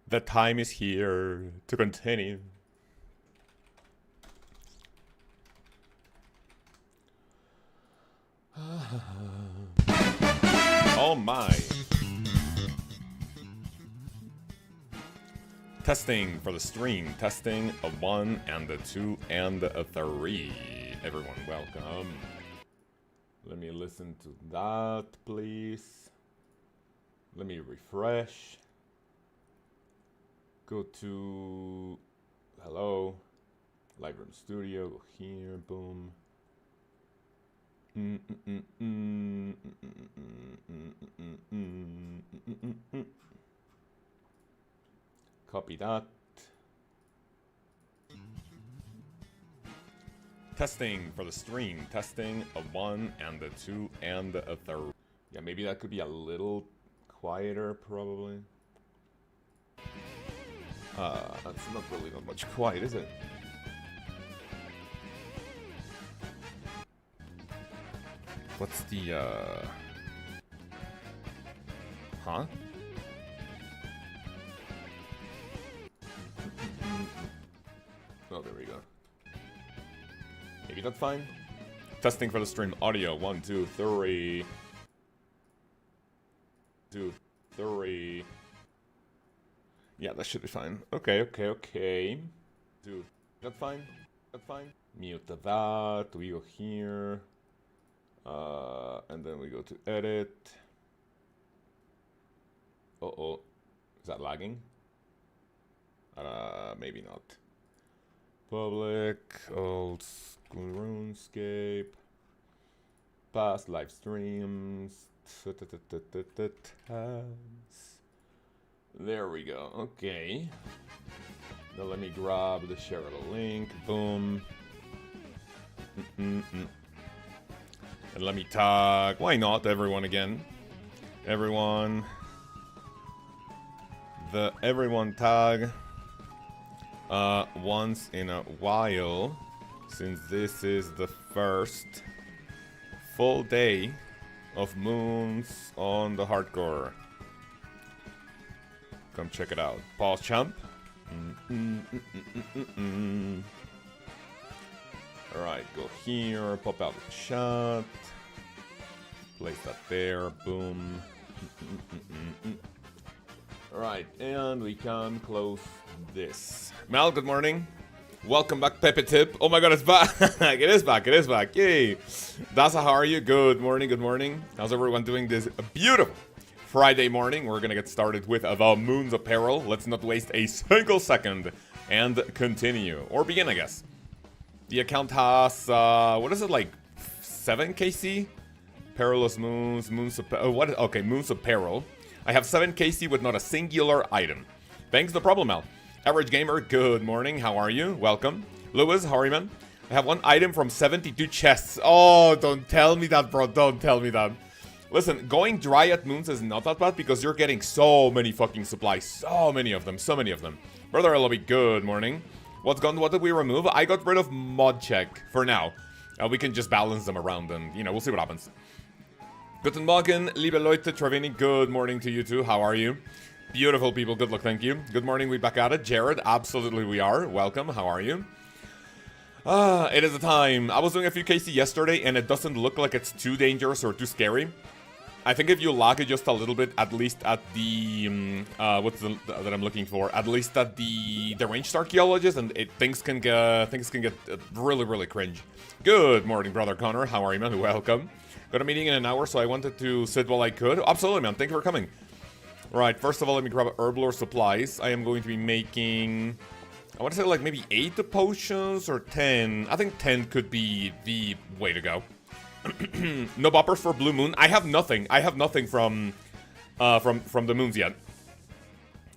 The time is here to continue. Oh my. Testing for the stream. Testing a 1 and a 2 and a 3. Everyone, welcome. Let me listen to that, please. Let me refresh. Go to... Hello. Lightroom Studio. Go here. Boom. Copy that. Testing for the stream. Testing a 1 and a 2 and a 3. Yeah, maybe that could be a little quieter, probably. That's not really not much quiet, is it? What's the, Huh? Oh, there we go. Maybe that's fine. Testing for the stream. Audio. 1, 2, 3. 2, 3. Yeah, that should be fine. Okay. Dude, that's fine. That's fine. Mute that. We go here. And then we go to edit. Uh-oh. Is that lagging? Maybe not. Public, old school RuneScape, past live streams, there we go, okay. Now let me grab the share the link, boom. And let me tag, why not, everyone again. Everyone tag. Once in a while, since this is the first full day of moons on the hardcore. Come check it out. Pause champ. Alright, go here, pop out the chat. Place that there, boom. Alright, and we can close this. Mal, good morning. Welcome back, Pepe Tip. Oh my god, it's back. It is back. Yay. Dasa, how are you? Good morning. How's everyone doing this beautiful Friday morning? We're gonna get started with the Moon's Apparel. Let's not waste a single second and continue. Or begin, I guess. The account has, what is it, like 7 KC? Perilous Moons, Moon's Apparel. I have 7 KC with not a singular item. Thanks, no problem, Al. Average Gamer, good morning. How are you? Welcome. Lewis, how are you, man? I have 1 item from 72 chests. Oh, don't tell me that, bro. Don't tell me that. Listen, going dry at Moons is not that bad because you're getting so many fucking supplies. So many of them. Brother Eloby, good morning. What's gone? What did we remove? I got rid of mod check for now. We can just balance them around and, you know, we'll see what happens. Guten Morgen, liebe Leute, Travini, good morning to you too. How are you? Beautiful people, good luck, thank you. Good morning, we back at it. Jared, absolutely we are. Welcome, how are you? It is the time. I was doing a few KC yesterday and it doesn't look like it's too dangerous or too scary. I think if you lag it just a little bit, at least at the, what's the, that I'm looking for? At least at the ranged archaeologist, and things can get really, really cringe. Good morning, brother Connor, how are you, man? Welcome. Got a meeting in an hour, so I wanted to sit while I could. Absolutely, man. Thank you for coming. Right, first of all, let me grab herb lore supplies. I am going to be making... I want to say like maybe 8 potions or 10. I think 10 could be the way to go. No boppers for Blue Moon. I have nothing. I have nothing from the moons yet.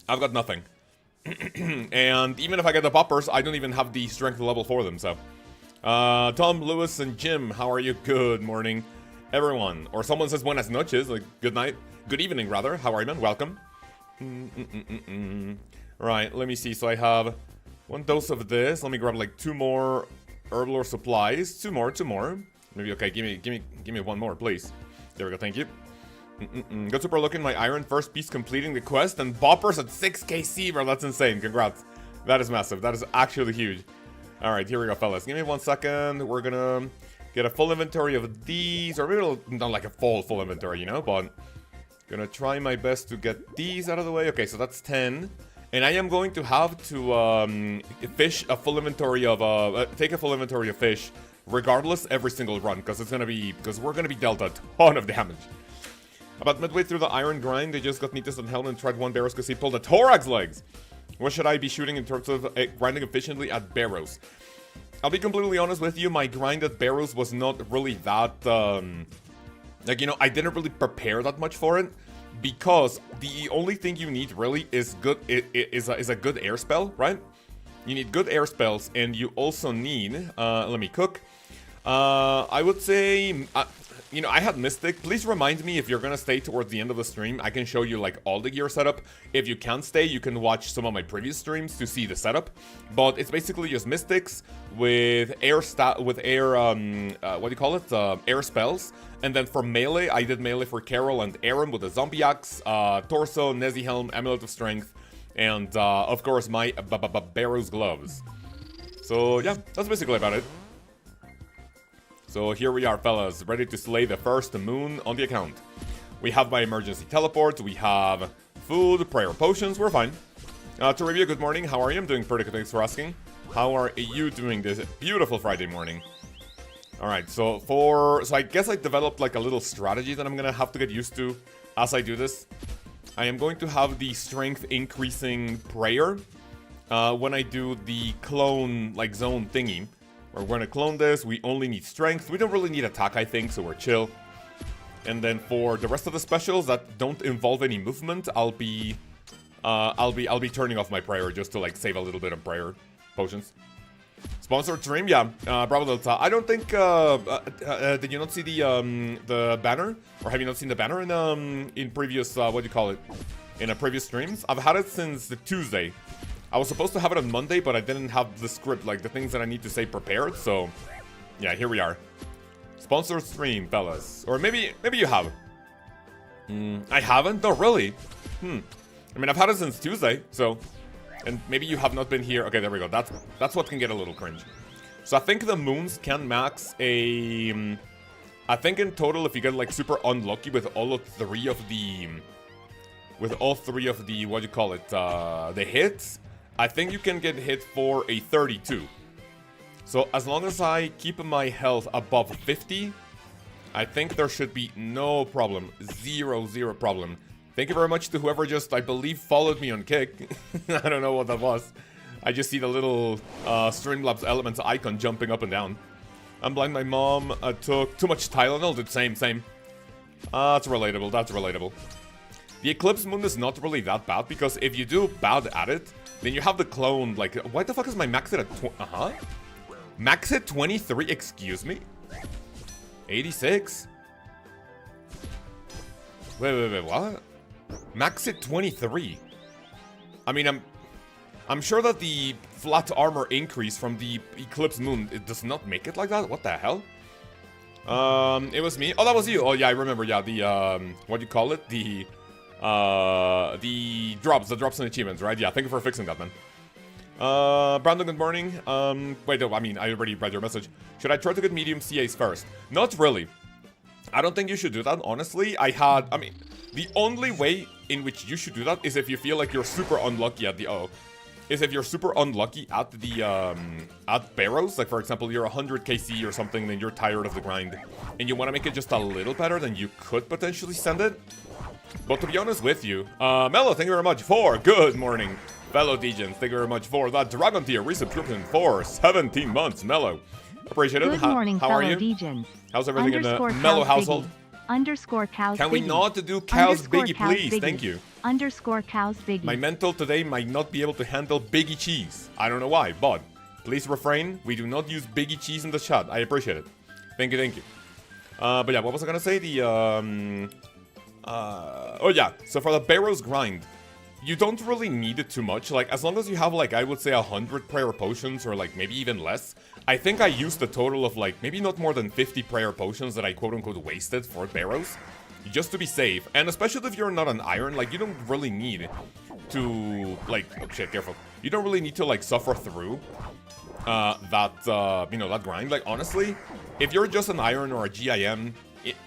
I've got nothing. And even if I get the boppers, I don't even have the strength level for them, so... Tom, Lewis, and Jim, how are you? Good morning. Everyone, or someone says buenas noches, like good night, good evening rather. How are you, man? Welcome. Right, let me see. So I have 1 dose of this. Let me grab like 2 more herb lore supplies. 2 more. Maybe okay. Give me 1 more, please. There we go. Thank you. Good super looking, my iron first piece completing the quest, and Boppers at 6kc, bro. That's insane. Congrats. That is massive. That is actually huge. Alright, here we go, fellas. Give me 1 second. We're gonna get a full inventory of these, or maybe not like a full inventory, you know, but gonna try my best to get these out of the way. Okay, so that's 10. And I am going to have to fish a full inventory of, take a full inventory of fish, regardless, every single run, because we're gonna be dealt a ton of damage. About midway through the iron grind, they just got Nitas and Helen and tried one Barrows because he pulled a Thorax legs. What should I be shooting in terms of grinding efficiently at Barrows? I'll be completely honest with you, my grind at Barrows was not really that, like, you know, I didn't really prepare that much for it. Because the only thing you need really is a good air spell, right? You need good air spells, and you also need, let me cook. I would say, you know, I had Mystic. Please remind me if you're gonna stay towards the end of the stream. I can show you like all the gear setup. If you can't stay, you can watch some of my previous streams to see the setup. But it's basically just Mystics with air what do you call it? Air spells. And then for melee, I did melee for Carol and Aaron with the Zombie Axe, Torso, Nezzy Helm, Amulet of Strength, and of course my Barrows Gloves. So yeah, that's basically about it. So here we are, fellas, ready to slay the first moon on the account. We have my emergency teleport, we have food, prayer potions, we're fine. To review, good morning, how are you? I'm doing pretty good, thanks for asking. How are you doing this beautiful Friday morning? Alright, so I guess I developed like a little strategy that I'm gonna have to get used to as I do this. I am going to have the strength increasing prayer when I do the clone like zone thingy. We're going to clone this. We only need strength. We don't really need attack, I think, so we're chill. And then for the rest of the specials that don't involve any movement, I'll be turning off my prayer just to like save a little bit of prayer potions. Sponsored stream, yeah. Bravo Delta. I don't think. Did you not see the banner, or have you not seen the banner in previous what do you call it? In previous streams? I've had it since the Tuesday. I was supposed to have it on Monday, but I didn't have the script, like the things that I need to say prepared, so yeah, here we are. Sponsored stream, fellas. Or maybe you have. I haven't? No, really? I mean, I've had it since Tuesday, so... And maybe you have not been here. Okay, there we go. That's what can get a little cringe. So I think the moons can max a... I think in total, if you get like super unlucky with all three of the... what do you call it? The hits... I think you can get hit for a 32. So as long as I keep my health above 50, I think there should be no problem. Zero problem. Thank you very much to whoever just, I believe, followed me on Kick. I don't know what that was. I just see the little Streamlabs Elements icon jumping up and down. I'm blind, my mom took too much Tylenol, did same. That's relatable. The Eclipse Moon is not really that bad, because if you do bad at it, then you have the clone, like, why the fuck is my max hit at max hit 23, excuse me? 86? Wait, what? Max hit 23? I mean, I'm sure that the flat armor increase from the Eclipse Moon, it does not make it like that? What the hell? It was me. Oh, that was you. Oh, yeah, I remember, yeah, the, what do you call it? The drops and achievements, right? Yeah, thank you for fixing that, man. Brandon, good morning. Wait, no, I mean, I already read your message. Should I try to get medium CAs first? Not really. I don't think you should do that, honestly. I mean, the only way in which you should do that is if you feel like you're super unlucky at the, if you're super unlucky at the, at Barrows. Like, for example, you're 100 KC or something, then you're tired of the grind, and you want to make it just a little better, then you could potentially send it. But to be honest with you, Mello, thank you very much for good morning. Fellow Degens, thank you very much for that Dragon Tier resubscription for 17 months, Mello. Appreciate it. Good morning, how are you? Degens. How's everything in the Mello household? _Cows Can we not do Cows Biggie, please? Biggie. Thank you. _Cows Biggie. My mental today might not be able to handle Biggie Cheese. I don't know why, but please refrain. We do not use Biggie Cheese in the chat. I appreciate it. Thank you. But yeah, what was I gonna say? Oh yeah, so for the Barrows grind, you don't really need it too much. Like, as long as you have, like, I would say 100 prayer potions, or like maybe even less. I think I used a total of like maybe not more than 50 prayer potions that I quote-unquote wasted for Barrows. just to be safe. And especially if you're not an iron, like, you don't really need to, like, oh shit, careful. You don't really need to, like, suffer through that grind. Like, honestly, if you're just an iron or a GIM,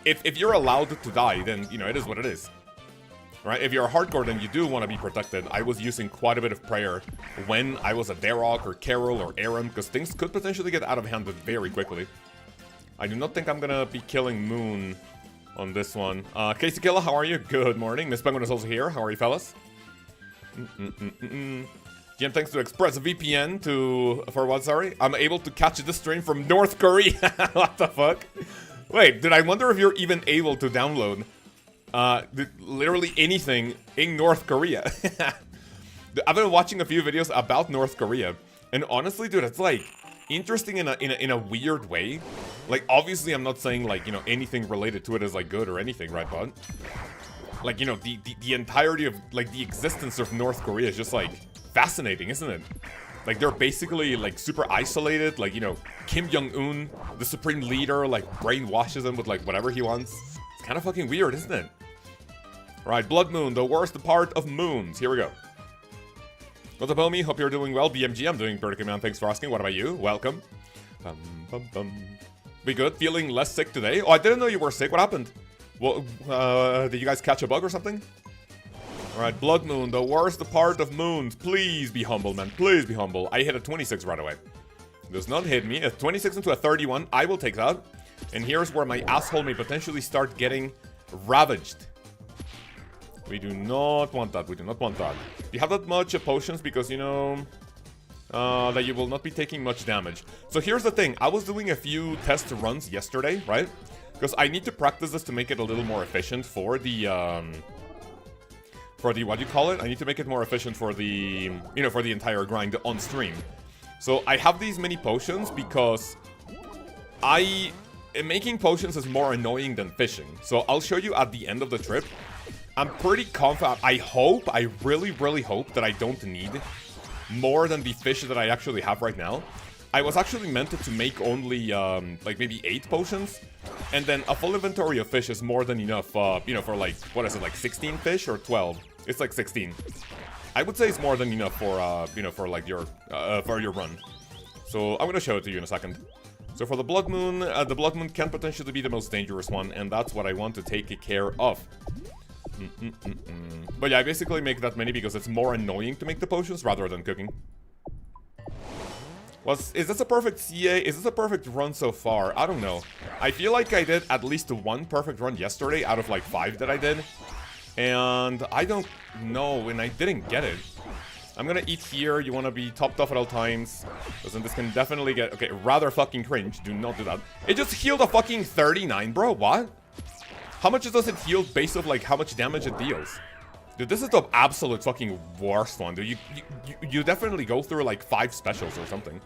if you're allowed to die, then, you know, it is what it is. Right? If you're a hardcore, then you do want to be protected. I was using quite a bit of prayer when I was a Darok or Carol or Aram, because things could potentially get out of hand very quickly. I do not think I'm gonna be killing Moon on this one. Casey Killa, how are you? Good morning. Miss Penguin is also here. How are you, fellas? GM, thanks to ExpressVPN for what, sorry? I'm able to catch this stream from North Korea. What the fuck? Wait, did I wonder if you're even able to download literally anything in North Korea? I've been watching a few videos about North Korea, and honestly, dude, it's like interesting in a weird way. Like, obviously, I'm not saying, like, you know, anything related to it is like good or anything, right, bud? Like, you know, the entirety of, like, the existence of North Korea is just like fascinating, isn't it? Like, they're basically, like, super isolated. Like, you know, Kim Jong-un, the supreme leader, like, brainwashes them with, like, whatever he wants. It's kind of fucking weird, isn't it? Right, Blood Moon, the worst part of moons. Here we go. What's up, homie? Hope you're doing well. BMG, I'm doing pretty good, man. Thanks for asking. What about you? Welcome. Be good? Feeling less sick today? Oh, I didn't know you were sick. What happened? Well, did you guys catch a bug or something? Alright, Blood Moon, the worst part of moons. Please be humble, man. Please be humble. I hit a 26 right away. Does not hit me. A 26 into a 31. I will take that. And here's where my asshole may potentially start getting ravaged. We do not want that. We do not want that. You have that much potions because, you know, that you will not be taking much damage. So here's the thing. I was doing a few test runs yesterday, right? Because I need to practice this to make it a little more efficient for the, what do you call it? I need to make it more efficient for the, you know, for the entire grind on stream. So I have these many potions because making potions is more annoying than fishing. So I'll show you at the end of the trip. I'm pretty confident. I really, really hope that I don't need more than the fish that I actually have right now. I was actually meant to make only, like, maybe 8 potions. And then a full inventory of fish is more than enough, you know, for, like, what is it, like 16 fish or 12? It's like 16. I would say it's more than enough for, you know, for, like, your run. So I'm gonna show it to you in a second. So for the Blood Moon can potentially be the most dangerous one, and that's what I want to take care of. But yeah, I basically make that many because it's more annoying to make the potions rather than cooking. Is this a perfect CA? Is this a perfect run so far? I don't know. I feel like I did at least 1 perfect run yesterday out of like 5 that I did. And I don't know, and I didn't get it. I'm gonna eat here. You wanna be topped off at all times. Listen, this can definitely get... Okay, rather fucking cringe. Do not do that. It just healed a fucking 39, bro. What? How much does it heal based on, like, how much damage it deals? Dude, this is the absolute fucking worst one, dude. You definitely go through, like, 5 specials or something.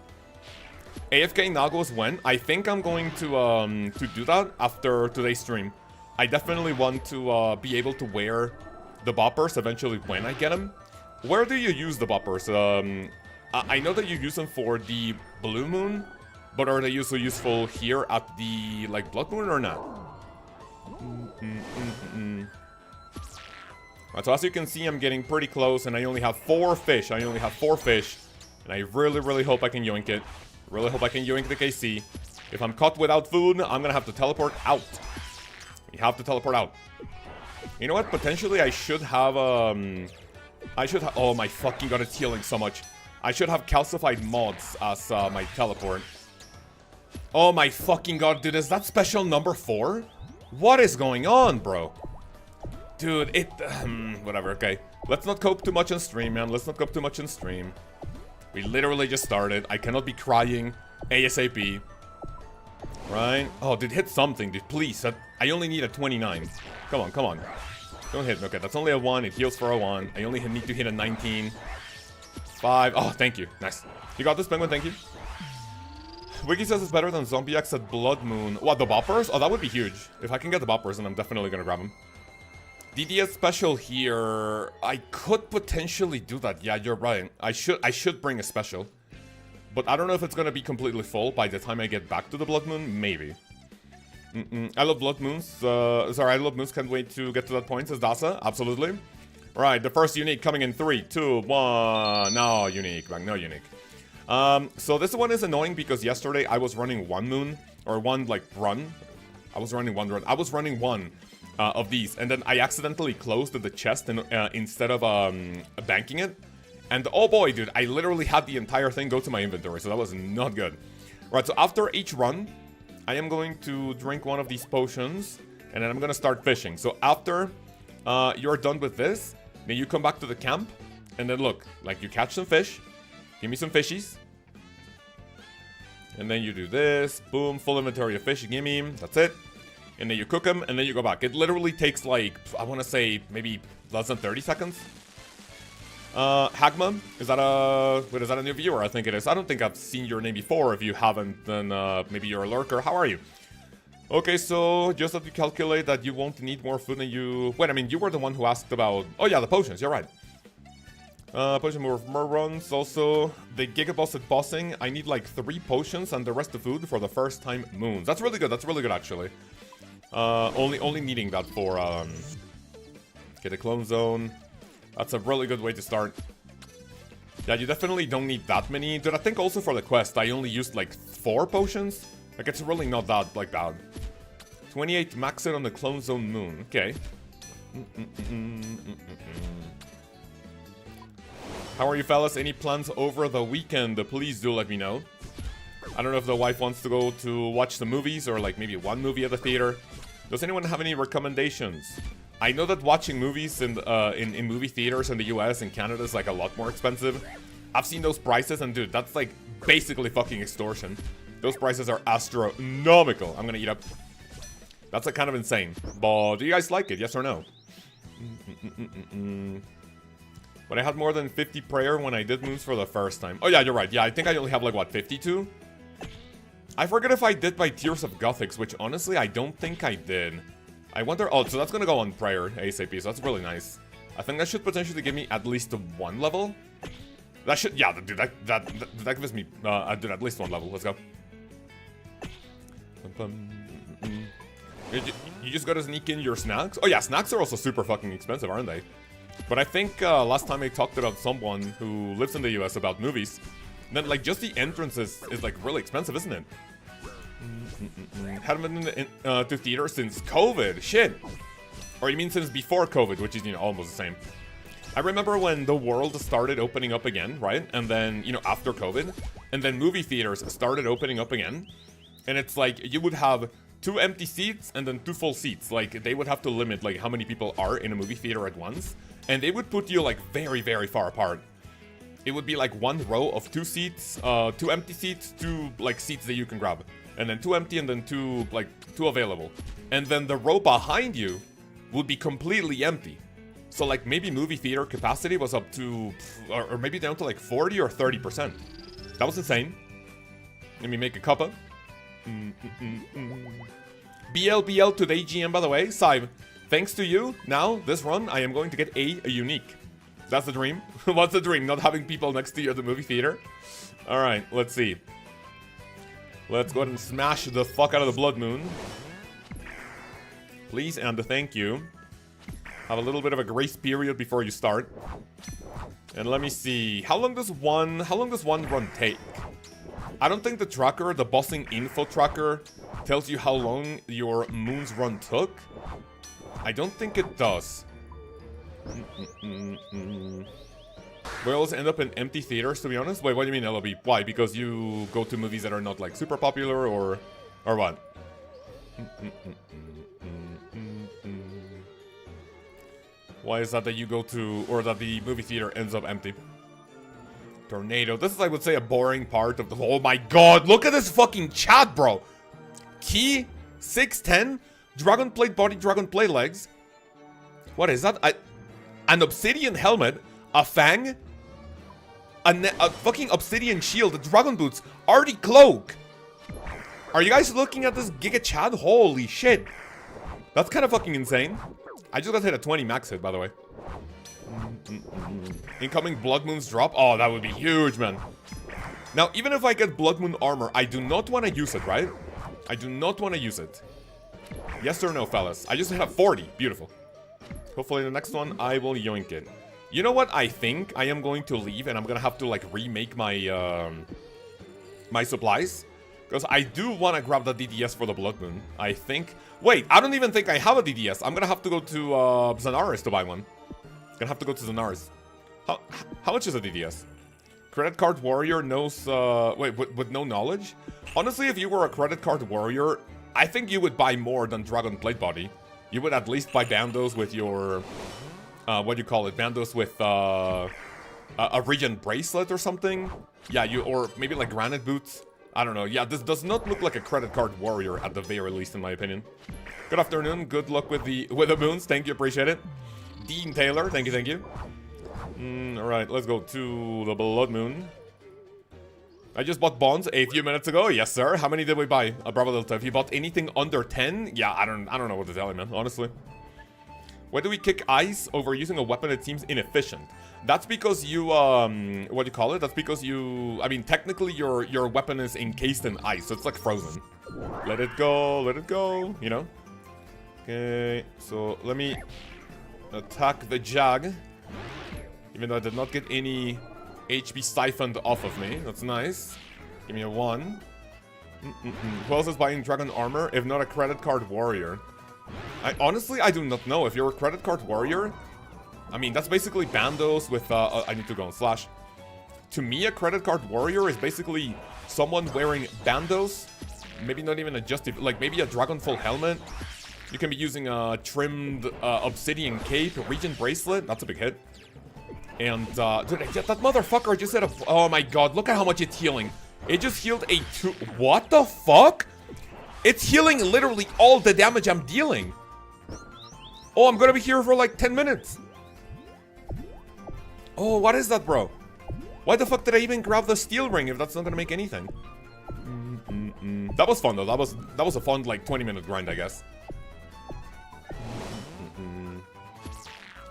AFK Nagos when? I think I'm going to do that after today's stream. I definitely want to be able to wear the boppers eventually when I get them. Where do you use the boppers? I know that you use them for the Blue Moon, but are they also useful here at the, like, Blood Moon or not? Right, so as you can see, I'm getting pretty close, and I only have 4 fish. And I really, really hope I can yoink it. Really hope I can yoink the KC. If I'm caught without food, I'm gonna have to teleport out. You have to teleport out. You know what? Potentially, I should have, oh my fucking god, it's healing so much. I should have calcified mods as, my teleport. Oh my fucking god, dude, is that special number 4? What is going on, bro? Dude, whatever, okay. Let's not cope too much on stream, man. Let's not cope too much on stream. We literally just started. I cannot be crying ASAP. Right? Oh, dude, hit something, dude, please. I only need a 29. Come on, come on. Don't hit me. Okay, that's only a 1. It heals for a 1. I only need to hit a 19. 5. Oh, thank you. Nice. You got this, Penguin. Thank you. Wiki says it's better than Zombie X at Blood Moon. What, the boppers? Oh, that would be huge. If I can get the boppers, then I'm definitely gonna grab them. DDS special here. I could potentially do that. Yeah, you're right. I should bring a special. But I don't know if it's gonna be completely full by the time I get back to the Blood Moon. Maybe. I love blood moons. Sorry, I love moons. Can't wait to get to that point, says Dasa. Absolutely. Right, the first unique coming in 3, 2, 1. No unique, bang, no unique. So this one is annoying because yesterday I was running one moon, or one, like, run. I was running one of these, and then I accidentally closed the chest instead of banking it. And oh boy, dude, I literally had the entire thing go to my inventory, so that was not good. Right, so after each run, I am going to drink one of these potions, and then I'm gonna start fishing. So after you're done with this, then you come back to the camp, and then look, like you catch some fish, give me some fishies, and then you do this, boom, full inventory of fish, gimme, that's it. And then you cook them, and then you go back. It literally takes like, I want to say, maybe less than 30 seconds. Hagma, is that a new viewer? I think it is. I don't think I've seen your name before. If you haven't, then maybe you're a lurker. How are you? Okay, so just have to calculate that you won't need more food than you... Wait, I mean, you were the one who asked about... Oh yeah, the potions, you're right. Potion more runs. Also, the Gigaboss at bossing. I need like 3 potions and the rest of food for the first time moons. That's really good. That's really good, actually. Only needing that for get a clone zone. That's a really good way to start. Yeah, you definitely don't need that many. Dude, I think also for the quest, I only used like 4 potions. Like, it's really not that like bad. 28 max it on the clone zone moon. Okay. How are you, fellas? Any plans over the weekend? Please do let me know. I don't know if the wife wants to go to watch the movies or like maybe one movie at the theater. Does anyone have any recommendations? I know that watching movies in movie theaters in the US and Canada is like a lot more expensive. I've seen those prices and dude, that's like basically fucking extortion. Those prices are astronomical. I'm gonna eat up. That's like kind of insane. But do you guys like it? Yes or no? But I had more than 50 prayer when I did moves for the first time. Oh yeah, you're right. Yeah, I think I only have like, what, 52? I forget if I did by Tears of Gothics, which honestly, I don't think I did. I wonder... Oh, so that's gonna go on prayer ASAP, so that's really nice. I think that should potentially give me at least 1 level. That should... Yeah, dude, that gives me... dude, at least 1 level. Let's go. You just gotta sneak in your snacks? Oh yeah, snacks are also super fucking expensive, aren't they? But I think last time I talked about someone who lives in the US about movies, then like just the entrance is like really expensive, isn't it? Haven't been to theater since COVID. Shit. Or you mean since before COVID, which is, you know, almost the same. I remember when the world started opening up again, right? And then, you know, after COVID, and then movie theaters started opening up again. And it's like you would have 2 empty seats and then 2 full seats. Like they would have to limit like how many people are in a movie theater at once. And they would put you like very, very far apart. It would be like 1 row of 2 seats, 2 empty seats, 2 like seats that you can grab. And then 2 empty and then 2 available. And then the row behind you would be completely empty. So like maybe movie theater capacity was up to, or maybe down to like 40 or 30%. That was insane. Let me make a cuppa. BLBL to the AGM, by the way. Sive, thanks to you, now, this run, I am going to get a unique. That's the dream. What's the dream? Not having people next to you at the movie theater? Alright, let's see. Let's go ahead and smash the fuck out of the Blood Moon. Please and thank you. Have a little bit of a grace period before you start. And let me see. How long does one run take? I don't think the tracker, the bossing info tracker, tells you how long your moon's run took. I don't think it does. We always end up in empty theaters, to be honest. Wait, what do you mean, LOB? Why? Because you go to movies that are not like super popular, or what? Why is that you go to, or that the movie theater ends up empty? Tornado. This is, I would say, a boring part of the... Oh my god, look at this fucking chat, bro! Key 610, Dragon Plate body, Dragon Plate legs. What is that? An obsidian helmet, a fang, a fucking obsidian shield, a dragon boots, arty cloak. Are you guys looking at this Giga Chat? Holy shit. That's kind of fucking insane. I just got hit a 20 max hit, by the way. Incoming Blood Moons drop. Oh, that would be huge, man. Now, even if I get Blood Moon armor, I do not want to use it, right? I do not want to use it. Yes or no, fellas? I just have 40. Beautiful. Hopefully the next one, I will yoink it. You know what? I think I am going to leave and I'm gonna have to, like, remake my, my supplies. Because I do want to grab the DDS for the Blood Moon. I think... Wait, I don't even think I have a DDS. I'm gonna have to go to, Zanaris to buy one. Gonna have to go to Zanaris. How much is a DDS? Credit card warrior knows, wait, with no knowledge? Honestly, if you were a credit card warrior, I think you would buy more than Dragon Blade Body. You would at least buy bandos with your, what do you call it? Bandos with, a Regent Bracelet or something? Yeah, or maybe like Granite Boots. I don't know. Yeah, this does not look like a credit card warrior at the very least, in my opinion. Good afternoon. Good luck with the moons. Thank you. Appreciate it. Dean Taylor. Thank you. Thank you. Alright, let's go to the Blood Moon. I just bought bonds a few minutes ago. Yes, sir. How many did we buy? Bravo Delta. If you bought anything under 10, yeah, I don't know what to tell you, man, honestly. Why do we kick ice over using a weapon that seems inefficient? That's because you, what do you call it? That's because you, I mean, technically your weapon is encased in ice, so it's like frozen. Let it go, you know? Okay, so let me attack the Jag. Even though I did not get any HP siphoned off of me. That's nice. Give me a 1. Who else is buying Dragon Armor, if not a credit card warrior? Honestly, I do not know. If you're a credit card warrior, I mean, that's basically bandos with, I need to go on slash. To me, a credit card warrior is basically someone wearing bandos, maybe not even adjusted, like maybe a Dragonfall helmet. You can be using a trimmed obsidian cape, a Regent Bracelet. That's a big hit. And, dude, that motherfucker just said oh my god, look at how much it's healing. It just healed a 2... What the fuck? It's healing literally all the damage I'm dealing. Oh, I'm gonna be here for like 10 minutes. Oh, what is that, bro? Why the fuck did I even grab the steel ring if that's not gonna make anything? That was fun, though. That was a fun, like, 20-minute grind, I guess.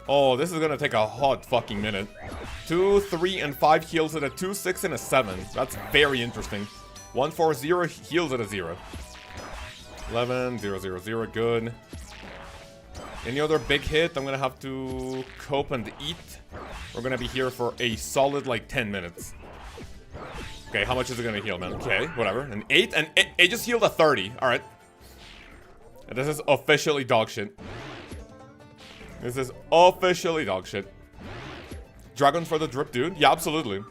Oh, this is gonna take a hot fucking minute. 2, 3, and 5 heals at a 2, 6, and a 7. That's very interesting. 1, 4, 0 heals at a 0. 11, 0, 0, 0, good. Any other big hit? I'm gonna have to cope and eat. We're gonna be here for a solid, like, 10 minutes. Okay, how much is it gonna heal, man? Okay, whatever. An 8, and it just healed a 30. Alright. This is officially dog shit. This is officially dog shit. Dragon for the drip, dude? Yeah, absolutely.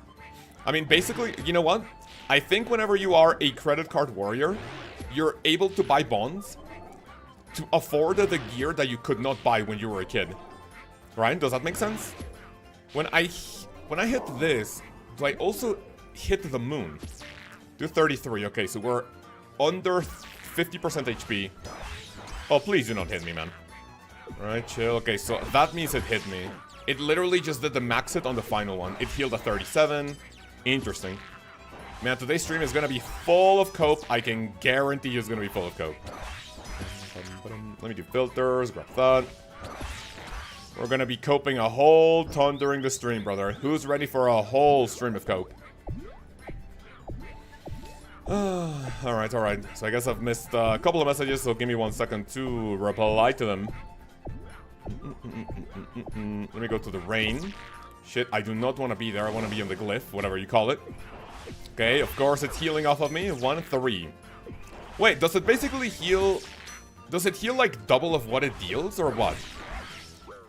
I mean, basically, you know what? I think whenever you are a credit card warrior, you're able to buy bonds to afford the gear that you could not buy when you were a kid. Right? Does that make sense? When I hit this, do I also hit the moon? Do 33. Okay, so we're under 50% HP. Oh, please do not hit me, man. Alright, chill. Okay, so that means it hit me. It literally just did the max hit on the final one. It healed a 37. Interesting. Man, today's stream is gonna be full of cope. I can guarantee you it's gonna be full of cope. Let me do filters, grab that. We're gonna be coping a whole ton during the stream, brother. Who's ready for a whole stream of cope? Alright. So I guess I've missed a couple of messages, so give me 1 second to reply to them. Let me go to the rain. Shit, I do not want to be there. I want to be in the glyph, whatever you call it. Okay, of course it's healing off of me. 1, 3. Wait, does it basically heal... Does it heal like double of what it deals, or what?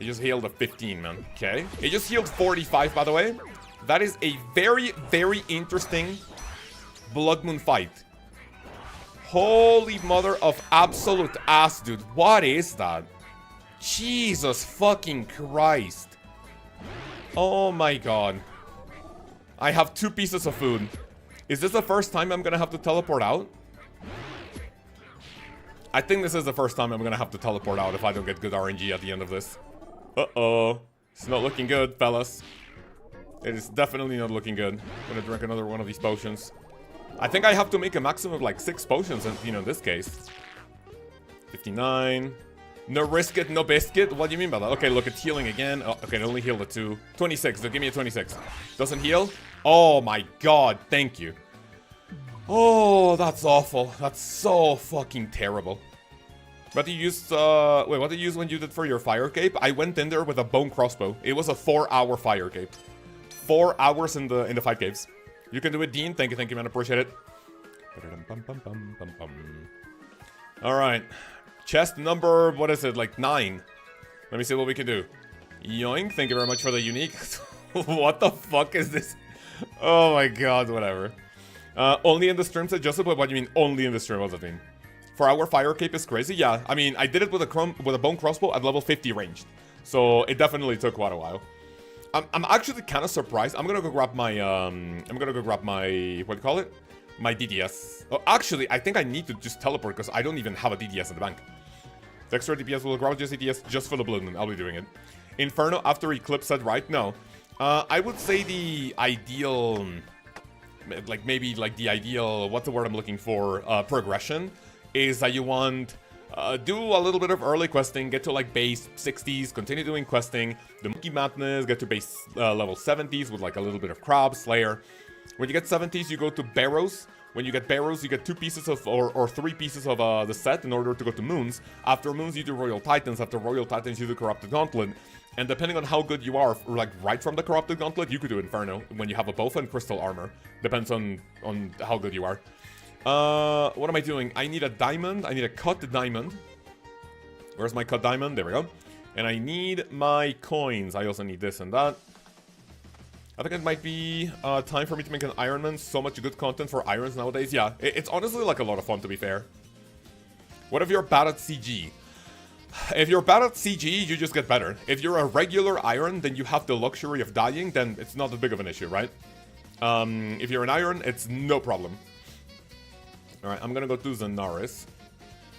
It just healed a 15, man. Okay. It just healed 45, by the way. That is a very, very interesting Blood Moon fight. Holy mother of absolute ass, dude. What is that? Jesus fucking Christ. Oh my god. I have 2 pieces of food. Is this the first time I'm gonna have to teleport out? I think this is the first time I'm gonna have to teleport out if I don't get good RNG at the end of this. Uh-oh. It's not looking good, fellas. It is definitely not looking good. I'm gonna drink another one of these potions. I think I have to make a maximum of like 6 potions, you know, in this case. 59. No risk it, no biscuit? What do you mean by that? Okay, look, it's healing again. Oh, okay, it only healed a 2. 26, so give me a 26. Doesn't heal? Oh my god, thank you. Oh, that's awful. That's so fucking terrible. What did you use, wait, what did you use when you did for your fire cape? I went in there with a bone crossbow. It was a 4-hour fire cape. 4 hours in the 5 caves. You can do it, Dean. Thank you, man. Appreciate it. Alright. Chest number, what is it, like 9. Let me see what we can do. Yoink, thank you very much for the unique. What the fuck is this? Oh my god, whatever. Only in the stream, said Joseph, but what do you mean only in the stream? What's that mean? 4-hour fire cape is crazy? Yeah, I mean, I did it with a bone crossbow at level 50 ranged. So it definitely took quite a while. I'm actually kind of surprised. I'm gonna go grab my, what do you call it? My DDS. Oh, actually, I think I need to just teleport because I don't even have a DDS in the bank. The extra DPS will grab just DDS just for the Blood Moon. I'll be doing it. Inferno after Eclipse said, right? No. I would say the ideal, like maybe like the ideal, what's the word I'm looking for, progression is that you want, do a little bit of early questing, get to like base 60s, continue doing questing, the Monkey Madness, get to base level 70s with like a little bit of Crab, Slayer. When you get 70s, you go to Barrows. When you get Barrows, you get 2 pieces of, or 3 pieces of the set in order to go to Moons. After Moons, you do Royal Titans. After Royal Titans, you do Corrupted Gauntlet. And depending on how good you are, like right from the Corrupted Gauntlet, you could do Inferno when you have a bow and Crystal Armor. Depends on how good you are. What am I doing? I need a diamond. I need a cut diamond. Where's my cut diamond? There we go. And I need my coins. I also need this and that. I think it might be time for me to make an Ironman. So much good content for irons nowadays. Yeah, it's honestly like a lot of fun, to be fair. What if you're bad at CG? If you're bad at CG, you just get better. If you're a regular iron, then you have the luxury of dying, then it's not that big of an issue, right? If you're an iron, it's no problem. Alright, I'm gonna go to Zenaris.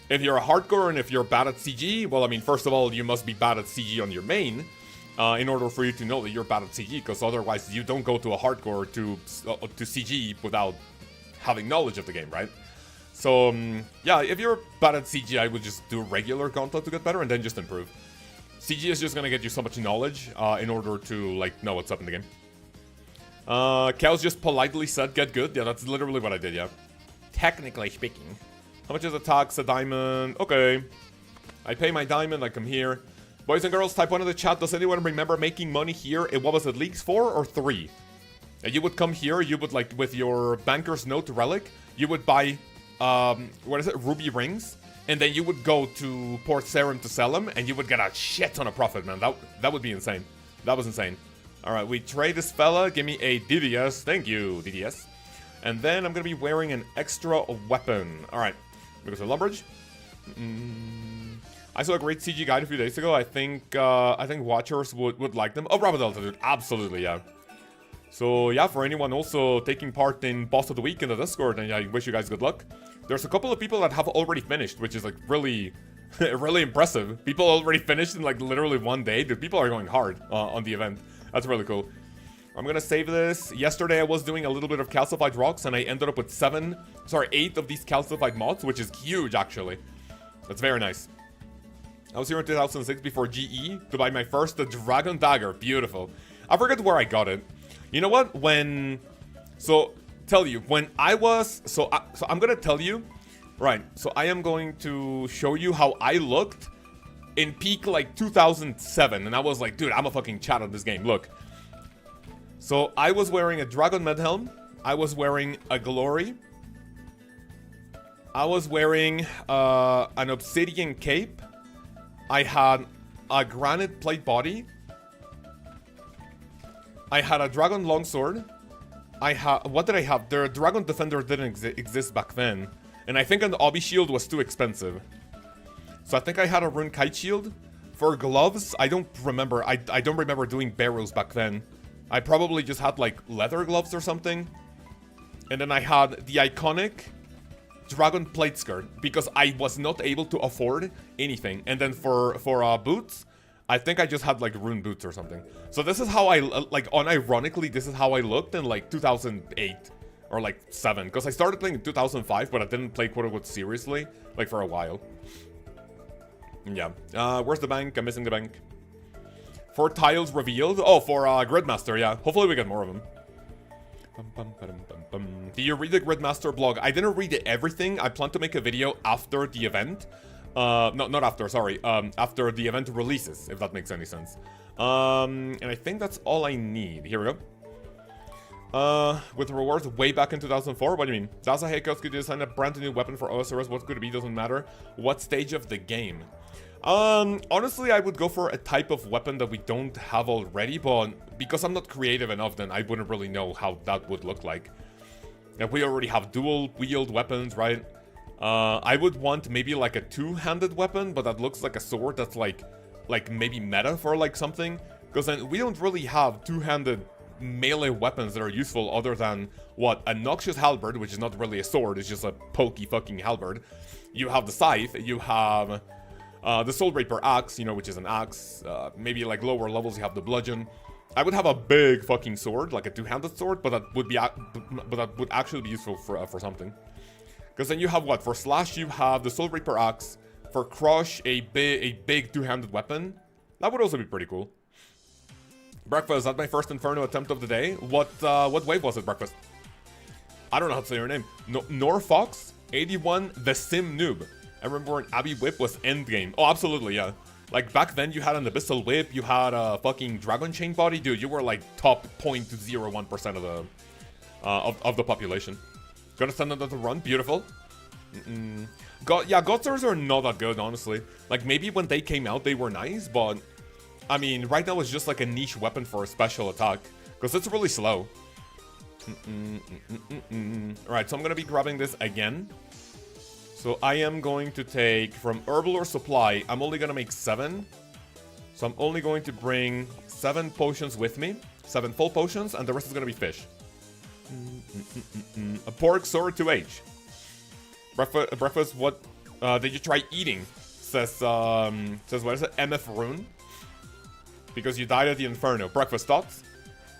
If you're a hardcore and if you're bad at CG, well, I mean, first of all, you must be bad at CG on your main. In order for you to know that you're bad at CG, because otherwise you don't go to a hardcore to CG without having knowledge of the game, right? So, yeah, if you're bad at CG, I would just do regular Gauntlet to get better and then just improve. CG is just gonna get you so much knowledge in order to, like, know what's up in the game. Lkaoz just politely said, get good. Yeah, that's literally what I did, yeah. Technically speaking. How much is a tax? A diamond? Okay. I pay my diamond, I come here. Boys and girls, type 1 in the chat. Does anyone remember making money here? What was it, Leagues 4 or 3? You would come here, you would, like, with your Banker's Note relic, you would buy, what is it, ruby rings, and then you would go to Port Sarim to sell them, and you would get a shit ton of profit, man. That would be insane. That was insane. Alright, we trade this fella. Give me a DDS. Thank you, DDS. And then I'm gonna be wearing an extra weapon. Alright, we go to Lumbridge. I saw a great CG guide a few days ago. I think watchers would like them. Oh, Bravo Delta, dude. Absolutely, yeah. So, yeah, for anyone also taking part in Boss of the Week in the Discord, and I wish you guys good luck. There's a couple of people that have already finished, which is, like, really, really impressive. People already finished in, like, literally one day. Dude, people are going hard on the event. That's really cool. I'm gonna save this. Yesterday I was doing a little bit of calcified rocks, and I ended up with 8 of these calcified mods, which is huge, actually. That's very nice. I was here in 2006 before GE to buy my first Dragon Dagger. Beautiful. I forget where I got it. You know what? When I was... So I'm gonna tell you... Right. So I am going to show you how I looked in peak, like, 2007. And I was like, dude, I'm a fucking chat on this game. Look. So I was wearing a Dragon Med Helm. I was wearing a Glory. I was wearing an Obsidian Cape. I had a Granite Plate Body. I had a Dragon Longsword. What did I have? The Dragon Defender didn't exist back then. And I think an Obby Shield was too expensive. So I think I had a Rune Kite Shield. For gloves, I don't remember. I don't remember doing barrows back then. I probably just had, like, leather gloves or something. And then I had the iconic Dragon Plate Skirt, because I was not able to afford anything. And then for boots, I think I just had, like, rune boots or something. So this is how I, like, unironically, this is how I looked in, like, 2008 or, like, 7. Because I started playing in 2005, but I didn't play quote-unquote seriously, like, for a while. Yeah. Where's the bank? I'm missing the bank. 4 tiles revealed. Oh, for Gridmaster, yeah. Hopefully we get more of them. Do you read the Gridmaster blog? I didn't read everything. I plan to make a video after the event. No, not after, sorry. After the event releases, if that makes any sense. And I think that's all I need. Here we go. With rewards way back in 2004? What do you mean? Daza Lkaoz could design a brand new weapon for OSRS. What could it be? Doesn't matter. What stage of the game? Honestly, I would go for a type of weapon that we don't have already, but because I'm not creative enough, then I wouldn't really know how that would look like. If we already have dual-wield weapons, right? I would want maybe like a two-handed weapon, but that looks like a sword that's like maybe meta for like something. Because then we don't really have two-handed melee weapons that are useful other than, what, a Noxious Halberd, which is not really a sword, it's just a pokey fucking halberd. You have the Scythe, you have the Soul Reaper Axe, you know, which is an axe. Maybe like lower levels you have the Bludgeon. I would have a big fucking sword, like a two-handed sword, but that would actually be useful for something. Because then you have what? For Slash, you have the Soul Reaper Axe. For Crush, a big two-handed weapon. That would also be pretty cool. Breakfast, that's my first Inferno attempt of the day. What wave was it, Breakfast? I don't know how to say your name. No, Norfox 81, the Sim Noob. I remember when Abby Whip was endgame. Oh, absolutely, yeah. Like, back then, you had an Abyssal Whip, you had a fucking Dragon Chain body. Dude, you were, like, top 0.01% of the population. Gonna send another run. Beautiful. Yeah, Godswords are not that good, honestly. Like, maybe when they came out, they were nice, but... I mean, right now it's just, like, a niche weapon for a special attack. Because it's really slow. Alright, so I'm gonna be grabbing this again. So I am going to take from Herbal or Supply, I'm only going to make 7. So I'm only going to bring 7 potions with me. 7 full potions, and the rest is going to be fish. A pork sword 2H. Breakfast, what did you try eating? Says what is it? MF Rune. Because you died at the Inferno. Breakfast thoughts?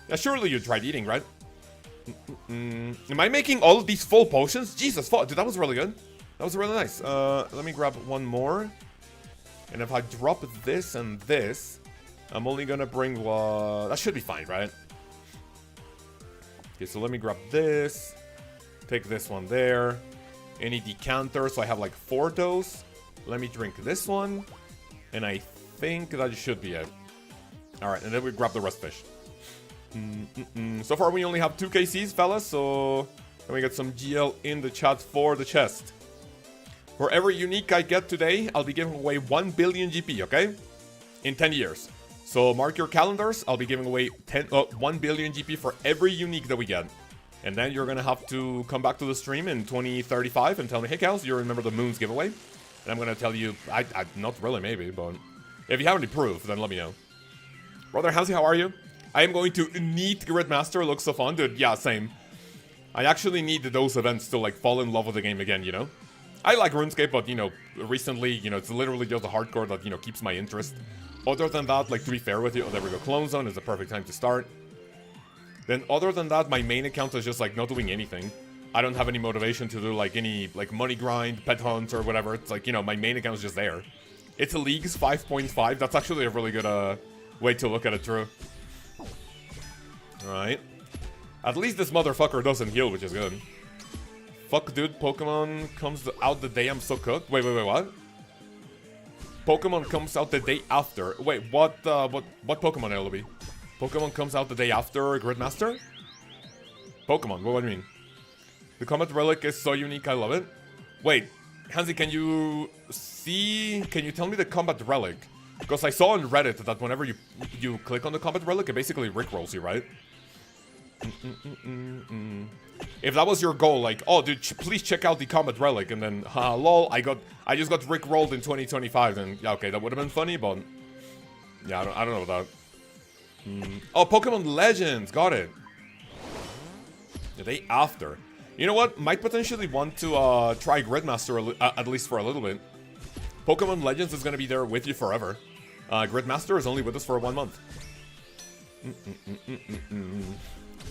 Yeah, surely you tried eating, right? Am I making all of these full potions? Jesus, fuck, dude, that was really good. That was really nice. Let me grab one more. And if I drop this and this, I'm only gonna bring one. That should be fine, right? Okay, so let me grab this. Take this one there. Any decanter, so I have like 4 dose. Let me drink this one. And I think that should be it. Alright, and then we grab the rest fish. So far we only have 2 KCs, fellas, so let me get some GL in the chat for the chest. For every unique I get today, I'll be giving away 1 billion GP, okay? In 10 years. So mark your calendars, I'll be giving away 1 billion GP for every unique that we get. And then you're gonna have to come back to the stream in 2035 and tell me, hey Calz, you remember the Moon's giveaway? And I'm gonna tell you, not really, maybe, but if you have any proof, then let me know. Brother Hansi, how are you? I am going to need Gridmaster, looks so fun, dude. Yeah, same. I actually need those events to like fall in love with the game again, you know? I like RuneScape, but, you know, recently, you know, it's literally just the hardcore that, you know, keeps my interest. Other than that, like, to be fair with you, oh, there we go, Clone Zone is the perfect time to start. Then, other than that, my main account is just, like, not doing anything. I don't have any motivation to do, like, any, like, money grind, pet hunt, or whatever. It's like, you know, my main account is just there. It's a Leagues 5.5. That's actually a really good, way to look at it, true. Alright. At least this motherfucker doesn't heal, which is good. Fuck, dude, Pokemon comes out the day I'm so cooked. Wait, what? Pokemon comes out the day after. Wait, what Pokemon, LB? Pokemon comes out the day after Gridmaster? Pokemon, what do you mean? The Comet Relic is so unique, I love it. Wait, Hansi, can you tell me the Combat Relic? Because I saw on Reddit that whenever you click on the Combat Relic, it basically rickrolls you, right? If that was your goal, like, oh, dude, please check out the Combat Relic, and then, lol, I just got rickrolled in 2025, then, yeah, okay, that would have been funny, but, yeah, I don't know about that. Oh, Pokemon Legends, got it. The day after. You know what, might potentially want to, try Gridmaster at least for a little bit. Pokemon Legends is gonna be there with you forever. Gridmaster is only with us for 1 month.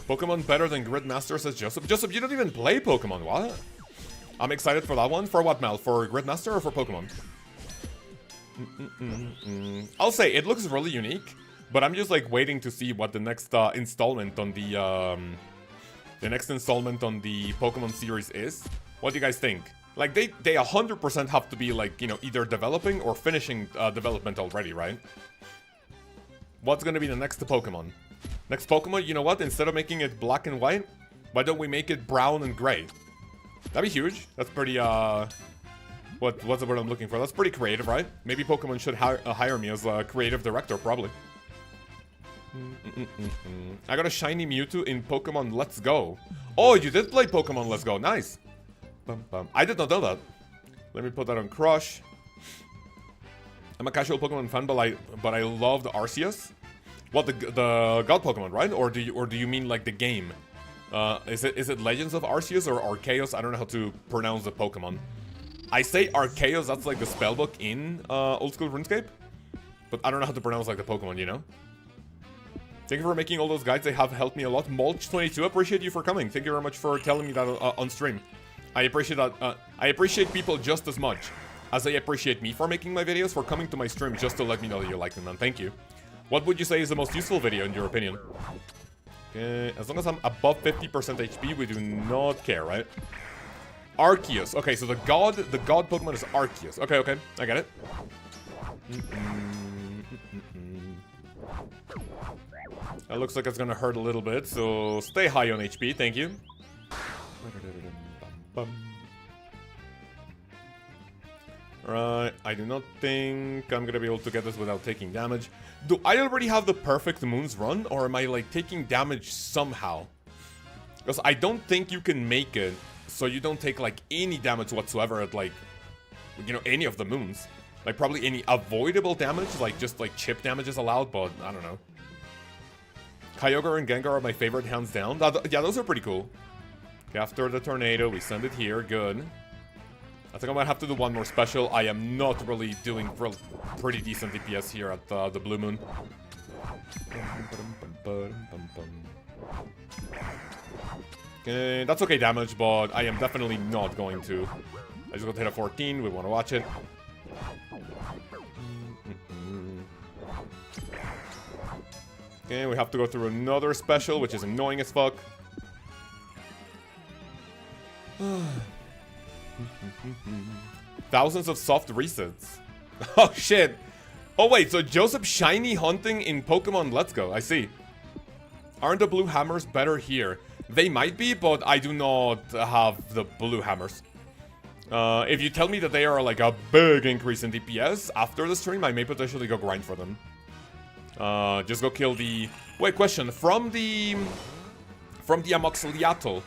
Pokemon better than Gridmaster, says Joseph. Joseph, you don't even play Pokemon, what? I'm excited for that one. For what, Mal? For Gridmaster or for Pokemon? I'll say, it looks really unique, but I'm just, like, waiting to see what the next installment on the Pokemon series is. What do you guys think? Like, they 100% have to be, like, you know, either developing or finishing development already, right? What's gonna be the next Pokemon? Next Pokemon, you know what? Instead of making it black and white, why don't we make it brown and gray? That'd be huge. That's pretty, what's the word I'm looking for? That's pretty creative, right? Maybe Pokemon should hire me as a creative director, probably. I got a shiny Mewtwo in Pokemon Let's Go. Oh, you did play Pokemon Let's Go. Nice. I did not know that. Let me put that on Crush. I'm a casual Pokemon fan, but I love the Arceus. What, the God Pokemon, right? Or do you mean like the game? Is it Legends of Arceus or Arceus? I don't know how to pronounce the Pokemon. I say Arceus, that's like the spellbook in old school RuneScape, but I don't know how to pronounce like the Pokemon, you know? Thank you for making all those guides, they have helped me a lot. Mulch22, appreciate you for coming. Thank you very much for telling me that on stream. I appreciate that. I appreciate people just as much as they appreciate me for making my videos, for coming to my stream just to let me know that you like them, man. Thank you. What would you say is the most useful video in your opinion? Okay, as long as I'm above 50% HP, we do not care, right? Arceus. Okay, so the god Pokemon is Arceus. Okay, I get it. That looks like it's gonna hurt a little bit, so stay high on HP, thank you. Alright, I do not think I'm gonna be able to get this without taking damage. Do I already have the perfect moons run, or am I like taking damage somehow? Because I don't think you can make it so you don't take like any damage whatsoever at like, you know, any of the moons. Like probably any avoidable damage, like just like chip damage is allowed, but I don't know. Kyogre and Gengar are my favorite, hands down. Yeah, those are pretty cool. Okay, after the tornado, we send it here, good. I think I might have to do one more special. I am not really doing pretty decent DPS here at the Blue Moon. Okay, that's okay damage, but I am definitely not going to. I just got to hit a 14, we want to watch it. Okay, we have to go through another special, which is annoying as fuck. Thousands of soft resets. Oh shit. Oh wait, so Joseph shiny hunting in Pokemon Let's Go. I see. Aren't the blue hammers better here? They might be, but I do not have the blue hammers. If you tell me that they are like a big increase in DPS after the stream, I may potentially go grind for them. Just go kill the... Wait, question. From the Amoxiliatl,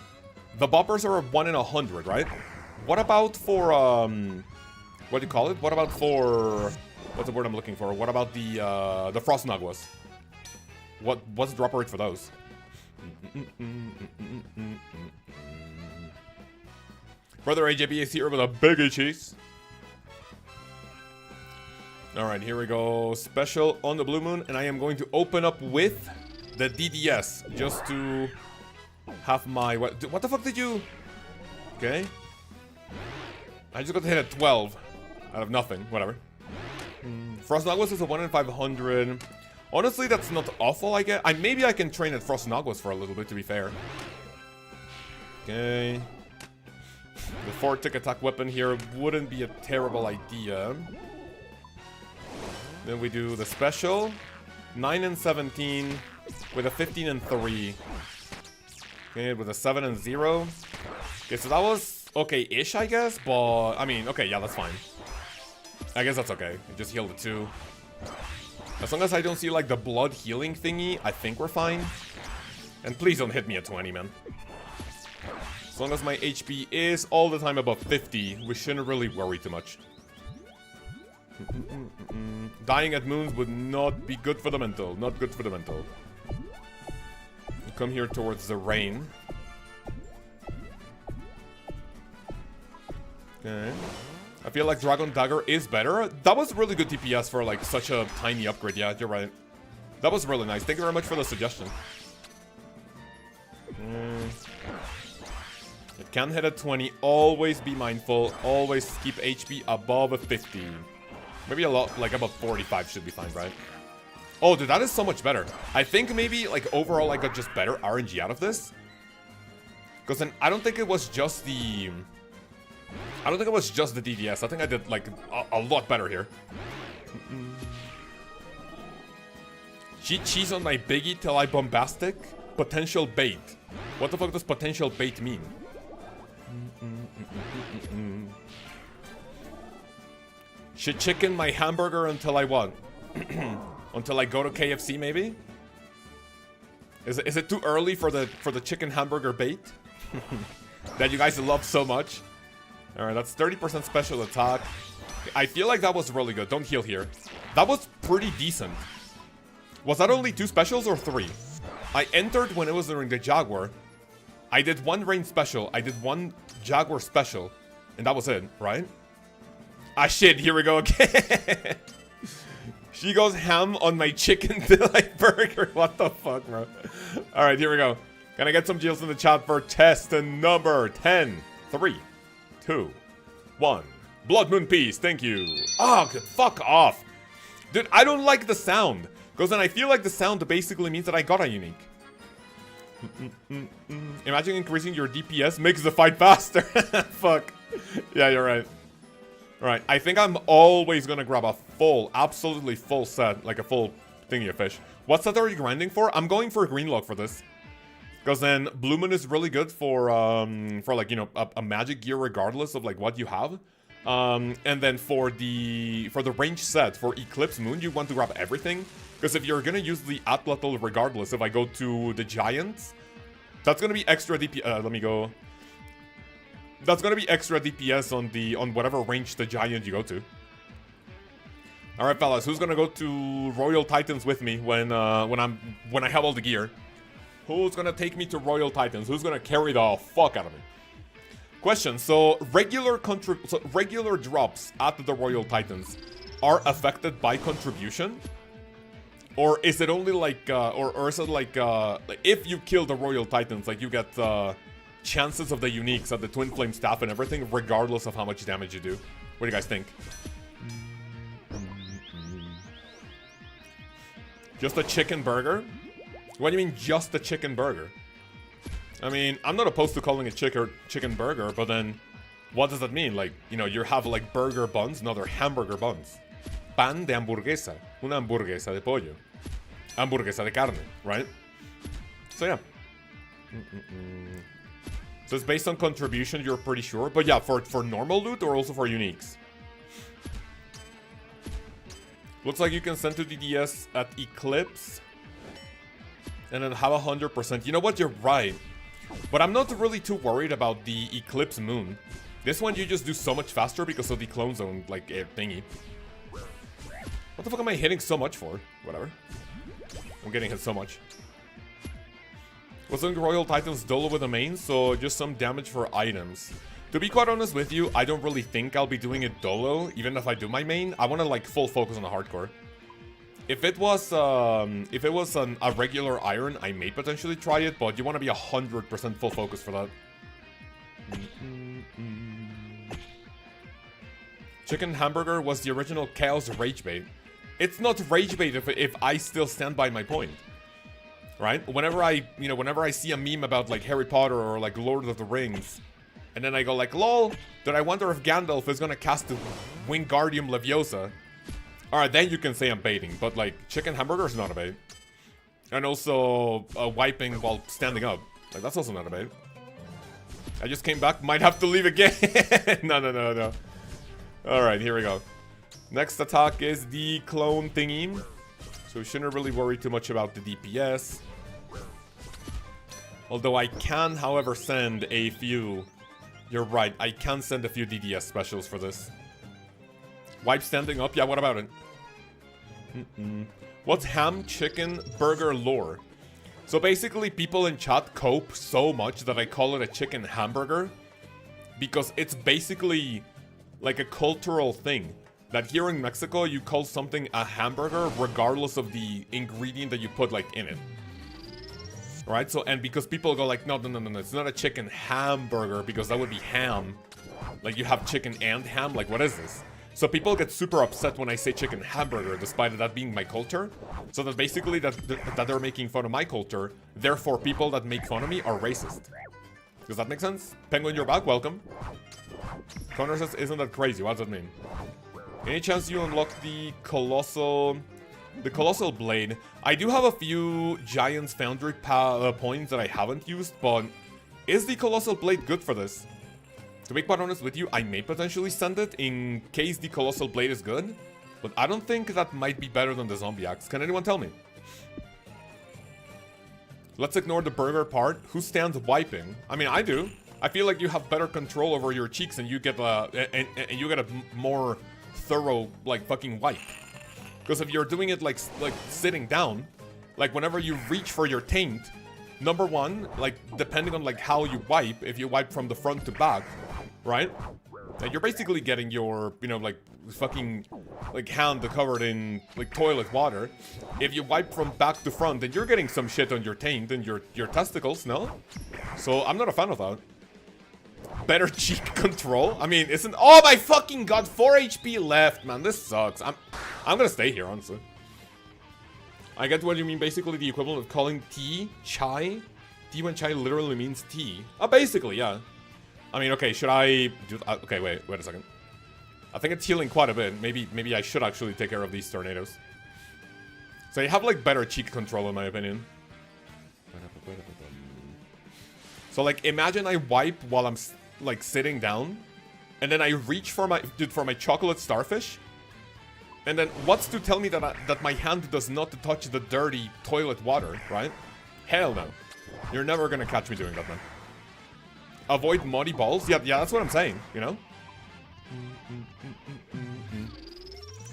the boppers are 1 in 100, right? What about for, what do you call it? What about for... What's the word I'm looking for? What about the Frost Naguas? What's the drop rate for those? Brother AJB is here with a big cheese. Alright, here we go. Special on the Blue Moon, and I am going to open up with the DDS just to have my... What the fuck did you... Okay. I just got to hit at 12 out of nothing. Whatever. Frost Naguas is a 1 in 500. Honestly, that's not awful, I guess. Maybe I can train at Frost Naguas for a little bit, to be fair. Okay. The 4-tick attack weapon here wouldn't be a terrible idea. Then we do the special. 9 and 17 with a 15 and 3. Okay, with a 7 and 0. Okay, so that was okay-ish, I guess, but I mean, okay, yeah, that's fine. I guess that's okay. I just healed the 2. As long as I don't see like the blood healing thingy, I think we're fine. And please don't hit me at 20, man. As long as my HP is all the time above 50, we shouldn't really worry too much. Dying at moons would not be good for the mental. Not good for the mental. You come here towards the rain. Okay. I feel like Dragon Dagger is better. That was really good DPS for like such a tiny upgrade. Yeah, you're right. That was really nice. Thank you very much for the suggestion. It can hit at 20. Always be mindful. Always keep HP above 50. Maybe a lot, like above 45 should be fine, right? Oh, dude, that is so much better. I think maybe, like, overall I got just better RNG out of this. Because then I don't think it was just the... I don't think it was just the DDS. I think I did, like, a lot better here. Cheat cheese on my biggie till I bombastic? Potential bait. What the fuck does potential bait mean? Should chicken my hamburger until I what? Until I go to KFC, maybe? Is it too early for the chicken hamburger bait? That you guys love so much? Alright, that's 30% special attack. I feel like that was really good. Don't heal here. That was pretty decent. Was that only 2 specials or 3? I entered when it was during the Jaguar. I did 1 range special. I did 1 Jaguar special. And that was it, right? Ah, shit. Here we go again. She goes ham on my chicken delight burger. What the fuck, bro? Alright, here we go. Can I get some deals in the chat for test number 10? 3, 2, 1. Blood Moon Peace. Thank you. Oh, fuck off. Dude, I don't like the sound. Because then I feel like the sound basically means that I got a unique. Imagine increasing your DPS makes the fight faster. Fuck. Yeah, you're right. Alright, I think I'm always gonna grab a full, absolutely full set. Like a full thingy of fish. What set are you grinding for? I'm going for a green log for this. Because then Blue Moon is really good for like, you know, a magic gear regardless of like what you have. And then for the range set, for Eclipse Moon, you want to grab everything. Because if you're gonna use the Atlatl regardless, if I go to the Giants, that's gonna be extra DPS. Let me go. That's gonna be extra DPS on whatever range the Giant you go to. All right, fellas, who's gonna go to Royal Titans with me when I have all the gear? Who's gonna take me to Royal Titans? Who's gonna carry the fuck out of me? Question: so regular drops at the Royal Titans are affected by contribution, or is it only like, or is it like if you kill the Royal Titans, like you get chances of the uniques at the Twin Flame Staff and everything, regardless of how much damage you do? What do you guys think? Just a chicken burger? What do you mean, just a chicken burger? I mean, I'm not opposed to calling it chicken burger, but then what does that mean? Like, you know, you have like burger buns, no, they're hamburger buns. Pan de hamburguesa. Una hamburguesa de pollo. Hamburguesa de carne, right? So yeah. So it's based on contribution, you're pretty sure. But yeah, for normal loot or also for uniques? Looks like you can send to DDS at Eclipse and then have 100%. You know what? You're right. But I'm not really too worried about the Eclipse Moon. This one you just do so much faster because of the clone zone, like, thingy. What the fuck am I hitting so much for? Whatever. I'm getting hit so much. Wasn't Royal Titans Dolo with the main, so just some damage for items. To be quite honest with you, I don't really think I'll be doing it Dolo, even if I do my main. I want to, like, full focus on the hardcore. If it was a regular iron, I may potentially try it, but you want to be 100% full focus for that. Chicken hamburger was the original Chaos Rage Bait. It's not Rage Bait if I still stand by my point. Right? Whenever I see a meme about like Harry Potter or like Lord of the Rings, and then I go like, lol, then I wonder if Gandalf is gonna cast the Wingardium Leviosa. Alright, then you can say I'm baiting, but like, chicken hamburger is not a bait. And also, wiping while standing up. Like, that's also not a bait. I just came back, might have to leave again. No. Alright, here we go. Next attack is the clone thingy. So we shouldn't really worry too much about the DPS. Although I can, however, send a few... You're right, I can send a few DDS specials for this. Wipe standing up? Yeah, what about it? What's ham, chicken, burger lore? So basically, people in chat cope so much that I call it a chicken hamburger. Because it's basically like a cultural thing. That here in Mexico, you call something a hamburger regardless of the ingredient that you put like in it. Right? So, and because people go like, no, it's not a chicken hamburger because that would be ham. Like you have chicken and ham, like what is this? So people get super upset when I say chicken hamburger, despite that being my culture. So that basically that they're making fun of my culture. Therefore, people that make fun of me are racist. Does that make sense? Penguin, you're back. Welcome. Connor says, isn't that crazy? What does that mean? Any chance you unlock the Colossal Blade? I do have a few Giant's Foundry points that I haven't used, but is the Colossal Blade good for this? To be quite honest with you, I may potentially send it in case the Colossal Blade is good, but I don't think that might be better than the Zombie Axe. Can anyone tell me? Let's ignore the burger part. Who stands wiping? I mean, I do. I feel like you have better control over your cheeks and you get a more thorough, like, fucking wipe. Because if you're doing it like sitting down, like whenever you reach for your taint, number one, like depending on like how you wipe, if you wipe from the front to back, right? You're basically getting your, you know, like fucking like hand covered in like toilet water. If you wipe from back to front, then you're getting some shit on your taint and your testicles, no? So I'm not a fan of that. Better cheek control? I mean, isn't... Oh my fucking god, 4 HP left, man. This sucks. I'm gonna stay here, honestly. I get what you mean. Basically, the equivalent of calling tea chai. Tea when chai literally means tea. Basically, yeah. I mean, okay, should I... okay, wait a second. I think it's healing quite a bit. Maybe I should actually take care of these tornadoes. So you have, like, better cheek control, in my opinion. So, like, imagine I wipe while I'm, like, sitting down. And then I reach for my... Dude, for my chocolate starfish. And then what's to tell me that my hand does not touch the dirty toilet water, right? Hell no. You're never gonna catch me doing that, man. Avoid muddy balls? Yeah, that's what I'm saying, you know?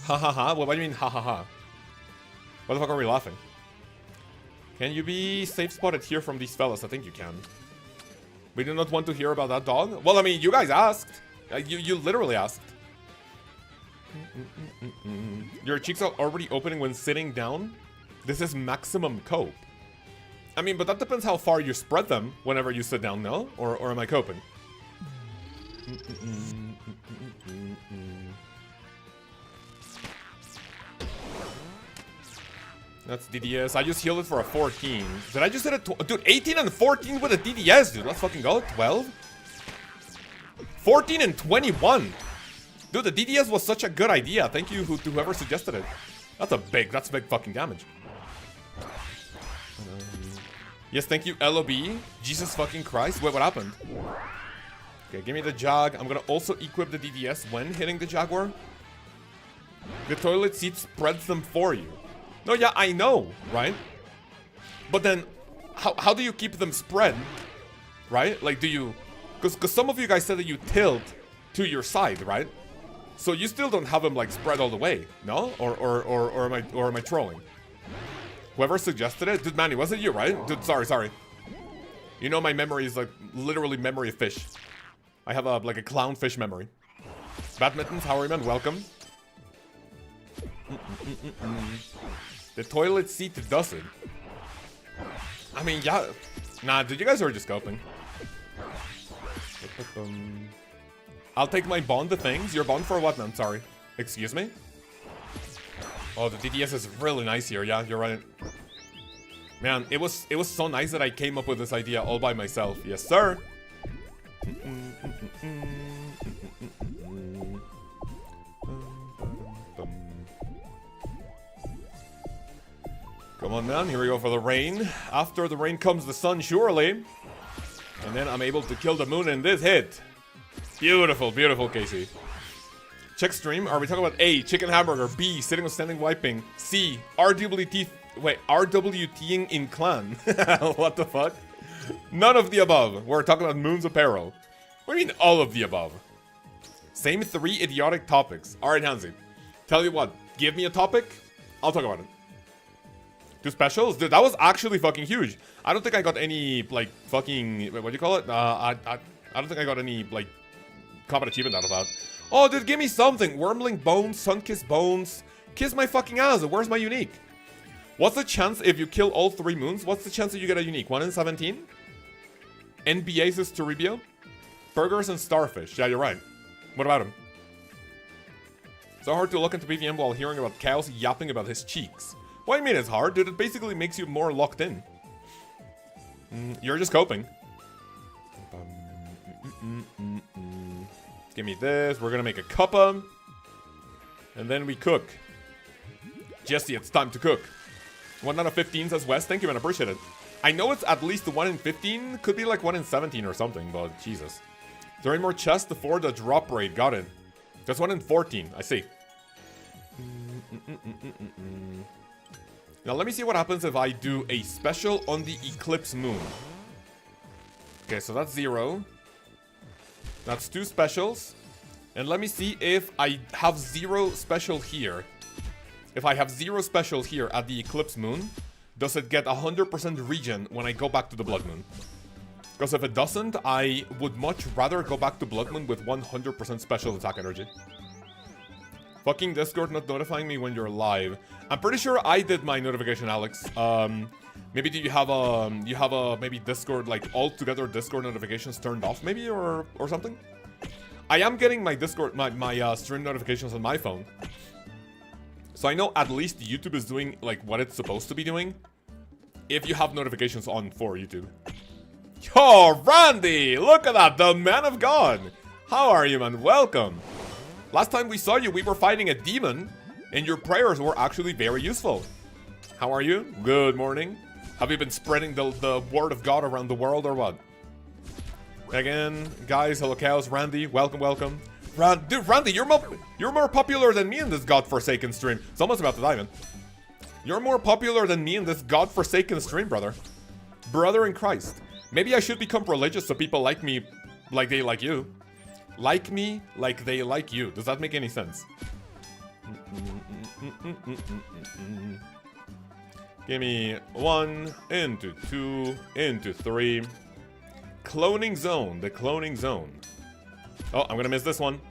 Ha ha ha. What do you mean ha ha ha? Why the fuck are we laughing? Can you be safe spotted here from these fellas? I think you can. We do not want to hear about that dog? Well, I mean, you guys asked. You literally asked. Your cheeks are already opening when sitting down? This is maximum cope. I mean, but that depends how far you spread them whenever you sit down, no? Or am I coping? That's DDS. I just healed it for a 14. Did I just hit a... Dude, 18 and 14 with a DDS, dude. Let's fucking go. 12? 14 and 21. Dude, the DDS was such a good idea. Thank you to whoever suggested it. That's big fucking damage. Yes, thank you, LOB. Jesus fucking Christ. Wait, what happened? Okay, give me the jog. I'm gonna also equip the DDS when hitting the Jaguar. The toilet seat spreads them for you. No, yeah, I know, right? But then, how do you keep them spread? Right? Like, do you... Because some of you guys said that you tilt to your side, right? So you still don't have them, like, spread all the way, no? Or am I trolling? Whoever suggested it? Dude, Manny, was it you, right? Dude, sorry. You know my memory is, like, literally memory of fish. I have, like, a clownfish memory. Badmittens, how are you, man? Welcome. The toilet seat does it. I mean, yeah. Nah, dude, you guys are just scoping. I'll take my bond to things. Your bond for what, man? Sorry. Excuse me? Oh, the DDS is really nice here. Yeah, you're right. Man, it was so nice that I came up with this idea all by myself. Yes, sir. Come on, man. Here we go for the rain. After the rain comes the sun, surely. And then I'm able to kill the moon in this hit. Beautiful, beautiful, Casey. Check stream. Are we talking about A, chicken hamburger, B, sitting or standing wiping, C, RWTing in clan? What the fuck? None of the above. We're talking about Moon's apparel. What do you mean all of the above? Same 3 idiotic topics. Alright, Hansi. Tell you what, give me a topic, I'll talk about it. 2 specials? Dude, that was actually fucking huge. I don't think I got any, like, fucking... What do you call it? I don't think I got any, like, combat achievement out of that. Oh, dude, give me something. Wormling bones, sun-kissed bones. Kiss my fucking ass. Where's my unique? What's the chance if you kill all 3 moons? What's the chance that you get a unique? 1 in 17? NBA says Toribio. Burgers and starfish. Yeah, you're right. What about him? So hard to look into BVM while hearing about Lkaoz yapping about his cheeks. What do you mean it's hard? Dude, it basically makes you more locked in. You're just coping. Give me this. We're gonna make a cuppa. And then we cook. Jesse, it's time to cook. 1 out of 15 says West. Thank you, man. I appreciate it. I know it's at least 1 in 15. Could be like 1 in 17 or something, but Jesus. 3 more chests for the drop rate. Got it. That's 1 in 14. I see. Now let me see what happens if I do a special on the eclipse moon. Okay, so that's 0. That's 2 specials. And let me see if I have 0 special here. If I have 0 special here at the eclipse moon, does it get 100% regen when I go back to the blood moon? Because if it doesn't, I would much rather go back to blood moon with 100% special attack energy. Fucking Discord not notifying me when you're live. I'm pretty sure I did my notification, Alex. Maybe do you have a maybe Discord, like all together Discord notifications turned off maybe or something? I am getting my Discord, my stream notifications on my phone. So I know at least YouTube is doing like what it's supposed to be doing. If you have notifications on for YouTube. Yo, Randy! Look at that, the man of God! How are you, man? Welcome! Last time we saw you, we were fighting a demon, and your prayers were actually very useful. How are you? Good morning. Have you been spreading the word of God around the world or what? Again, guys, Lkaoz, Randy, welcome, welcome. Dude, Randy, you're more popular than me in this godforsaken stream. It's almost about to die, man. You're more popular than me in this godforsaken stream, brother. Brother in Christ. Maybe I should become religious so people like me like they like you. Like me like they like you. Does that make any sense? Give me 1 into 2 into 3. Cloning zone. The cloning zone. Oh, I'm gonna miss this one.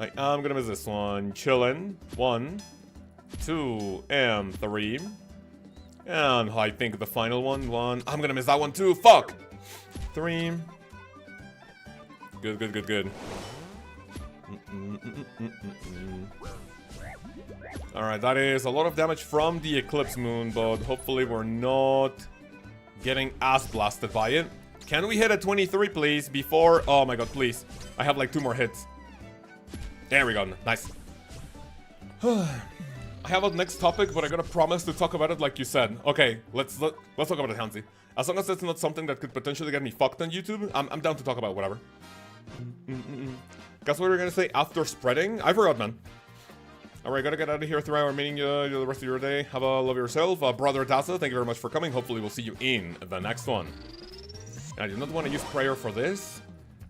I'm gonna miss this one. Chillin'. 1, 2, and 3. And I think the final one. I'm gonna miss that one too. Fuck. 3. Good, good, good, good. Alright, that is a lot of damage from the eclipse moon, but hopefully we're not getting ass blasted by it. Can we hit a 23, please, before... Oh my god, please. I have like 2 more hits. There we go. Nice. I have a next topic, but I gotta promise to talk about it like you said. Okay, let's talk about it, Hansi. As long as it's not something that could potentially get me fucked on YouTube, I'm down to talk about whatever. Guess what we were gonna say after spreading? I forgot, man. Alright, gotta get out of here. 3-hour meeting the rest of your day. Have a love yourself. Brother Daza, thank you very much for coming. Hopefully we'll see you in the next one. I do not want to use prayer for this.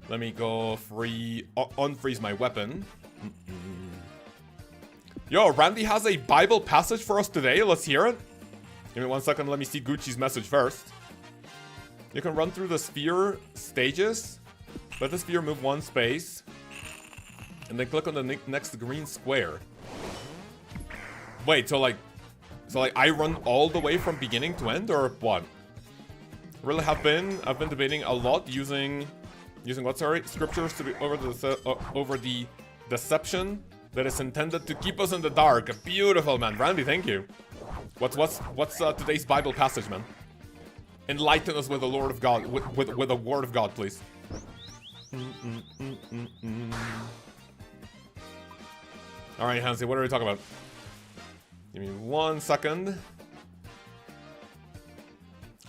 Let me go unfreeze my weapon. Yo, Randy has a Bible passage for us today. Let's hear it. Give me 1 second. Let me see Gucci's message first. You can run through the sphere stages. Let the sphere move 1 space. And then click on the next green square. Wait, so like I run all the way from beginning to end or what? Really I've been debating a lot using what, sorry? Scriptures to be over the deception that is intended to keep us in the dark. Beautiful, man. Randy, thank you. What's today's Bible passage, man? Enlighten us with the Lord of God, with the Word of God, please. Alright, Hansi, what are we talking about? Give me 1 second.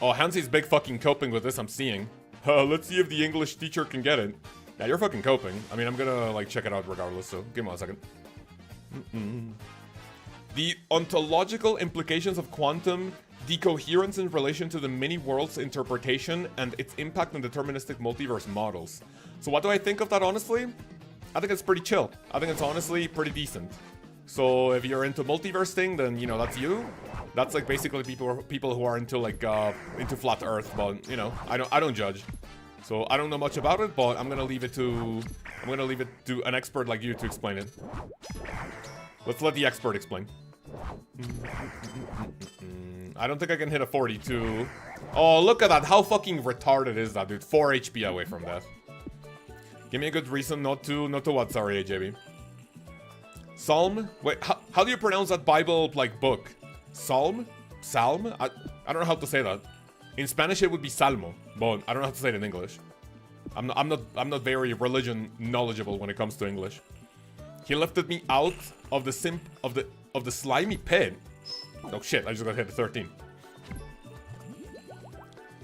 Oh, Hansi's big fucking coping with this, I'm seeing. Let's see if the English teacher can get it. Yeah, you're fucking coping. I mean, I'm gonna, like, check it out regardless, so give me 1 second. The ontological implications of quantum decoherence in relation to the many-worlds interpretation and its impact on deterministic multiverse models. So what do I think of that, honestly? I think it's pretty chill. I think it's honestly pretty decent. So if you're into multiverse thing, then, you know, that's you. That's like basically people who are into like into flat Earth, but you know, I don't judge. So I don't know much about it, but I'm gonna leave it to an expert like you to explain it. Let's let the expert explain. I don't think I can hit a 42. Oh, look at that! How fucking retarded is that, dude? 4 HP away from death. Give me a good reason not to what? Sorry, AJB. Psalm? Wait, how do you pronounce that Bible, like, book? Psalm? I don't know how to say that. In Spanish, it would be Salmo, but I don't know how to say it in English. I'm not very religion knowledgeable when it comes to English. He lifted me out of the slimy pit. Oh shit, I just got hit at 13.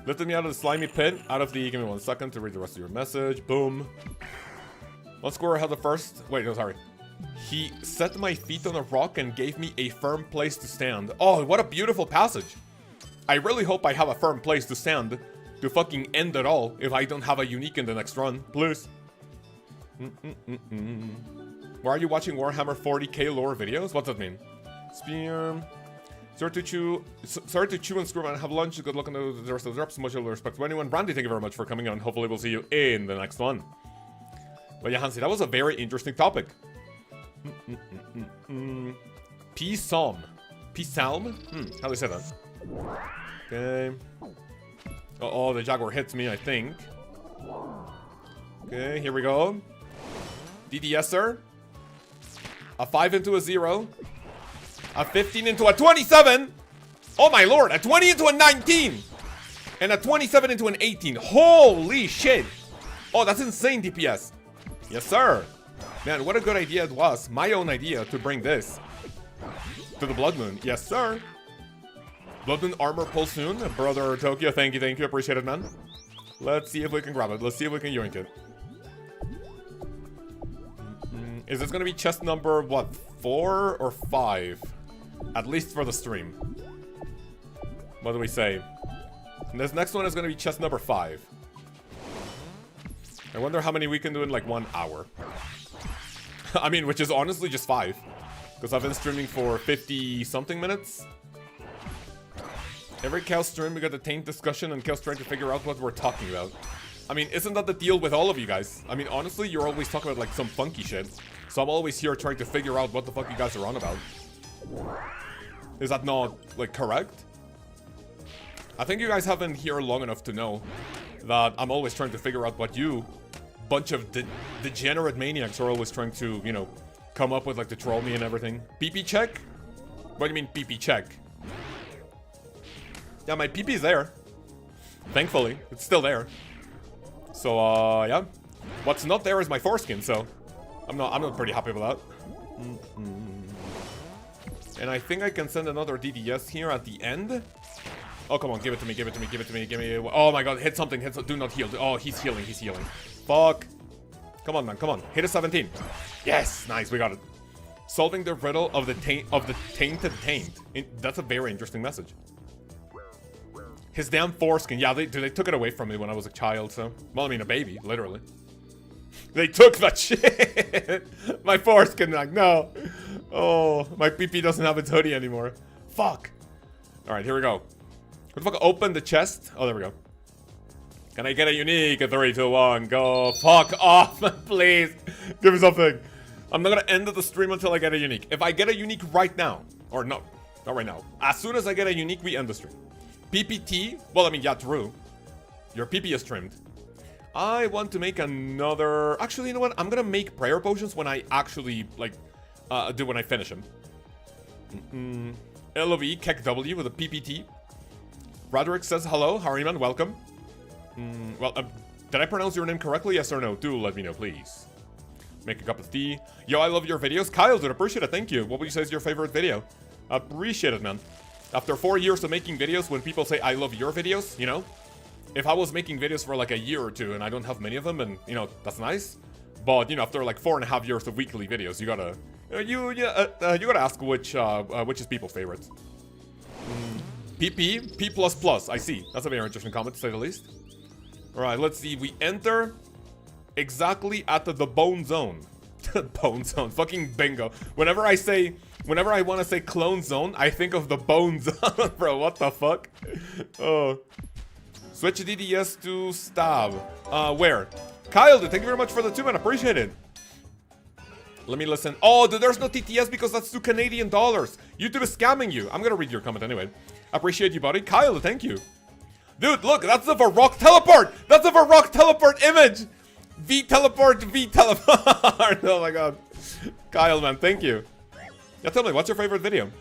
Lifted me out of the slimy pit, out of the... Give me 1 second to read the rest of your message. Boom. One scorer held the first... Wait, no, sorry. He set my feet on a rock and gave me a firm place to stand. Oh, what a beautiful passage. I really hope I have a firm place to stand to fucking end it all if I don't have a unique in the next run. Please. Why are you watching Warhammer 40k lore videos? What's that mean? Spear... Sorry to chew and screw and have lunch. Good luck on the rest of the reps. Much respect to anyone. Brandy, thank you very much for coming on. Hopefully we'll see you in the next one. But yeah, Hansi, that was a very interesting topic. P-Psalm. P-Psalm? How do they say that? Okay. Uh-oh, the Jaguar hits me, I think. Okay, here we go. DDSer. A 5 into a 0. A 15 into a 27! Oh my lord, a 20 into a 19! And a 27 into an 18. Holy shit! Oh, that's insane DPS. Yes, sir. Man, what a good idea it was. My own idea to bring this to the Blood Moon. Yes, sir. Blood Moon armor pull soon. Brother Tokyo, thank you. Appreciate it, man. Let's see if we can grab it. Let's see if we can yoink it. Is this gonna be chest number, what, 4 or 5? At least for the stream. What do we say? And this next one is gonna be chest number 5. I wonder how many we can do in like 1 hour. I mean, which is honestly just 5. Because I've been streaming for 50-something minutes. Every Cow stream we got a taint discussion and Cow's trying to figure out what we're talking about. I mean, isn't that the deal with all of you guys? I mean, honestly, you're always talking about like some funky shit. So I'm always here trying to figure out what the fuck you guys are on about. Is that not, like, correct? I think you guys have been here long enough to know that I'm always trying to figure out what you, bunch of degenerate maniacs, are always trying to, you know, come up with, like, to troll me and everything. PP check? What do you mean PP check? Yeah, my PP's there. Thankfully, it's still there. So, yeah. What's not there is my foreskin, so I'm not pretty happy with that. And I think I can send another DDS here at the end. Oh, come on, give it to me, give it to me, give it to me, give me... Oh my god, hit something, hit something. Do not heal. Oh, he's healing, he's healing. Fuck. Come on, man, come on. Hit a 17. Yes, nice, we got it. Solving the riddle of the tainted taint. That's a very interesting message. His damn foreskin. Yeah, they took it away from me when I was a child, so... Well, I mean, a baby, literally. They took that shit! My foreskin, like, no. Oh, my PP doesn't have its hoodie anymore. Fuck. Alright, here we go. What the fuck? Open the chest. Oh, there we go. Can I get a unique? 3, 2, 1, go. Fuck off, please. Give me something. I'm not gonna end the stream until I get a unique. If I get a unique right now, or no, not right now. As soon as I get a unique, we end the stream. PPT. Well, I mean, yeah, true. Your PP is trimmed. I want to make another... Actually, you know what? I'm gonna make prayer potions when I actually, like, when I finish them. LOV, Kek W with a PPT. Roderick says hello. How are you, man? Welcome. Well, did I pronounce your name correctly? Yes or no? Do let me know, please. Make a cup of tea. Yo, I love your videos. Kyle, dude, appreciate it. Thank you. What would you say is your favorite video? Appreciate it, man. After 4 years of making videos, when people say I love your videos, you know? If I was making videos for like a year or two and I don't have many of them, and you know, that's nice. But you know, after like 4.5 years of weekly videos, you gotta you gotta ask which is people's favorites. PP P++. I see. That's a very interesting comment to say the least. All right, let's see. We enter exactly at the bone zone. Bone zone. Fucking bingo. Whenever I want to say clone zone, I think of the bone zone, bro. What the fuck? Oh. Switch DDS to stab. Where? Kyle, dude, thank you very much for the 2, man. Appreciate it. Let me listen. Oh, dude, there's no TTS because that's $2 Canadian. YouTube is scamming you. I'm gonna read your comment anyway. Appreciate you, buddy. Kyle, thank you. Dude, look, that's the Varrock teleport. That's the Varrock teleport image. V teleport. Oh my god. Kyle, man, thank you. Yeah, tell me, what's your favorite video?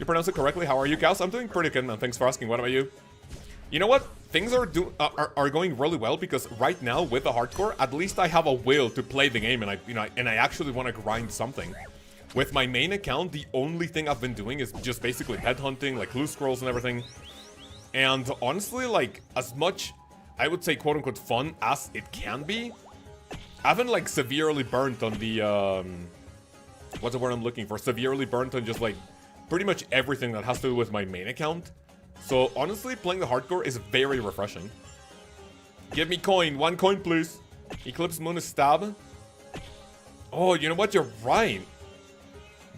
You pronounce it correctly. How are you, Kaos? I'm doing pretty good, man. Thanks for asking. What about you? You know what? Things are going really well because right now with the hardcore, at least I have a will to play the game, and I actually want to grind something. With my main account, the only thing I've been doing is just basically headhunting, like loot scrolls and everything. And honestly, like, as much, I would say, quote-unquote, fun as it can be, I haven't, like, severely burnt on the, what's the word I'm looking for? Severely burnt on just, like, pretty much everything that has to do with my main account. So, honestly, playing the hardcore is very refreshing. Give me coin. 1 coin, please. Eclipse Moon is stab. Oh, you know what? You're right.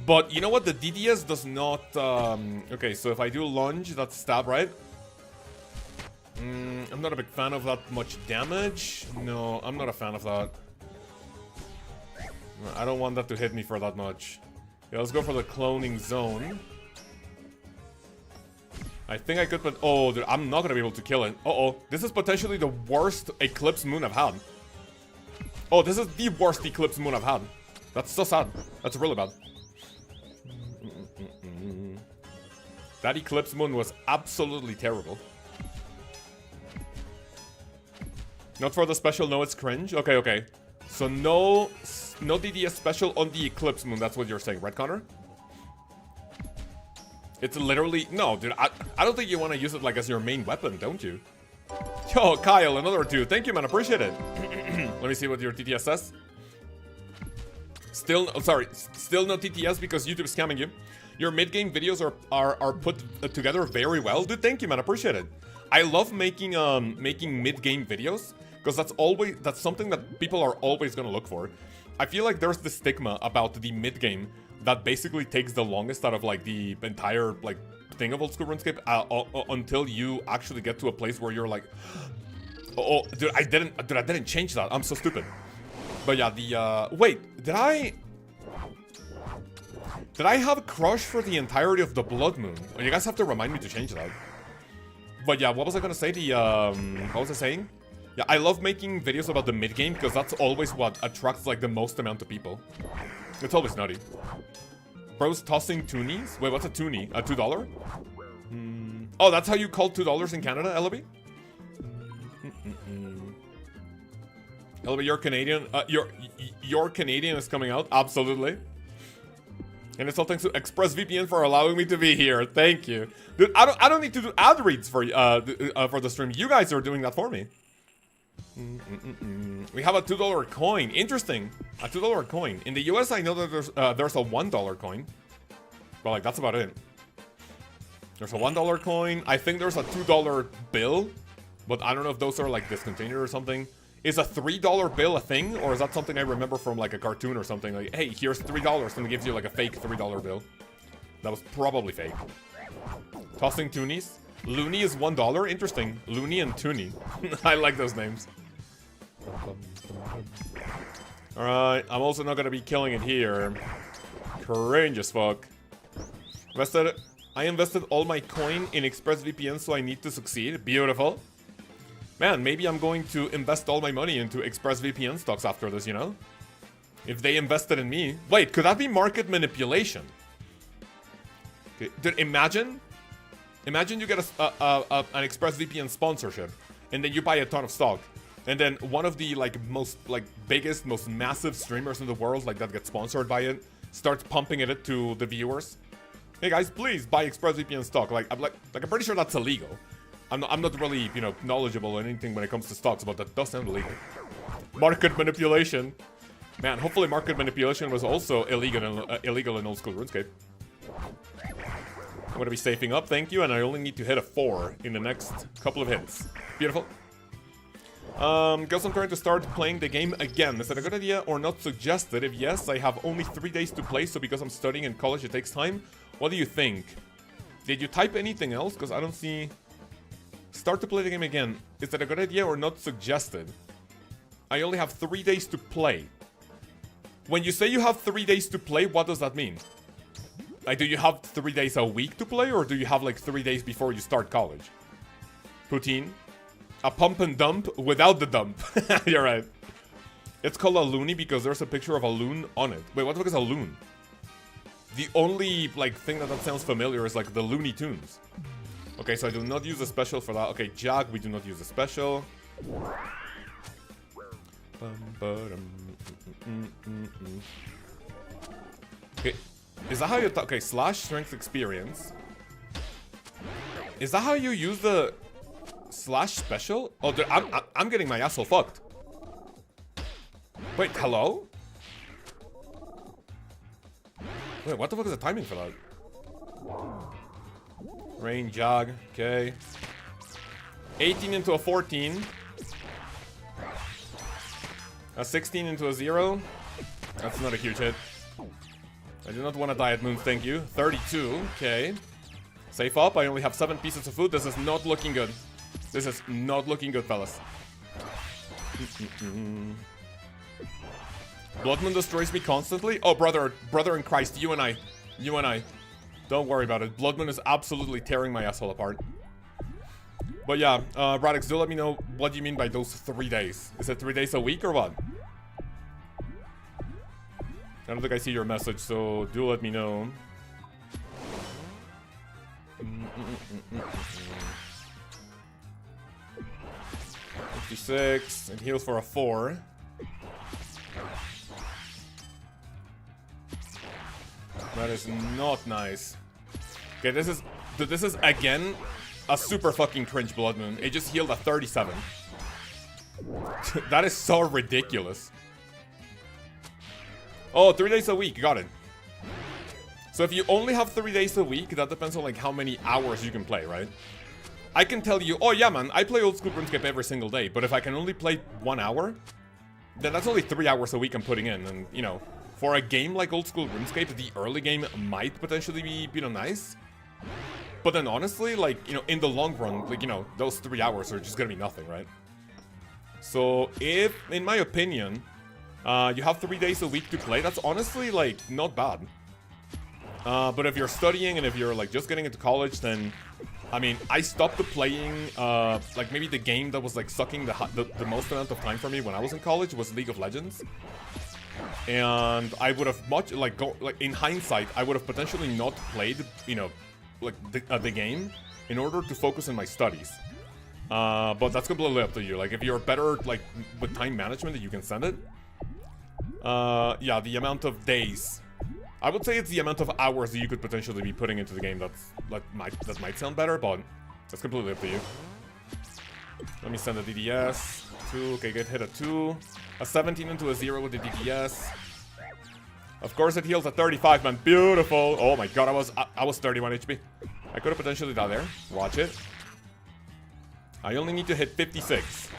But, you know what? The DDS does not... okay, so if I do lunge, that's stab, right? I'm not a big fan of that much damage. No, I'm not a fan of that. I don't want that to hit me for that much. Yeah, let's go for the cloning zone. I think I could, but oh, dude, I'm not gonna be able to kill it. Uh-oh, this is potentially the worst Eclipse Moon I've had. Oh, this is the worst Eclipse Moon I've had. That's so sad. That's really bad. That Eclipse Moon was absolutely terrible. Not for the special, no, it's cringe. Okay, okay. So no DDS special on the Eclipse Moon, that's what you're saying, right, Connor? It's literally... No, dude, I don't think you want to use it, like, as your main weapon, don't you? Yo, Kyle, another 2. Thank you, man. Appreciate it. Let me see what your TTS says. Still... Oh, sorry. Still no TTS because YouTube's scamming you. Your mid-game videos are put together very well. Dude, thank you, man. Appreciate it. I love making mid-game videos because that's something that people are always going to look for. I feel like there's the stigma about the mid-game that basically takes the longest out of, like, the entire, like, thing of old school RuneScape until you actually get to a place where you're like, oh, dude, I didn't change that. I'm so stupid. But yeah, the, wait, did I have a crush for the entirety of the Blood Moon? Oh, you guys have to remind me to change that. But yeah, what was I gonna say? What was I saying? Yeah, I love making videos about the mid-game because that's always what attracts, like, the most amount of people. It's always nutty. Bro's tossing toonies? Wait, what's a toonie? A $2? Oh, that's how you call $2 in Canada, Ellaby? Ellaby, you're Canadian. Your Canadian is coming out. Absolutely. And it's all thanks to ExpressVPN for allowing me to be here. Thank you. Dude, I don't need to do ad reads for the stream. You guys are doing that for me. We have a $2 coin. Interesting. A $2 coin. In the US, I know that there's a $1 coin. But, like, that's about it. There's a $1 coin. I think there's a $2 bill. But I don't know if those are, like, discontinued or something. Is a $3 bill a thing? Or is that something I remember from, like, a cartoon or something? Like, hey, here's $3. And it gives you, like, a fake $3 bill. That was probably fake. Tossing toonies. Looney is $1. Interesting. Looney and Toonie. I like those names. Alright, I'm also not gonna be killing it here. Cringe as fuck. I invested all my coin in ExpressVPN, so I need to succeed. Beautiful. Man, maybe I'm going to invest all my money into ExpressVPN stocks after this, you know? If they invested in me. Wait, could that be market manipulation? Okay, dude, imagine you get an ExpressVPN sponsorship, and then you buy a ton of stock. And then one of the, like, biggest, most massive streamers in the world, like, that gets sponsored by it, starts pumping it to the viewers. Hey guys, please buy ExpressVPN stock. Like I'm pretty sure that's illegal. I'm not really, you know, knowledgeable in anything when it comes to stocks, but that does sound illegal. Market manipulation. Man, hopefully market manipulation was also illegal in old school RuneScape. I'm gonna be safing up, thank you, and I only need to hit a 4 in the next couple of hits. Beautiful. Guess I'm trying to start playing the game again. Is that a good idea or not suggested? If yes, I have only 3 days to play, so because I'm studying in college, it takes time. What do you think? Did you type anything else? Because I don't see... Start to play the game again. Is that a good idea or not suggested? I only have 3 days to play. When you say you have 3 days to play, what does that mean? Like, do you have 3 days a week to play, or do you have, like, 3 days before you start college? Poutine? A pump and dump without the dump. You're right. It's called a loony because there's a picture of a loon on it. Wait, what the fuck is a loon? The only, like, thing that sounds familiar is, like, the Looney Tunes. Okay, so I do not use a special for that. Okay, Jag, we do not use a special. Okay, is that how you... Okay, slash strength experience. Is that how you use the slash special? Oh, I'm getting my asshole fucked. Wait, hello? Wait, what the fuck is the timing for that? Rain, jog, okay. 18 into a 14. A 16 into a 0. That's not a huge hit. I do not want to die at moon, thank you. 32, okay. Safe up, I only have 7 pieces of food. This is not looking good. This is not looking good, fellas. Bloodmoon destroys me constantly. Oh, brother in Christ, you and I. Don't worry about it. Bloodmoon is absolutely tearing my asshole apart. But yeah, Radix, do let me know what you mean by those 3 days. Is it 3 days a week or what? I don't think I see your message, so do let me know. 56, and heals for a 4. That is not nice. Okay, this is again a super fucking cringe Blood Moon. It just healed a 37. That is so ridiculous. Oh, 3 days a week, got it. So if you only have 3 days a week, that depends on like how many hours you can play, right? I can tell you, oh yeah man, I play old school RuneScape every single day, but if I can only play 1 hour, then that's only 3 hours a week I'm putting in, and you know, for a game like old school RuneScape, the early game might potentially be, you know, nice. But then honestly, like, you know, in the long run, like, you know, those 3 hours are just gonna be nothing, right? So if, in my opinion, you have 3 days a week to play, that's honestly, like, not bad. But if you're studying and if you're, like, just getting into college, then, I mean, I stopped playing, like, maybe the game that was, like, sucking the most amount of time for me when I was in college was League of Legends. And I would have in hindsight, I would have potentially not played, you know, like, the game in order to focus on my studies. But that's completely up to you. Like, if you're better, like, with time management, you can send it. Yeah, the amount of days. I would say it's the amount of hours that you could potentially be putting into the game that might sound better, but that's completely up to you. Let me send a DDS. 2, okay, get hit at 2. A 17 into a 0 with the DDS. Of course it heals at 35, man. Beautiful. Oh my god, I was 31 HP. I could have potentially died there. Watch it. I only need to hit 56.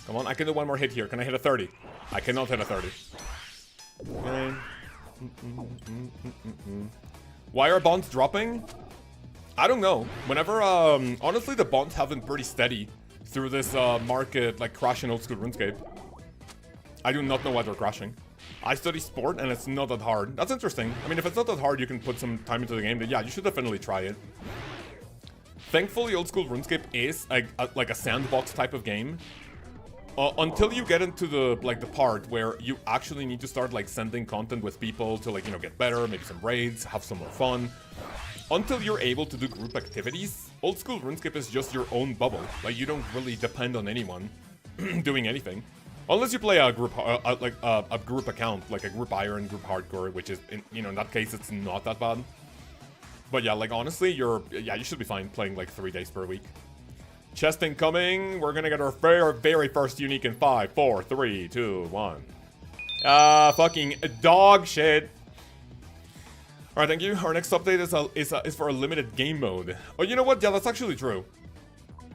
Come on, I can do one more hit here. Can I hit a 30? I cannot hit a 30. Okay. Why are bonds dropping? I don't know. Whenever, honestly, the bonds have been pretty steady through this market, like, crash in old school RuneScape. I do not know why they're crashing. I study sport, and it's not that hard. That's interesting. I mean, if it's not that hard, you can put some time into the game, then yeah, you should definitely try it. Thankfully, old school RuneScape is like a sandbox type of game. Until you get into the part where you actually need to start, like, sending content with people to, like, you know, get better, maybe some raids, have some more fun. Until you're able to do group activities, old school RuneScape is just your own bubble. Like, you don't really depend on anyone doing anything. Unless you play a group, a group account, like a group iron, group hardcore, which is, in that case, it's not that bad. But yeah, like, honestly, you should be fine playing, like, 3 days per week. Chest incoming. We're gonna get our very first unique in 5, 4, 3, 2, 1. Fucking dog shit. Alright, thank you. Our next update is for a limited game mode. Oh, you know what? Yeah, that's actually true.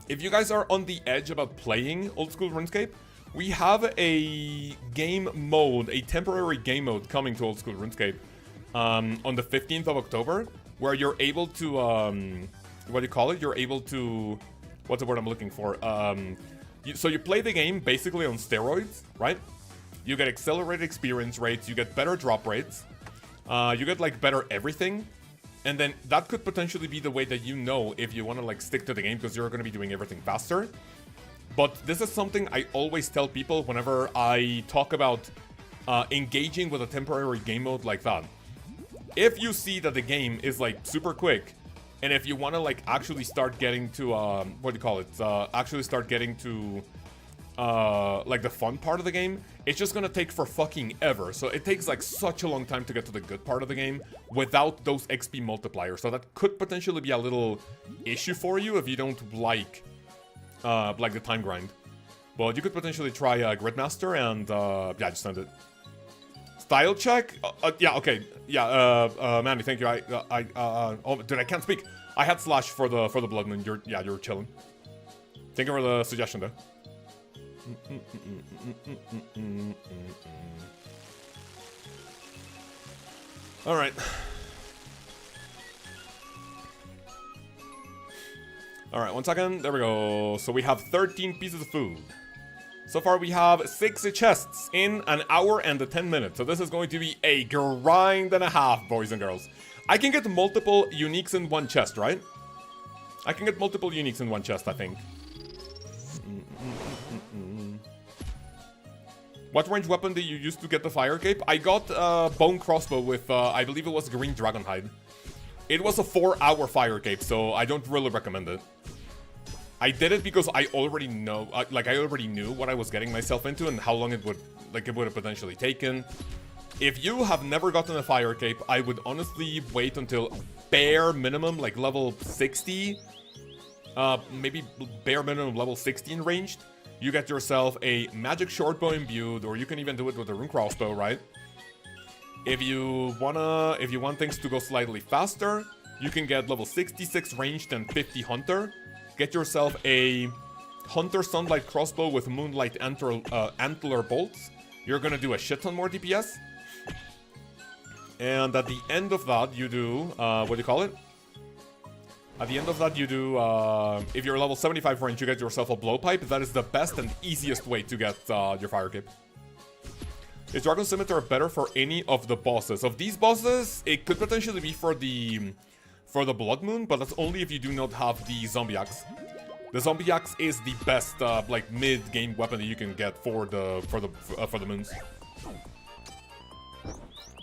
If you guys are on the edge about playing old school RuneScape, we have a game mode, a temporary game mode coming to old school RuneScape on the 15th of October, where you're able to, what do you call it? You're able to, what's the word I'm looking for? So you play the game basically on steroids, right? You get accelerated experience rates, you get better drop rates, you get, like, better everything. And then that could potentially be the way that you know if you want to, like, stick to the game, because you're going to be doing everything faster. But this is something I always tell people whenever I talk about engaging with a temporary game mode like that. If you see that the game is, like, super quick, And if you want to like actually start getting to what do you call it? Actually start getting to like the fun part of the game, it's just gonna take for fucking ever. So it takes like such a long time to get to the good part of the game without those XP multipliers. So that could potentially be a little issue for you if you don't like the time grind. But you could potentially try Gridmaster and yeah, just send it. Style check? Yeah, okay. Yeah, Manny, thank you. Oh, dude, I can't speak. I had slash for the Blood Moon. You're chilling. Thank you for the suggestion, though. All right. All right, 1 second. There we go. So we have 13 pieces of food. So far, we have 6 chests in an hour and 10 minutes. So this is going to be a grind and a half, boys and girls. I can get multiple uniques in one chest, right? I can get multiple uniques in one chest, I think. What range weapon did you use to get the fire cape? I got a bone crossbow with, I believe it was green dragon hide. It was a 4-hour fire cape, so I don't really recommend it. I did it because I already know, I already knew what I was getting myself into and how long it would have potentially taken. If you have never gotten a fire cape, I would honestly wait until bare minimum, like level 60, maybe bare minimum level 16 ranged. You get yourself a magic shortbow imbued, or you can even do it with a rune crossbow, right? If you want things to go slightly faster, you can get level 66 ranged and 50 hunter. Get yourself a hunter sunlight crossbow with moonlight antler bolts. You're gonna do a shit ton more DPS. And at the end of that, you do what do you call it? At the end of that, you do, if you're level 75 range, you get yourself a blowpipe. That is the best and easiest way to get your fire cape. Is Dragon Scimitar better for any of the bosses? Of these bosses, it could potentially be for the Blood Moon, but that's only if you do not have the Zombie Axe. The Zombie Axe is the best, like, mid-game weapon that you can get for the moons.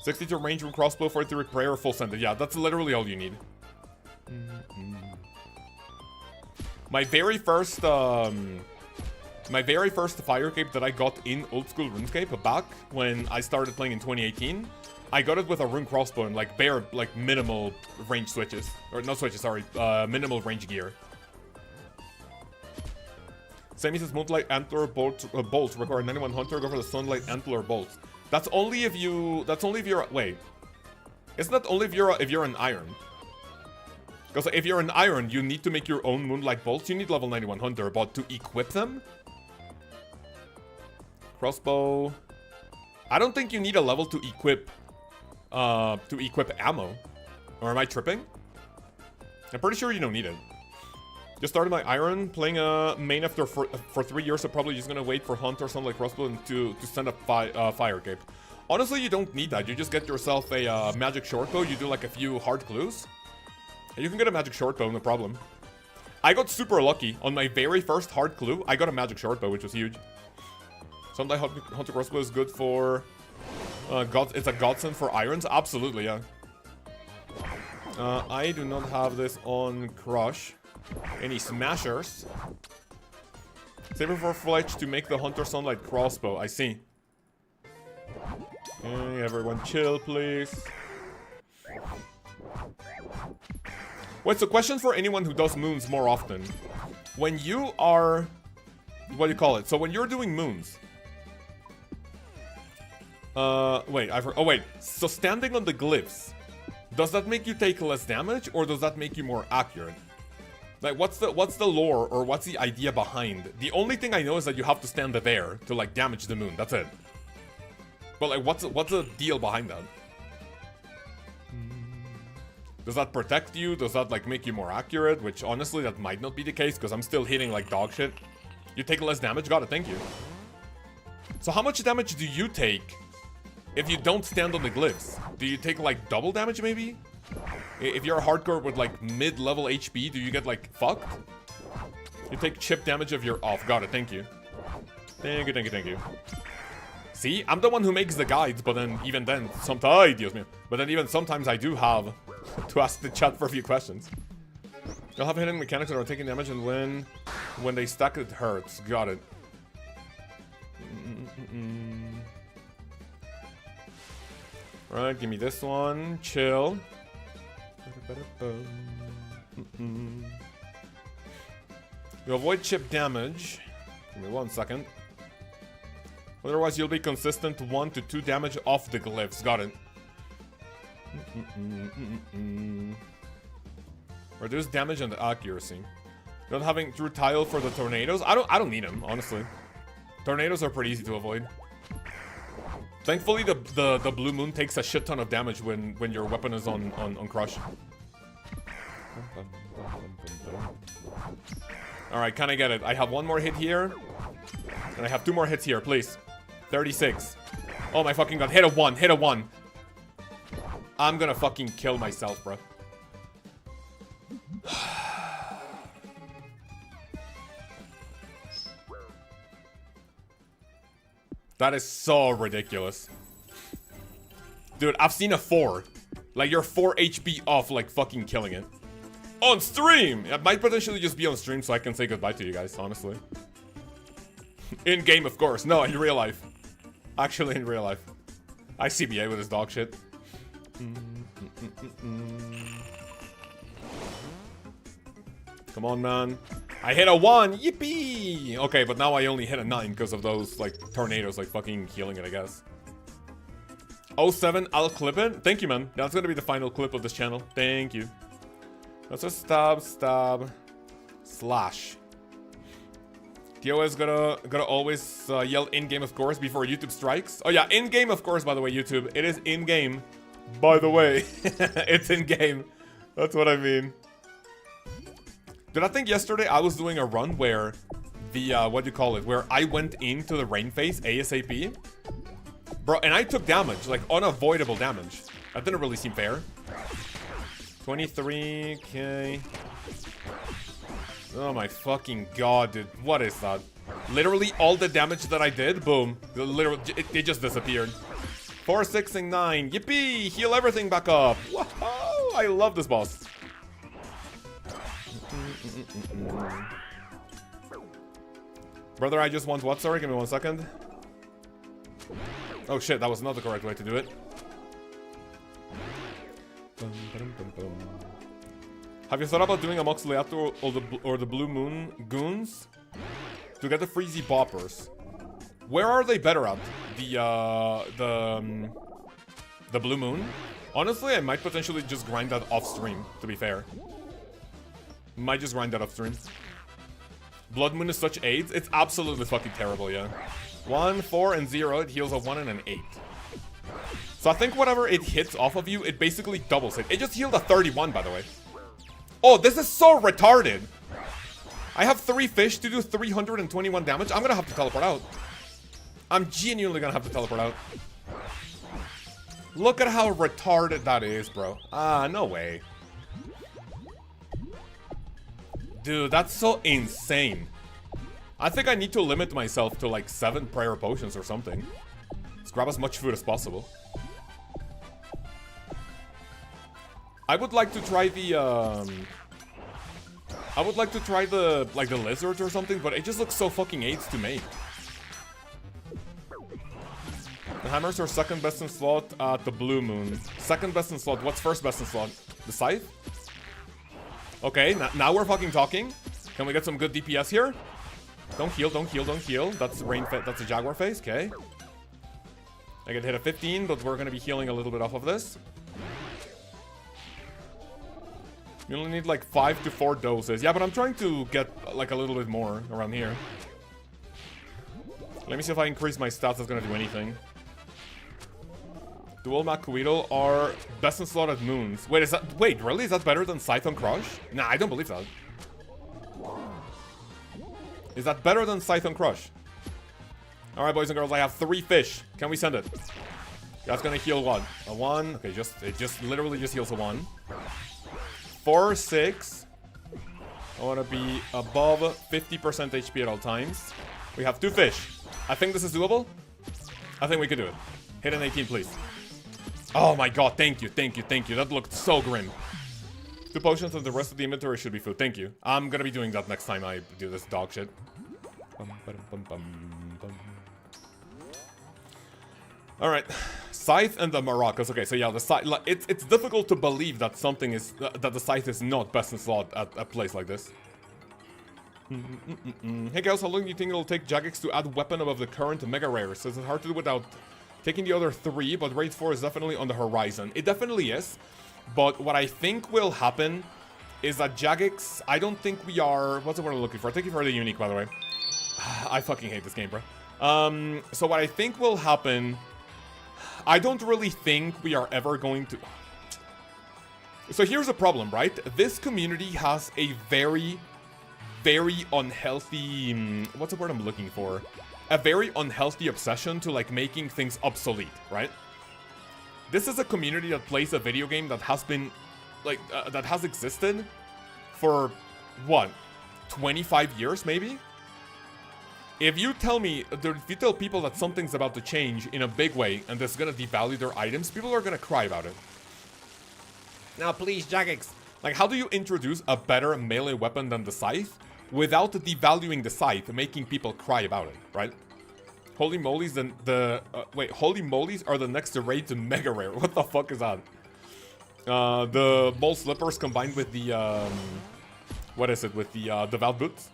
62 range from crossbow, 43 prayer, full sended. Yeah, that's literally all you need. My very first fire cape that I got in old school RuneScape back when I started playing in 2018, I got it with a rune crossbow and like bare like minimal range switches, or not switches, sorry, minimal range gear. Sammy says Moonlight Antler bolts require 91 hunter. Go for the Sunlight Antler bolts. That's only if you. That's only if you're. Wait, isn't that only if you're an iron? Because if you're an iron, you need to make your own Moonlight bolts. You need level 91 hunter, but to equip them. Crossbow. I don't think you need a level to equip ammo. Or am I tripping? I'm pretty sure you don't need it. Just started my iron, playing a main after for 3 years, so probably just gonna wait for Hunt or something like crossbow and to send a fire cape. Honestly, you don't need that. You just get yourself a magic shortbow. You do like a few hard clues, and you can get a magic shortbow, no problem. I got super lucky on my very first hard clue. I got a magic shortbow, which was huge. Sunlight Hunter crossbow is good for it's a godsend for irons. Absolutely, yeah. I do not have this on Crush. Any smashers? Save it for Fletch to make the Hunter Sunlight crossbow. I see. Okay, everyone chill, please. Wait, so question for anyone who does moons more often. When you are... What do you call it? So when you're doing moons... wait, oh wait. So standing on the glyphs, does that make you take less damage, or does that make you more accurate? Like, what's the lore, or what's the idea behind? The only thing I know is that you have to stand there to, like, damage the moon. That's it. But, like, what's the deal behind that? Does that protect you? Does that, like, make you more accurate? Which, honestly, that might not be the case, because I'm still hitting, like, dog shit. You take less damage? Got it, thank you. So how much damage do you take if you don't stand on the glyphs? Do you take, like, double damage, maybe? If you're a hardcore with, like, mid-level HP, do you get, like, fucked? You take chip damage if you're off. Got it, thank you. Thank you, thank you, thank you. See? I'm the one who makes the guides, but then, even then, sometimes... But then even sometimes I do have to ask the chat for a few questions. You'll have hitting mechanics that are taking damage, and when they stack, it hurts. Got it. Alright, give me this one. Chill. You avoid chip damage. Give me 1 second. Otherwise, you'll be consistent 1 to 2 damage off the glyphs. Got it. Reduce damage and accuracy. Not having true tile for the tornadoes. I don't need them, honestly. Tornadoes are pretty easy to avoid. Thankfully, the blue moon takes a shit ton of damage when your weapon is on crush. Alright, can I get it? I have 1 more hit here. And I have 2 more hits here, please. 36. Oh my fucking god. Hit a 1. Hit a 1. I'm gonna fucking kill myself, bro. That is so ridiculous. Dude, I've seen a 4. Like, you're 4 HP off, like, fucking killing it. On stream! It might potentially just be on stream so I can say goodbye to you guys, honestly. In game, of course. No, in real life. Actually, in real life. I CBA with his dog shit. Come on, man. I hit a 1. Yippee! Okay, but now I only hit a 9 because of those, like, tornadoes, like, fucking healing it, I guess. 07, I'll clip it. Thank you, man. That's gonna be the final clip of this channel. Thank you. Let's just stab, slash. TOS gotta always yell in-game, of course, before YouTube strikes. Oh yeah, in-game, of course, by the way, YouTube. It is in-game. By the way. It's in-game. That's what I mean. Dude, I think yesterday I was doing a run where the, what do you call it? Where I went into the rain phase ASAP. Bro, and I took damage, like unavoidable damage. That didn't really seem fair. 23, okay. Oh my fucking god, dude. What is that? Literally all the damage that I did, boom. Literally, it just disappeared. 4, 6, and 9. Yippee! Heal everything back up. Whoa! I love this boss. Brother, I just want what? Sorry, give me 1 second. Oh shit, that was not the correct way to do it. Have you thought about doing a Mox Leato or the Blue Moon Goons to get the Freezy Boppers? Where are they better at? The Blue Moon? Honestly, I might potentially just grind that off stream, to be fair. Might just grind that off stream. Blood Moon is such AIDS. It's absolutely fucking terrible, yeah. 1, 4, and 0. It heals a 1 and an 8. So I think whatever it hits off of you, it basically doubles it. It just healed a 31, by the way. Oh, this is so retarded. I have 3 fish to do 321 damage. I'm gonna have to teleport out. I'm genuinely gonna have to teleport out. Look at how retarded that is, bro. Ah, no way. Dude, that's so insane. I think I need to limit myself to like 7 prayer potions or something. Let's grab as much food as possible. I would like to try the, like, the lizards or something, but it just looks so fucking AIDS to make. The hammers are second best in slot at the Blue Moon. Second best in slot. What's first best in slot? The scythe? Okay, now we're fucking talking. Can we get some good DPS here? Don't heal, don't heal, don't heal. That's that's a Jaguar face, okay. I get hit at 15, but we're gonna be healing a little bit off of this. You only need like 5 to 4 doses. Yeah, but I'm trying to get like a little bit more around here. Let me see if I increase my stats. That's gonna do anything. Dual Makuito are best in slot at Moons. Wait, wait, really? Is that better than Scythe on Crush? Nah, I don't believe that. Is that better than Scythe on Crush? Alright, boys and girls, I have 3 fish. Can we send it? That's gonna heal what? A 1. Okay, it just literally just heals a 1. 4, 6. I want to be above 50% HP at all times. We have 2 fish. I think this is doable. I think we could do it. Hit an 18, please. Oh my god, thank you, thank you, thank you. That looked so grim. 2 potions and the rest of the inventory should be food. Thank you. I'm gonna be doing that next time I do this dog shit. Alright. Scythe and the maracas. Okay, so yeah, the scythe. It's difficult to believe that something is that the scythe is not best in slot at a place like this. Hey guys, how long do you think it'll take Jagex to add weapon above the current mega rares? It's hard to do without taking the other 3, but raid 4 is definitely on the horizon. It definitely is, but what I think will happen is that Jagex, I don't think we are... What's the word I'm looking for? Thank you for the unique, by the way. I fucking hate this game, bro. So what I think will happen... I don't really think we are ever going to... So here's the problem, right? This community has a very unhealthy... What's the word I'm looking for? A very unhealthy obsession to, like, making things obsolete, right? This is a community that plays a video game that has been, like, that has existed for, what, 25 years, maybe? If you tell me, if you tell people that something's about to change in a big way and that's gonna devalue their items, people are gonna cry about it. Now, please, Jagex, like, how do you introduce a better melee weapon than the scythe without devaluing the scythe, making people cry about it, right? Holy moly's wait, holy moly's are the next raid to mega rare. What the fuck is that? The mole slippers combined with the, what is it, with the devout boots?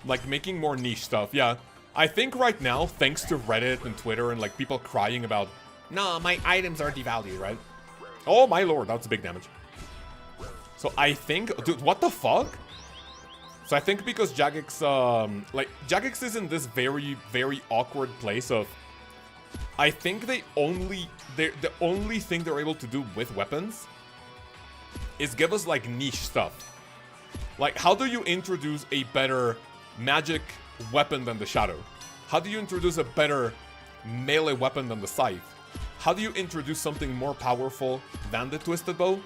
Like, making more niche stuff, yeah. I think right now, thanks to Reddit and Twitter and, like, people crying about, nah, my items are devalued, right? Oh, my lord, that's big damage. So I think, dude, what the fuck? So I think because Jagex, like, Jagex is in this very awkward place of, I think the only thing they're able to do with weapons is give us, like, niche stuff. Like, how do you introduce a better magic weapon than the Shadow? How do you introduce a better melee weapon than the Scythe? How do you introduce something more powerful than the Twisted Bow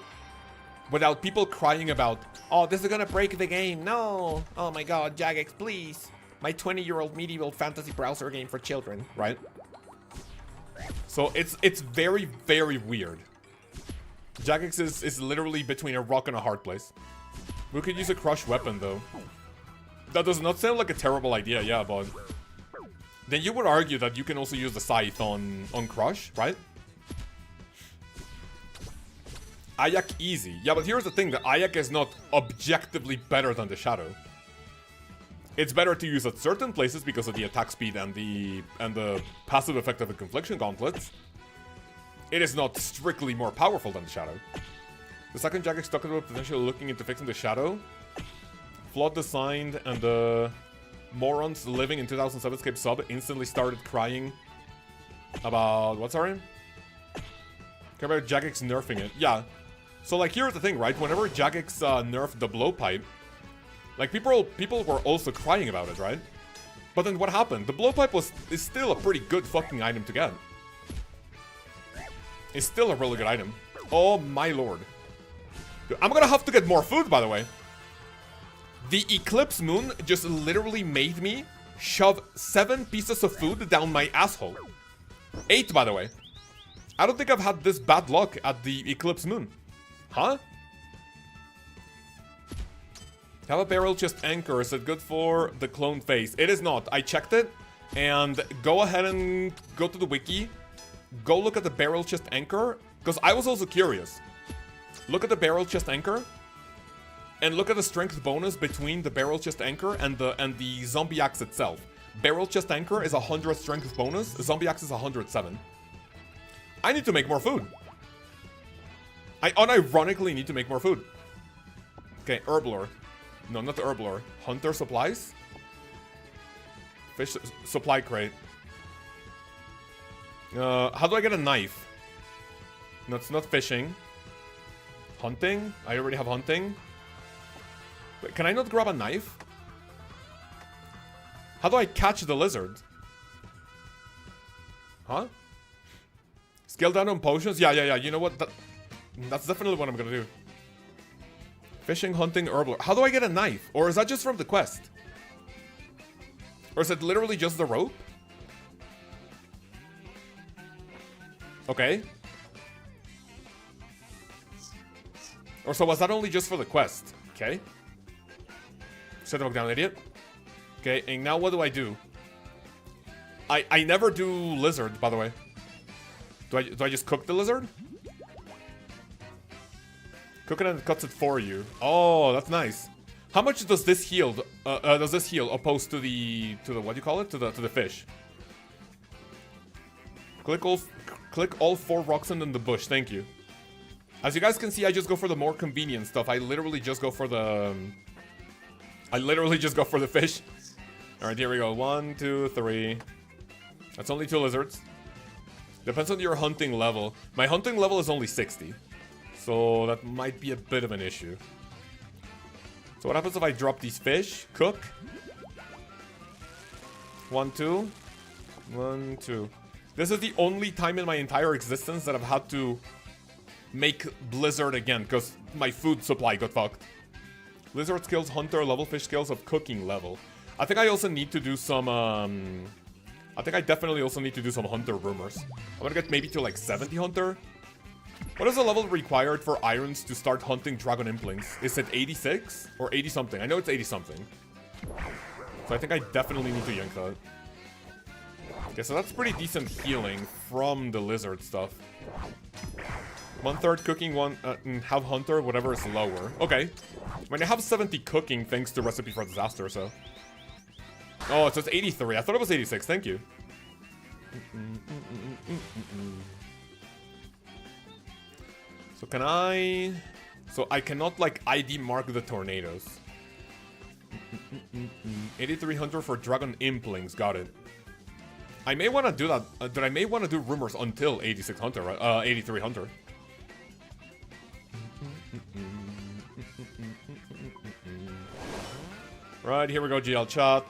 without people crying about, oh, this is gonna break the game, no, oh my god, Jagex, please, my 20-year-old medieval fantasy browser game for children, right? So it's very weird. Jagex is literally between a rock and a hard place. We could use a crush weapon though. That does not sound like a terrible idea, yeah, but then you would argue that you can also use the scythe on crush, right? Ayak easy. Yeah, but here's the thing, the Ayak is not objectively better than the Shadow. It's better to use at certain places because of the attack speed and the passive effect of the Confliction Gauntlets. It is not strictly more powerful than the Shadow. The second Jagex talked about potentially looking into fixing the Shadow. Flawed designed and the morons living in 2007 Escape sub instantly started crying about... What's our name? Care about Jagex nerfing it. Yeah. So, like, here's the thing, right? Whenever Jagex nerfed the blowpipe, like, people were also crying about it, right? But then what happened? The blowpipe is still a pretty good fucking item to get. It's still a really good item. Oh my lord. Dude, I'm gonna have to get more food, by the way. The Eclipse Moon just literally made me shove 7 pieces of food down my asshole. 8, by the way. I don't think I've had this bad luck at the Eclipse Moon. Huh? Have a barrel chest anchor. Is it good for the clone face? It is not. I checked it. And go ahead and go to the wiki. Go look at the barrel chest anchor. Because I was also curious. Look at the barrel chest anchor. And look at the strength bonus between the barrel chest anchor and the zombie axe itself. Barrel chest anchor is 100 strength bonus. Zombie axe is 107. I need to make more food. I unironically need to make more food. Okay, herb lore. No, not the herb lore. Hunter supplies. Fish supply crate. How do I get a knife? No, it's not fishing. Hunting? I already have hunting. Wait, can I not grab a knife? How do I catch the lizard? Huh? Scale down on potions? Yeah. You know what? That's definitely what I'm gonna do. Fishing, hunting, herbal. How do I get a knife? Or is that just from the quest? Or is it literally just the rope? Okay. Or so was that only just for the quest? Okay. Set the book down, idiot. Okay, and now what do I do? I never do lizard, by the way. Do I just cook the lizard? Cook it and it cuts it for you. Oh, that's nice. How much does this heal? Opposed to the what do you call it? To the fish. Click all 4 rocks in the bush. Thank you. As you guys can see, I just go for the more convenient stuff. I literally just go for the fish. All right, here we go. 1, 2, 3. That's only 2 lizards. Depends on your hunting level. My hunting level is only 60. So that might be a bit of an issue. So what happens if I drop these fish? Cook. 1, 2. 1, 2. This is the only time in my entire existence that I've had to make Blizzard again, because my food supply got fucked. Lizard skills, hunter level, fish skills of cooking level. I think I also need to do some, I think I definitely also need to do some hunter rumors. I'm gonna get maybe to like 70 hunter. What is the level required for irons to start hunting dragon implings? Is it 86 or 80 something? I know it's 80 something. So I think I definitely need to yank that. Okay, so that's pretty decent healing from the lizard stuff. 1/3 cooking, have hunter, whatever is lower. Okay. I mean, I have 70 cooking thanks to Recipe for Disaster, so. Oh, so it's 83. I thought it was 86. Thank you. So can I... So I cannot, like, ID mark the tornadoes. 8300 for Dragon Implings. Got it. I may want to do that. I may want to do rumors until 8600, right? 8300. Right, here we go, GL chat.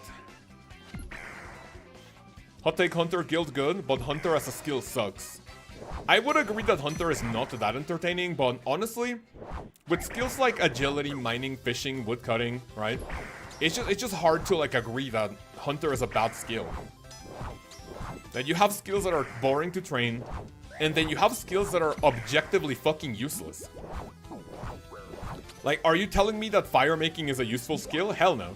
Hot take Hunter guild good, but Hunter as a skill sucks. I would agree that Hunter is not that entertaining, but honestly, with skills like agility, mining, fishing, woodcutting, right? It's just hard to like agree that Hunter is a bad skill. That you have skills that are boring to train, and then you have skills that are objectively fucking useless. Like, are you telling me that fire making is a useful skill? Hell no.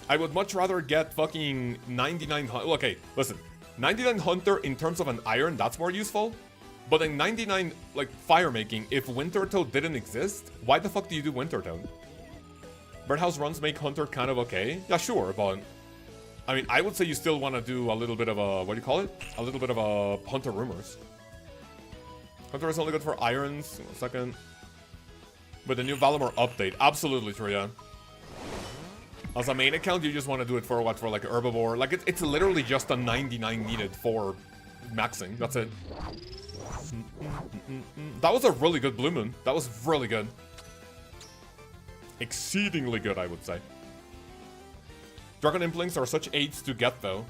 I would much rather get fucking 99 Hunter. Okay, listen. 99 Hunter in terms of an iron, that's more useful. But then 99, like, fire making, if Winter Toad didn't exist, why the fuck do you do Winter Toad? Birdhouse runs make Hunter kind of okay. Yeah, sure, but... I mean, I would say you still want to do a little bit of a... What do you call it? A little bit of a Hunter rumors. Hunter is only good for irons. 1 second. With the new Valimor update. Absolutely true, yeah. As a main account, you just want to do it for what? For like herbivore. Like, it's literally just a 99 needed for maxing. That's it. That was a really good Blue Moon. That was really good. Exceedingly good, I would say. Dragon Implings are such aids to get, though.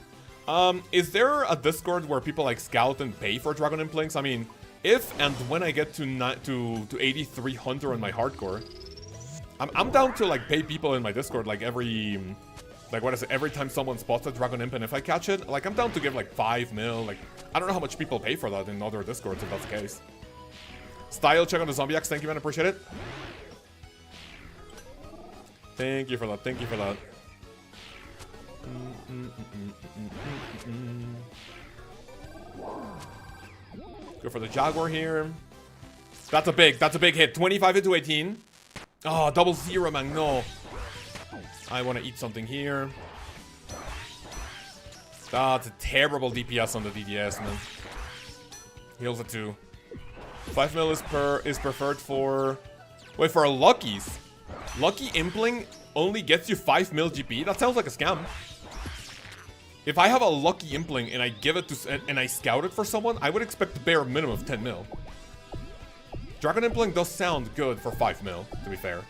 Is there a Discord where people like scout and pay for Dragon Implings? I mean, if and when I get to 83 Hunter on my hardcore, I'm down to like pay people in my Discord like every, like what is it, every time someone spots a Dragon Imp, and if I catch it, like I'm down to give like 5 mil, like I don't know how much people pay for that in other Discords if that's the case. Style check on the Zombie Axe, thank you man, appreciate it. Thank you for that, thank you for that. Go for the Jaguar here. That's a big hit. 25 into 18. Oh, 0-0, man, no. I want to eat something here. That's a terrible DPS on the DDS, man. Heals at 2. 5 mil is preferred for... Wait, for Luckies. Lucky Impling only gets you 5 mil GP? That sounds like a scam. If I have a Lucky Impling and I give it to... and I scout it for someone, I would expect the bare minimum of 10 mil. Dragon Impling does sound good for 5 mil, to be fair.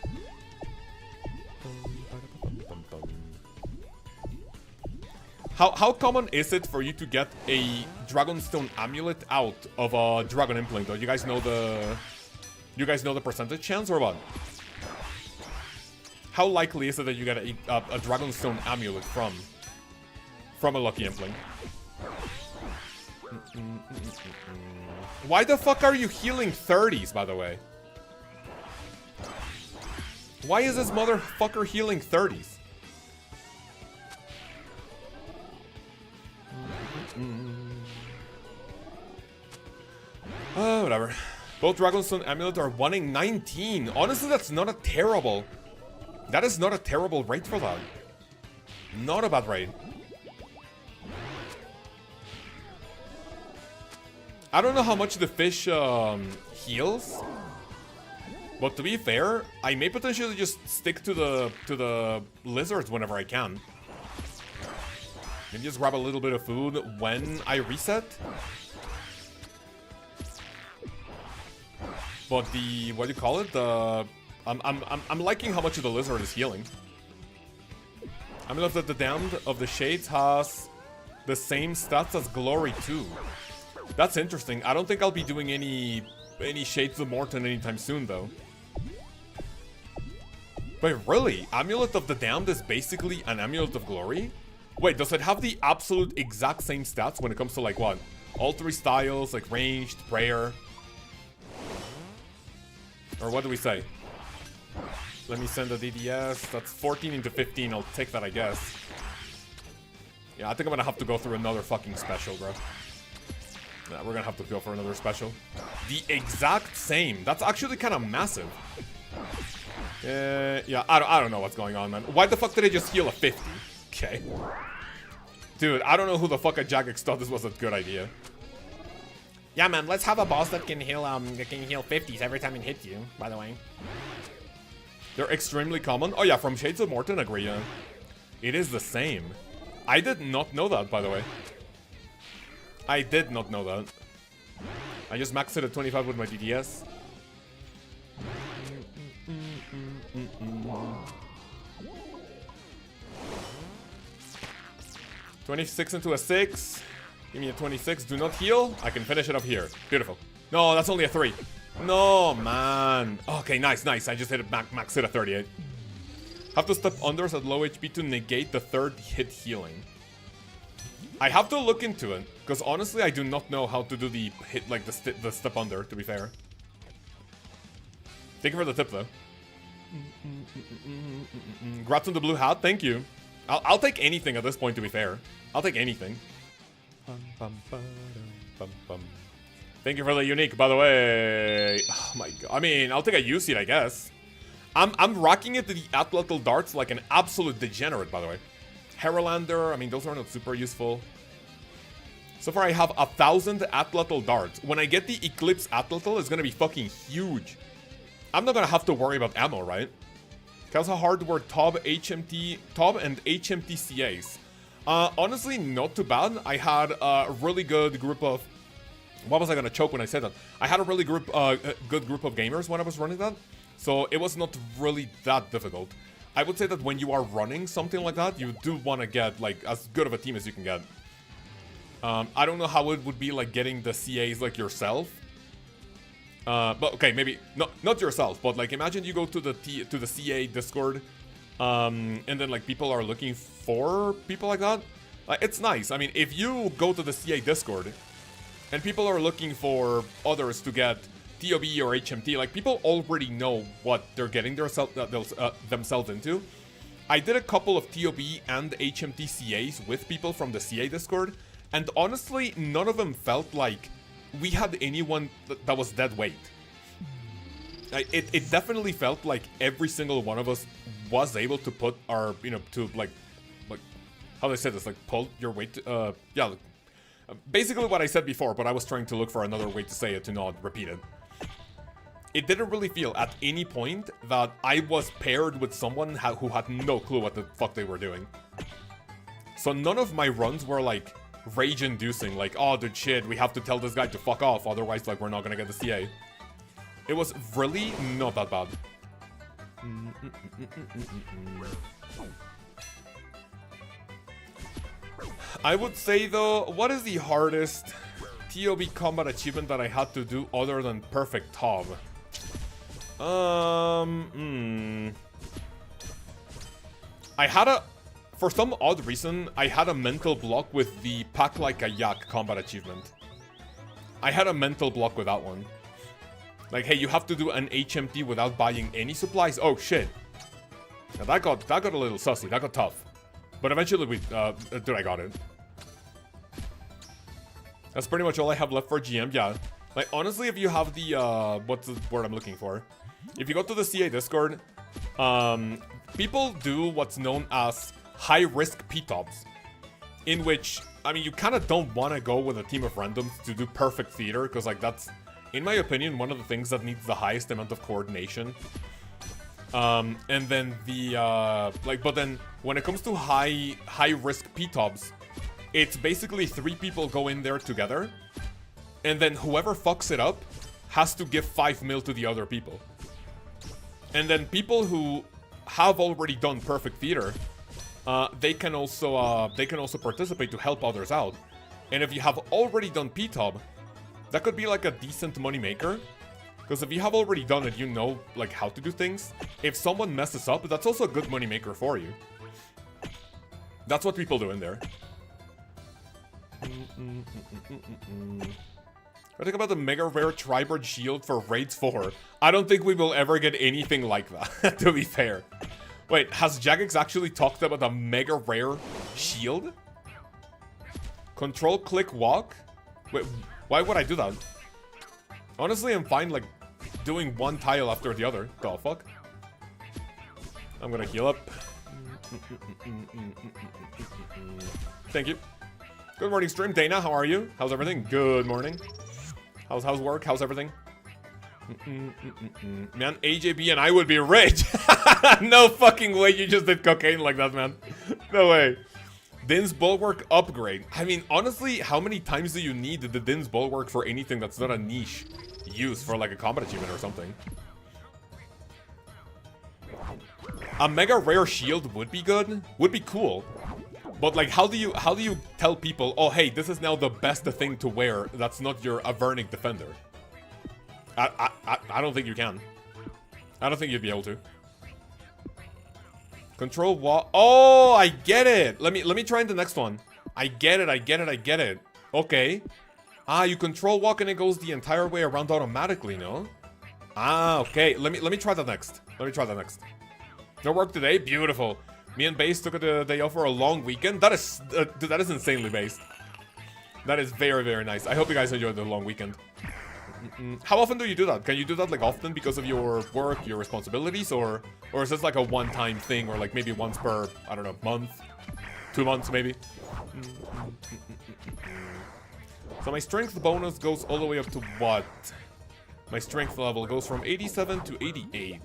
How common is it for you to get a Dragonstone Amulet out of a Dragon Impling, though? You guys know the percentage chance, or what? How likely is it that you get a Dragonstone Amulet from a Lucky Impling? Why the fuck are you healing 30s, by the way? Why is this motherfucker healing 30s? Whatever. Both Dragonstone Amulet are 1 in 19. Honestly, that's not a terrible... That is not a terrible rate for that. Not a bad rate. I don't know how much the fish heals. But to be fair, I may potentially just stick to the lizards whenever I can. Maybe just grab a little bit of food when I reset. But the, what do you call it? The I'm liking how much of the lizard is healing. I mean, that the Damned of the Shades has the same stats as Glory too. That's interesting. I don't think I'll be doing any Shades of Morton anytime soon though. Wait, really? Amulet of the Damned is basically an Amulet of Glory? Wait, does it have the absolute exact same stats when it comes to like what? All 3 styles, like ranged, prayer? Or what do we say? Let me send a DDS. That's 14 into 15. I'll take that, I guess. Yeah, I think I'm gonna have to go through another fucking special, bro. Nah, we're gonna have to go for another special. The exact same. That's actually kind of massive. Yeah, I don't know what's going on, man. Why the fuck did I just heal a 50? Okay. Dude, I don't know who the fuck at Jagex thought this was a good idea. Yeah, man, let's have a boss that can heal 50s every time it hits you, by the way. They're extremely common. Oh yeah, from Shades of Morton, agree, yeah. It is the same. I did not know that, by the way. I did not know that. I just maxed it at 25 with my DDS. 26 into a 6. Give me a 26. Do not heal. I can finish it up here. Beautiful. No, that's only a 3. No, man. Okay, nice, nice. I just hit it max hit at 38. Have to step unders at low HP to negate the 3rd hit healing. I have to look into it, because honestly, I do not know how to do the hit, like the step under, to be fair. Thank you for the tip, though. Congrats on the blue hat. Thank you. I'll take anything at this point, to be fair. I'll take anything. Thank you for the unique, by the way. Oh my god. I mean, I'll take a U seat, I guess. I'm rocking it to the Atlatl darts like an absolute degenerate, by the way. Herolander, I mean, those are not super useful. So far, I have 1,000 Atlatl darts. When I get the Eclipse Atlatl, it's gonna be fucking huge. I'm not gonna have to worry about ammo, right? Because how hard were TOB and HMT CAs? Honestly, not too bad. I had a really good group of... What was I gonna choke when I said that? I had a really good group of gamers when I was running that. So it was not really that difficult. I would say that when you are running something like that, you do want to get like as good of a team as you can get. I don't know how it would be like getting the CAs like yourself. But okay, maybe not yourself, but like imagine you go to the CA Discord, and then like people are looking for people like that. It's nice. I mean, if you go to the CA Discord, and people are looking for others to get TOB or HMT, like people already know what they're getting themselves into. I did a couple of TOB and HMT CAs with people from the CA Discord, and honestly, none of them felt like we had anyone that was dead weight. It definitely felt like every single one of us was able to put our, you know, to like how do I say this, like pull your weight, yeah, basically what I said before, but I was trying to look for another way to say it to not repeat it. It didn't really feel at any point that I was paired with someone who had no clue what the fuck they were doing. So none of my runs were like rage-inducing, like, oh dude, shit, we have to tell this guy to fuck off, otherwise like we're not gonna get the CA. It was really not that bad. I would say though, what is the hardest TOB combat achievement that I had to do other than perfect TOB? I had for some odd reason, I had a mental block with the Pack Like a Yak combat achievement. I had a mental block with that one. Like, hey, you have to do an HMT without buying any supplies. Oh, shit. Now that got a little sussy. That got tough. But eventually we... dude, I got it. That's pretty much all I have left for GM, yeah. Like, honestly, if you have the, what's the word I'm looking for? If you go to the CA Discord, people do what's known as high-risk P-tops. In which, I mean, you kind of don't want to go with a team of randoms to do perfect theater, because, like, that's, in my opinion, one of the things that needs the highest amount of coordination. And then the, but then, when it comes to high-risk P-tops, it's basically 3 people go in there together, and then whoever fucks it up has to give 5 mil to the other people. And then people who have already done perfect theater, they can also participate to help others out. And if you have already done P-top, that could be like a decent money maker. Because if you have already done it, you know like how to do things. If someone messes up, that's also a good money maker for you. That's what people do in there. I think about the mega rare Tribird shield for Raids 4. I don't think we will ever get anything like that, to be fair. Wait, has Jagex actually talked about a mega rare shield? Control, click, walk? Wait, why would I do that? Honestly, I'm fine, like, doing one tile after the other. The fuck? I'm gonna heal up. Thank you. Good morning, stream. Dana, how are you? How's everything? Good morning. How's work? How's everything? Man, AJB and I would be rich. No fucking way you just did cocaine like that, man. No way. Din's Bulwark upgrade. I mean, honestly, how many times do you need the Din's Bulwark for anything that's not a niche use for like a combat achievement or something? A mega rare shield would be good. Would be cool. But like, how do you tell people, oh hey, this is now the best thing to wear that's not your Avernic Defender? I don't think you can. I don't think you'd be able to. Control wall. Oh, I get it. Let me try the next one. I get it. Okay. Ah, you control walk and it goes the entire way around automatically, no? Ah, okay. Let me try that next. No work today? Beautiful. Me and Base took a day off for a long weekend. That is, dude, that is insanely based. That is very, very nice. I hope you guys enjoyed the long weekend. How often do you do that? Can you do that like often because of your work, your responsibilities, or is this like a one-time thing, or like maybe once per, I don't know, month, 2 months maybe? So my strength bonus goes all the way up to what? My strength level goes from 87 to 88.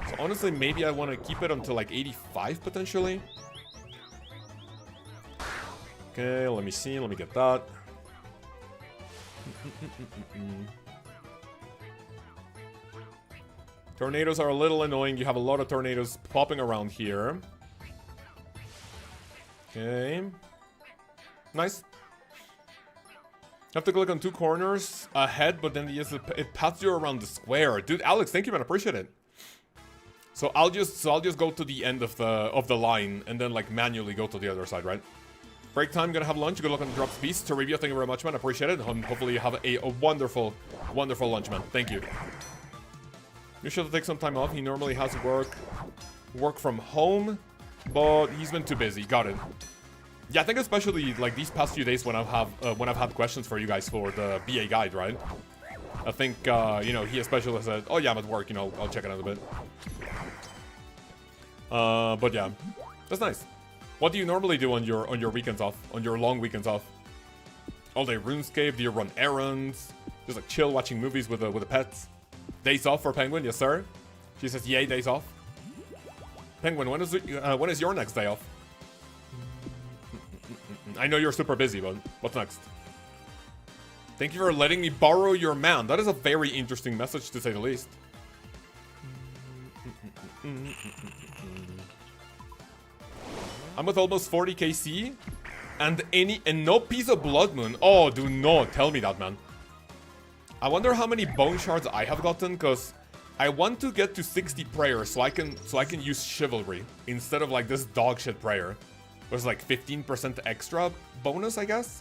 So honestly, maybe I want to keep it until like 85 potentially. Okay, let me see. Let me get that. Tornadoes are a little annoying. You have a lot of tornadoes popping around here. Okay. Nice. You have to click on 2 corners ahead, but then it pats you around the square. Dude, Alex, thank you, man. Appreciate it. So I'll just go to the end of the line and then like manually go to the other side, right? Break time, gonna have lunch. Good luck on the drops piece. To review, thank you very much, man. Appreciate it. Hopefully you have a wonderful, wonderful lunch, man. Thank you. You should take some time off. He normally has work from home, but he's been too busy. Got it. Yeah, I think especially like these past few days when I've had questions for you guys for the BA guide, right? I think you know, he especially said, "Oh yeah, I'm at work. You know, I'll check it out a bit." But yeah, that's nice. What do you normally do on your weekends off? On your long weekends off? All day RuneScape? Do you run errands? Just like chill, watching movies with the pets? Days off for Penguin? Yes, sir. She says, "Yay, days off." Penguin, when is your next day off? I know you're super busy, but what's next? Thank you for letting me borrow your mount. That is a very interesting message, to say the least. I'm with almost 40 KC and no piece of Blood Moon. Oh, do not tell me that, man. I wonder how many bone shards I have gotten, because I want to get to 60 prayers so I can use chivalry instead of like this dog shit prayer. It was like 15% extra bonus, I guess.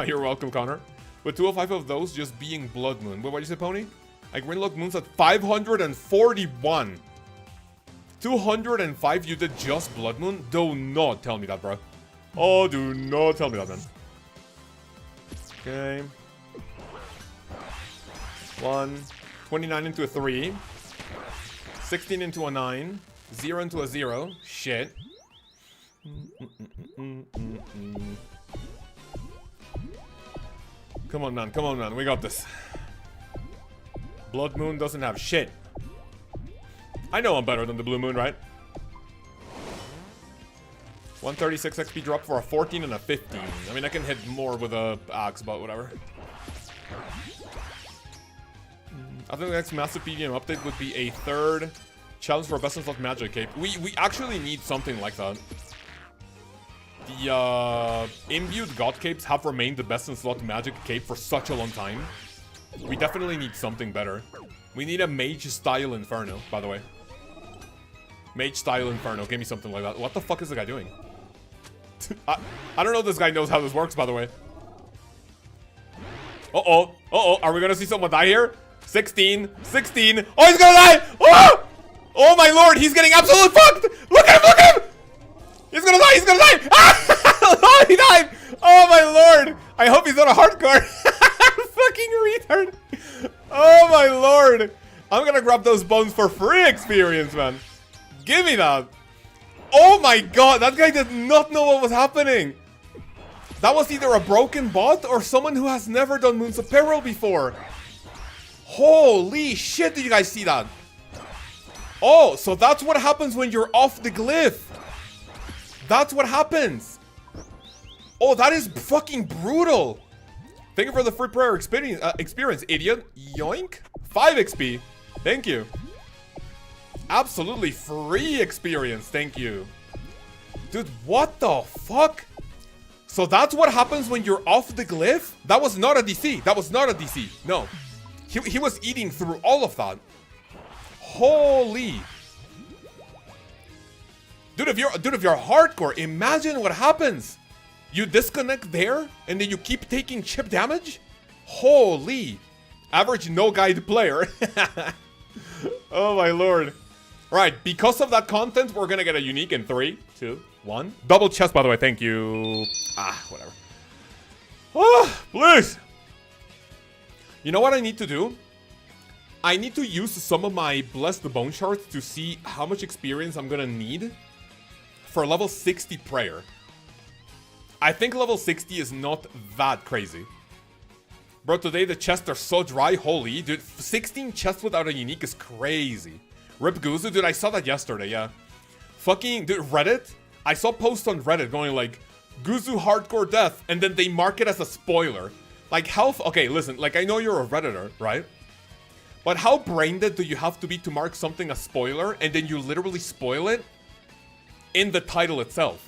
You're welcome, Connor. With 205 of those just being Blood Moon. What did you say, Pony? Like Grinlock Moon's at 541. 205 you did just Blood Moon? Do not tell me that, bro. Oh, do not tell me that, man. Okay. 1. 29 into a 3. 16 into a 9. 0 into a 0. Shit. Come on, man. Come on, man. We got this. Blood Moon doesn't have shit. I know I'm better than the Blue Moon, right? 136 XP drop for a 14 and a 15. I mean, I can hit more with a axe, but whatever. I think the next massive PVM update would be a 3rd challenge for best in slot magic cape. We actually need something like that. The imbued god capes have remained the best in slot magic cape for such a long time. We definitely need something better. We need a mage style inferno, by the way. Mage style inferno. Give me something like that. What the fuck is the guy doing? I don't know if this guy knows how this works, by the way. Uh-oh. Uh-oh. Are we gonna see someone die here? 16. 16. Oh, he's gonna die! Oh! Oh my lord, he's getting absolutely fucked! Look at him! Look at him! He's gonna die! He's gonna die! Ah! Oh, he died! Oh my lord! I hope he's not a hardcore. Fucking retard. Oh my lord. I'm gonna grab those bones for free experience, man. Give me that. Oh my god, that guy did not know what was happening. That was either a broken bot or someone who has never done Moons of Peril before. Holy shit, did you guys see that? Oh, so that's what happens when you're off the glyph. That's what happens. Oh, that is fucking brutal. Thank you for the free prayer experience, idiot. Yoink. 5 XP. Thank you. Absolutely free experience. Thank you. Dude, what the fuck? So that's what happens when you're off the glyph? That was not a DC. That was not a DC. No. He was eating through all of that. Holy. Dude, if you're hardcore, imagine what happens. You disconnect there, and then you keep taking chip damage? Holy. Average no-guide player. Oh my lord. Right, because of that content, we're gonna get a unique in 3, 2, 1. Double chest, by the way, thank you. Ah, whatever. Oh, please. You know what I need to do? I need to use some of my Blessed Bone Shards to see how much experience I'm gonna need for level 60 prayer. I think level 60 is not that crazy. Bro, today the chests are so dry. Holy, dude. 16 chests without a unique is crazy. Rip Guzu, dude, I saw that yesterday, yeah. Fucking, dude, Reddit. I saw posts on Reddit going like, Guzu hardcore death, and then they mark it as a spoiler. Like, how, okay, listen, like, I know you're a Redditor, right? But how brain dead do you have to be to mark something a spoiler, and then you literally spoil it in the title itself?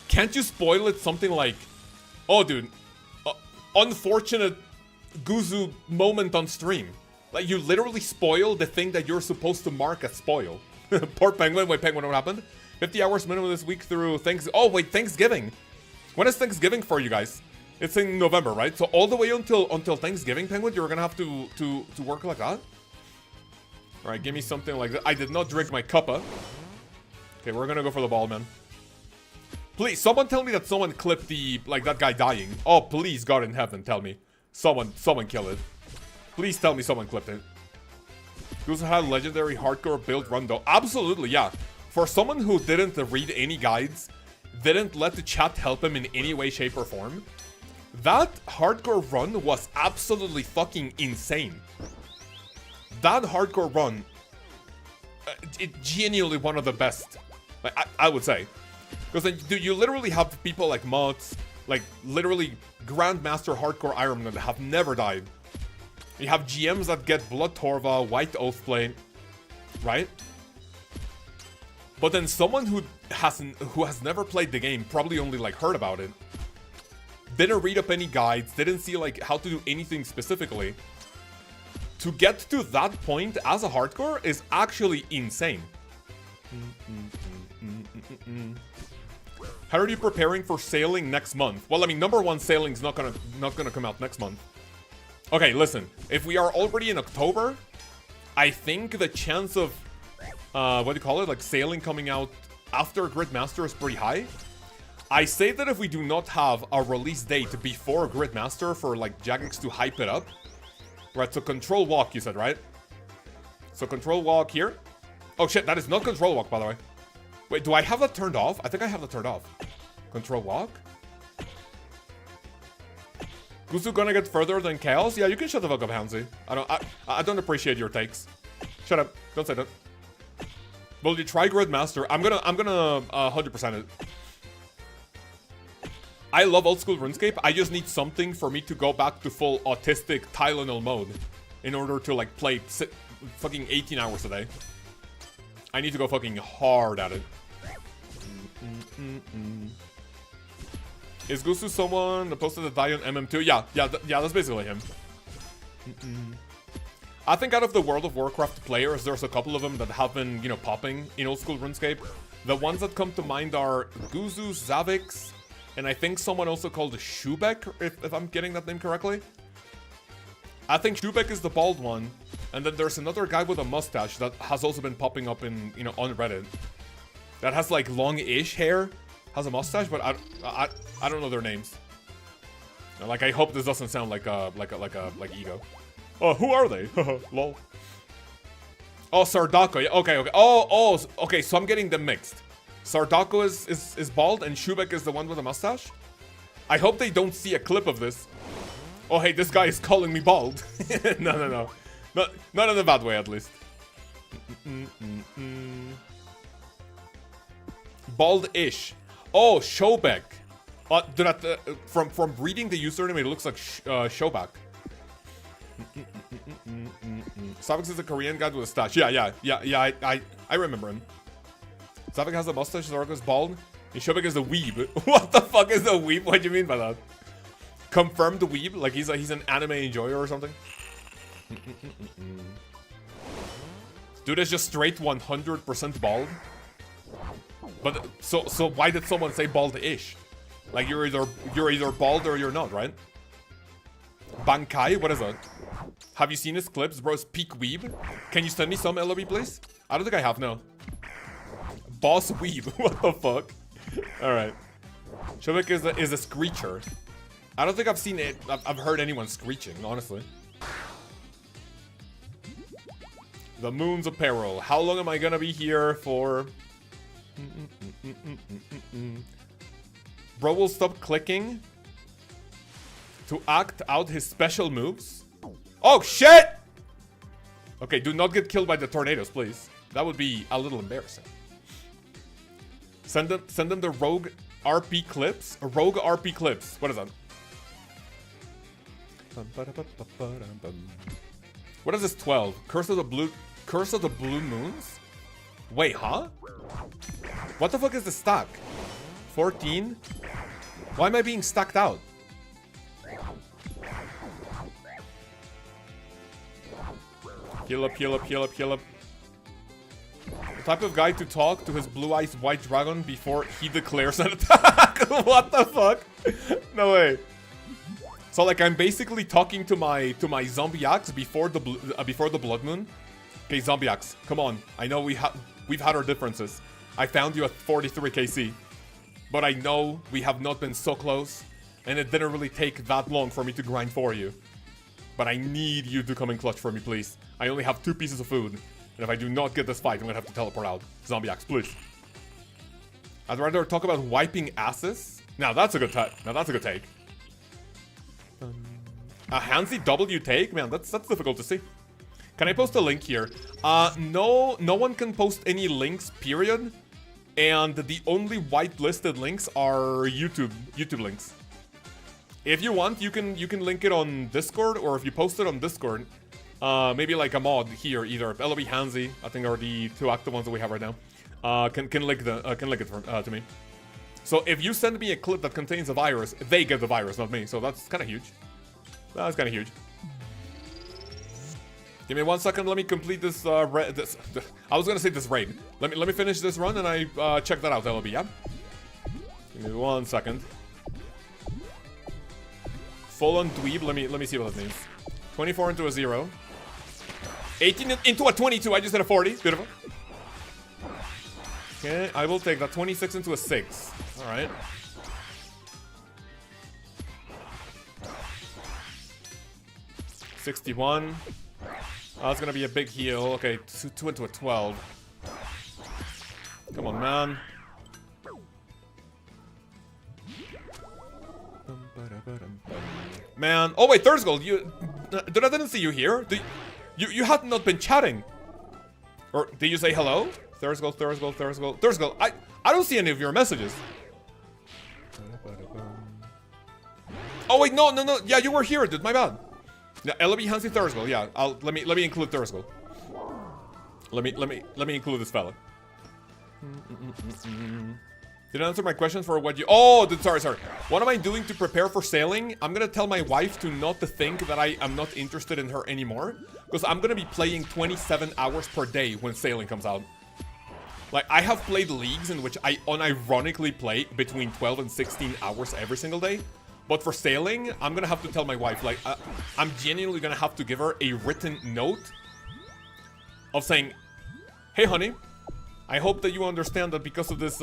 Can't you spoil it something like, oh, dude, unfortunate Guzu moment on stream? Like, you literally spoil the thing that you're supposed to mark as spoil. Poor Penguin. Wait, Penguin, what happened? 50 hours minimum this week through oh, wait, Thanksgiving. When is Thanksgiving for you guys? It's in November, right? So all the way until Thanksgiving, Penguin, you're gonna have to work like that? Alright, give me something like that. I did not drink my cuppa. Okay, we're gonna go for the ball, man. Please, someone tell me that someone clipped the, like, that guy dying. Oh, please, God in heaven, tell me. Someone kill it. Please tell me someone clipped it. Guzu had legendary hardcore build run though. Absolutely, yeah. For someone who didn't read any guides, didn't let the chat help him in any way, shape, or form, that hardcore run was absolutely fucking insane. That hardcore run, it's genuinely one of the best, like, I would say. Because then you literally have people like mods, like literally Grandmaster Hardcore Ironman that have never died. You have GMs that get Blood Torva, White Oathblade, right? But then someone who has never played the game, probably only like heard about it, didn't read up any guides, didn't see like how to do anything specifically. To get to that point as a hardcore is actually insane. How are you preparing for sailing next month? Well, I mean, number one, sailing's not gonna come out next month. Okay, listen. If we are already in October, I think the chance of what do you call it? Like sailing coming out after Gridmaster is pretty high. I say that if we do not have a release date before Gridmaster for like Jagex to hype it up. Right, so control walk you said, right? So control walk here. Oh shit, that is not control walk, by the way. Wait, do I have that turned off? I think I have that turned off. Control walk? Guzu gonna get further than Chaos? Yeah, you can shut the fuck up, Hansi. I don't appreciate your takes. Shut up. Don't say that. Will you try Gridmaster? I'm gonna 100% it. I love old school RuneScape. I just need something for me to go back to full autistic Tylenol mode in order to like play fucking 18 hours a day. I need to go fucking hard at it. Is Gusu someone that posted a die on MM2? Yeah, that's basically him. I think out of the World of Warcraft players, there's a couple of them that have been, you know, popping in old school RuneScape. The ones that come to mind are Guzu, Zavix, and I think someone also called Shubek, if I'm getting that name correctly. I think Shubek is the bald one, and then there's another guy with a mustache that has also been popping up in, you know, on Reddit. That has like long-ish hair, has a mustache, but I don't know their names. Like, I hope this doesn't sound like ego. Oh, who are they? Lol. Oh, Sardako. Yeah, okay. Okay. So I'm getting them mixed. Sardako is bald, and Shubek is the one with the mustache. I hope they don't see a clip of this. Oh, hey, this guy is calling me bald. No. Not in a bad way, at least. Bald-ish. Oh, Shobek. From reading the username, it looks like Shobak. Savik is a Korean guy with a stash. Yeah, I remember him. Savik has a mustache, Zarko is bald, and Shobek is a weeb. What the fuck is a weeb? What do you mean by that? Confirmed weeb? Like he's an anime enjoyer or something? Dude is just straight 100% bald. But so why did someone say bald-ish? Like you're either bald or you're not, right? Bankai, what is that? Have you seen his clips? Bro's peak weeb. Can you send me some LOB, please? I don't think I have, no. Boss weeb. What the fuck? Alright. Shobek is a screecher. I don't think I've seen it. I've heard anyone screeching, honestly. The Moon's Apparel. How long am I gonna be here for? Bro will stop clicking to act out his special moves. Oh shit! Okay, do not get killed by the tornadoes, please. That would be a little embarrassing. Send them the rogue RP clips. Rogue RP clips. What is that? What is this 12? Curse of the Blue Moons? Wait, huh? What the fuck is the stack? 14? Why am I being stacked out? Heal up. The type of guy to talk to his blue-eyed white dragon before he declares an attack. What the fuck? No way. So like I'm basically talking to my zombie axe before the blood moon. Okay, zombie axe, come on. I know we've had our differences. I found you at 43 KC, but I know we have not been so close, and it didn't really take that long for me to grind for you. But I need you to come in clutch for me, please. I only have 2 pieces of food, and if I do not get this fight, I'm gonna have to teleport out. Zombie axe, please. I'd rather talk about wiping asses. Now that's a good take. A Hansi W take? Man, that's difficult to see. Can I post a link here? No one can post any links, period. And the only whitelisted links are YouTube links. If you want, you can link it on Discord, or if you post it on Discord, maybe like a mod here, either LB Hansi, I think are the 2 active ones that we have right now. Can link it to me. So if you send me a clip that contains a virus, they get the virus, not me. So that's kind of huge. That's kind of huge. Give me 1 second. Let me complete this. I was gonna say this raid. Let me finish this run and I check that out. LB, yeah. Give me 1 second. Full on dweeb. Let me see what that means. 24 into a 0. 18 into a 22. I just hit a 40. Beautiful. Okay, I will take that 26 into a 6. Alright. $61. That's gonna be a big heal. Okay, 2 into a 12. Come on, man. Man. Oh, wait, Thursgold, you... I didn't see you here. You had not been chatting. Or did you say hello? Thursgold. Thursgold, I don't see any of your messages. Oh, wait, no. Yeah, you were here, dude. My bad. Yeah, LB Hansi Thursgold. Yeah, let me include Thursgold. Let me include this fella. Did I answer my question for what you... Oh, dude, sorry. What am I doing to prepare for sailing? I'm gonna tell my wife to not to think that I am not interested in her anymore. Because I'm gonna be playing 27 hours per day when sailing comes out. Like, I have played leagues in which I unironically play between 12 and 16 hours every single day. But for sailing, I'm gonna have to tell my wife, like, I'm genuinely gonna have to give her a written note of saying, hey, honey, I hope that you understand that because of this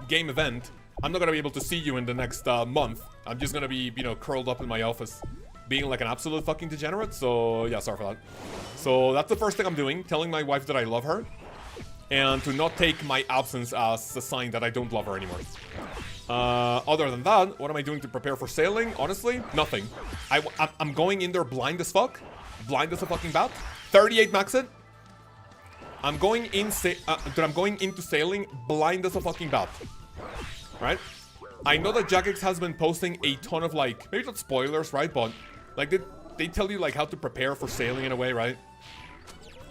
game event, I'm not gonna be able to see you in the next month. I'm just gonna be, you know, curled up in my office, being like an absolute fucking degenerate. So, yeah, sorry for that. So, that's the first thing I'm doing, telling my wife that I love her. And to not take my absence as a sign that I don't love her anymore. Other than that, what am I doing to prepare for sailing? Honestly, nothing. I'm going in there blind as fuck. Blind as a fucking bat. 38 max it. I'm going into sailing blind as a fucking bat. Right? I know that Jagex has been posting a ton of, like, maybe not spoilers, right? But, like, they tell you, like, how to prepare for sailing in a way, right?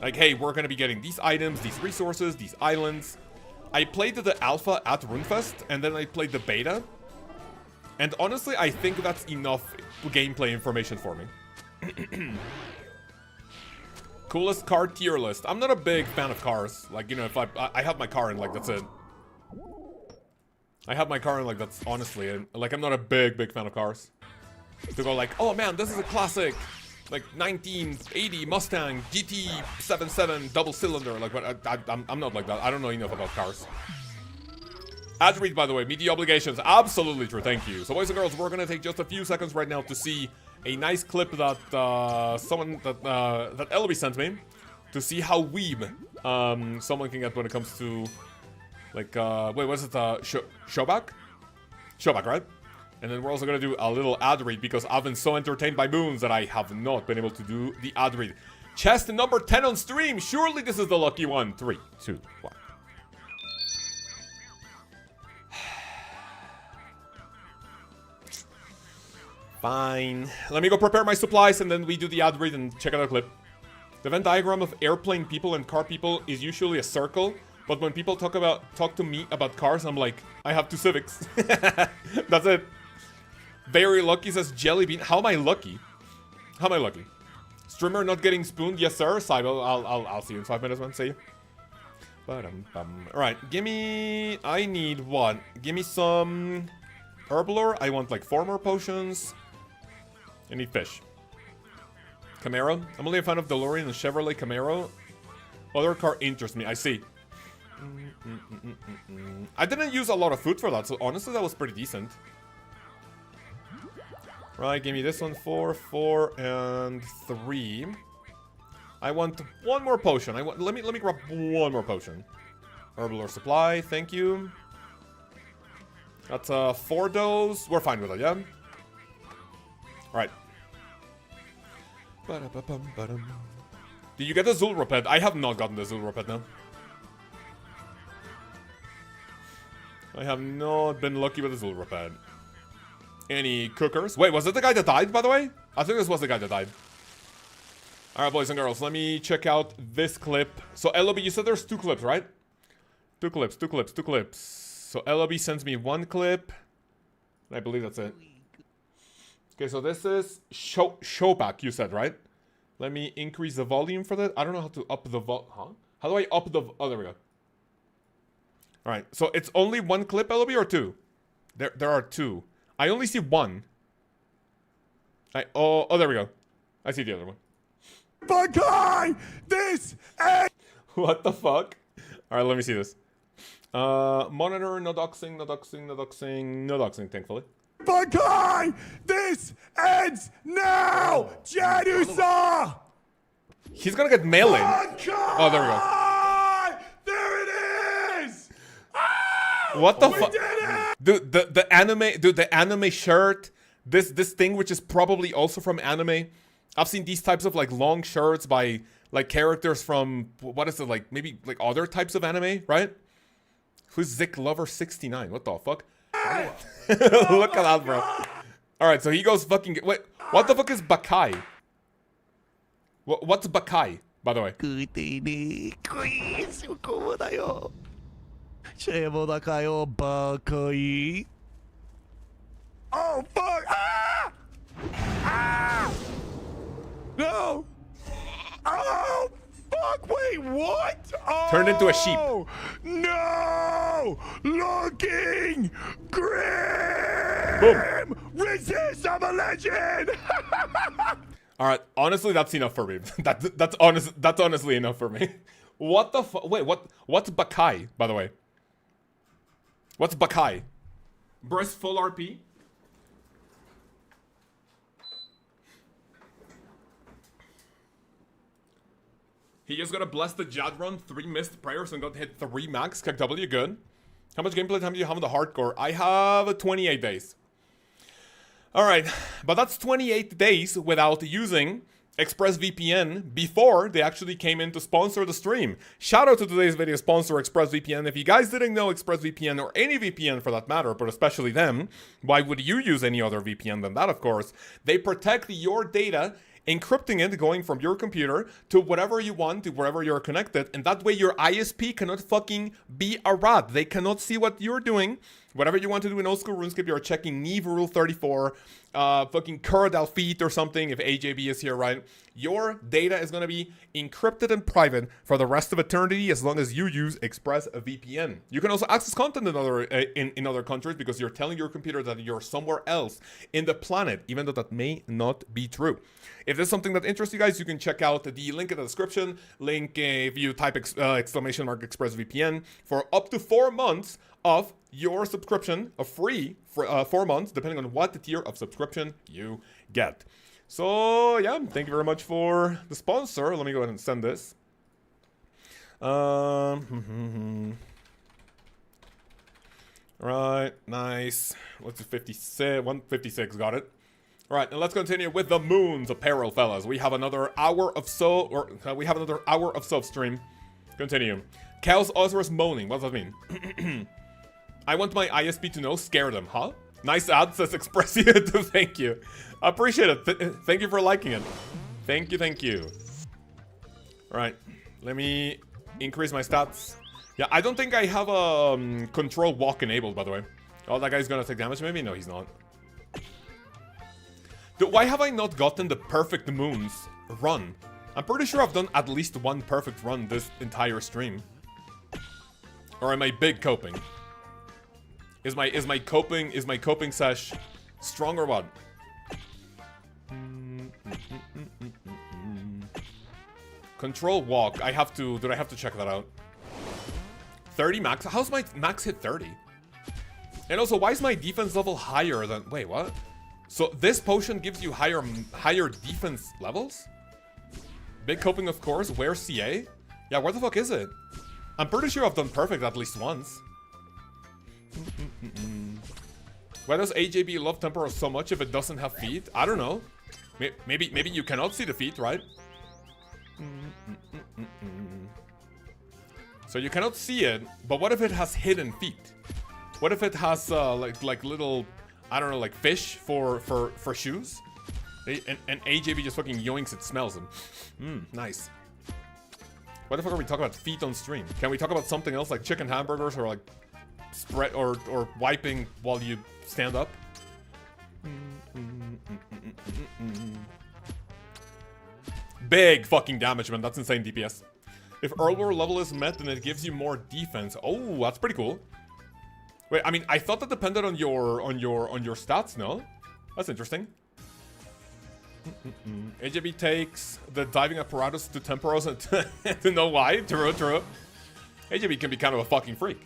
Like, hey, we're gonna be getting these items, these resources, these islands. I played the alpha at RuneFest, and then I played the beta. And honestly, I think that's enough gameplay information for me. Coolest car tier list. I'm not a big fan of cars. Like, you know, if I have my car and, like, that's it. I have my car and, like, that's honestly it. Like, I'm not a big fan of cars. To go like, oh man, this is a classic, like, 1980 Mustang GT77 double cylinder. Like, but I'm not like that. I don't know enough about cars. Ad read, by the way, meet the obligations. Absolutely true, thank you. So, boys and girls, we're gonna take just a few seconds right now to see a nice clip that that Elby sent me, to see how weeb someone can get when it comes to, like, wait, what is it? Showback? Showback, right? And then we're also gonna do a little ad read because I've been so entertained by moons that I have not been able to do the ad read. Chest number 10 on stream. Surely this is the lucky one. 3, 2, 1. Fine. Let me go prepare my supplies and then we do the ad read and check out the clip. The Venn diagram of airplane people and car people is usually a circle, but when people talk to me about cars, I'm like, I have 2 Civics. That's it. Very lucky says Jellybean. How am I lucky? How am I lucky? Streamer not getting spooned? Yes, sir. Cybo, I'll see you in 5 minutes, man. See you. Alright, give me... I need what? Give me some... Herblore. I want like 4 more potions. I need fish. Camaro. I'm only a fan of DeLorean and Chevrolet Camaro. Other car interests me. I see. I didn't use a lot of food for that, so honestly that was pretty decent. Right, give me this one. 4, 4, and 3. I want 1 more potion. Let me grab 1 more potion. Herblore supply, thank you. That's 4 dose. We're fine with it, yeah? Alright. Did you get the Zulroped? I have not gotten the Zulroped now. I have not been lucky with the Zulroped. Any cookers? Wait, was it the guy that died, by the way? I think this was the guy that died. Alright, boys and girls, let me check out this clip. So, LOB, you said there's 2 clips, right? 2 clips. So, LOB sends me 1 clip. I believe that's it. Okay, so this is showback, you said, right? Let me increase the volume for that. I don't know how to up the Huh? How do I up the... Oh, there we go. Alright, so it's only 1 clip, LOB, or 2? There are 2. I only see 1. Oh, there we go. I see the other one. Fuck this! What the fuck? Alright, let me see this. Monitor, no doxing, no doxing, no doxing, no doxing, thankfully. Bakai! This ends now! Jadusa! He's gonna get mail in. Oh, there we go. There it is! What the We fuck? did it! Dude, the anime shirt, this thing which is probably also from anime. I've seen these types of like long shirts by like characters from what is it, like maybe like other types of anime, right? Who's Zik Lover 69? What the fuck? Look at that, bro. Alright, so he goes fucking wait, what the fuck is Bakai? What's Bakai, by the way? 食いていね食いそこだよシェボだかよバカい Oh, fuck! Ah! Ah! No! Oh, fuck! Wait, what? Oh, Turned into a sheep. No! Looking grim! Boom. Resist, I'm a legend! Alright, honestly, that's enough for me. That's honestly enough for me. What the fuck? Wait, what's Bakai, by the way? What's Bakai? Breast full RP? He just got a bless the Jad run, 3 missed prayers, and got hit 3 max. Kick W, good. How much gameplay time do you have on the hardcore? I have 28 days. Alright, but that's 28 days without using ExpressVPN before they actually came in to sponsor the stream. Shout out to today's video sponsor, ExpressVPN. If you guys didn't know ExpressVPN, or any VPN for that matter, but especially them, why would you use any other VPN than that, of course? They protect your data, encrypting it, going from your computer to whatever you want, to wherever you're connected, and that way your ISP cannot fucking be a rat. They cannot see what you're doing. Whatever you want to do in old school RuneScape, you're checking Neve Rule 34, fucking Kuradal Feet or something, if AJB is here, right? Your data is going to be encrypted and private for the rest of eternity as long as you use ExpressVPN. You can also access content in other countries because you're telling your computer that you're somewhere else in the planet, even though that may not be true. If there's something that interests you guys, you can check out the link in the description. Link if you type exclamation mark ExpressVPN for up to 4 months of your subscription, a free for 4 months, depending on what tier of subscription you get. So yeah, thank you very much for the sponsor. Let me go ahead and send this. Right, nice. What's the 56? 156, got it. All right, and let's continue with the Moon's Apparel, fellas. We have another hour of sub stream. Continue. Lkaoz OSRS moaning. What does that mean? I want my ISP to know. Scare them, huh? Nice ad, says ExpressVPN. Thank you. I appreciate it. Thank you for liking it. Thank you, thank you. All right, let me increase my stats. Yeah, I don't think I have a control walk enabled, by the way. Oh, that guy's gonna take damage, maybe? No, he's not. Dude, why have I not gotten the perfect moons run? I'm pretty sure I've done at least one perfect run this entire stream. Or am I big coping? Is my coping sesh strong or what? Control walk. Did I have to check that out? 30 max? How's my max hit 30? And also, why is my defense level higher than... Wait, what? So this potion gives you higher defense levels? Big coping, of course. Where's CA? Yeah, where the fuck is it? I'm pretty sure I've done perfect at least once. Why does AJB love Temporal so much if it doesn't have feet? I don't know. Maybe you cannot see the feet, right? So you cannot see it, but what if it has hidden feet? What if it has like little, I don't know, like fish for shoes? And AJB just fucking yoinks it, smells them. Nice. Why the fuck are we talking about feet on stream? Can we talk about something else like chicken hamburgers or like spread or wiping while you stand up? Big fucking damage, man. That's insane DPS. If Earlwar level is met, then it gives you more defense. Oh, that's pretty cool. Wait, I mean, I thought that depended on your stats, no? That's interesting. AJB takes the diving apparatus to Temporos and to know why. True. AJB can be kind of a fucking freak.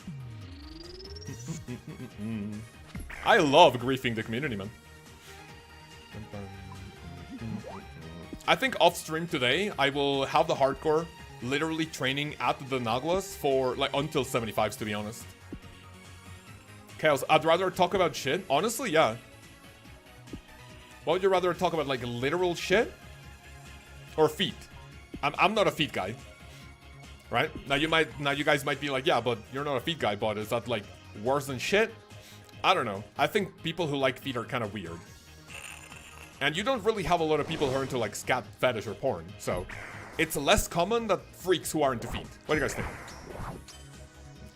I love griefing the community, man. I think off stream today, I will have the hardcore literally training at the Naglas for like until 75s, to be honest. Chaos, I'd rather talk about shit. Honestly, yeah. What would you rather talk about, like literal shit or feet? I'm not a feet guy, right? Now you guys might be like, yeah, but you're not a feet guy. But is that like worse than shit? I don't know. I think people who like feet are kind of weird. And you don't really have a lot of people who are into like scat fetish or porn. So it's less common that freaks who are into feet. What do you guys think?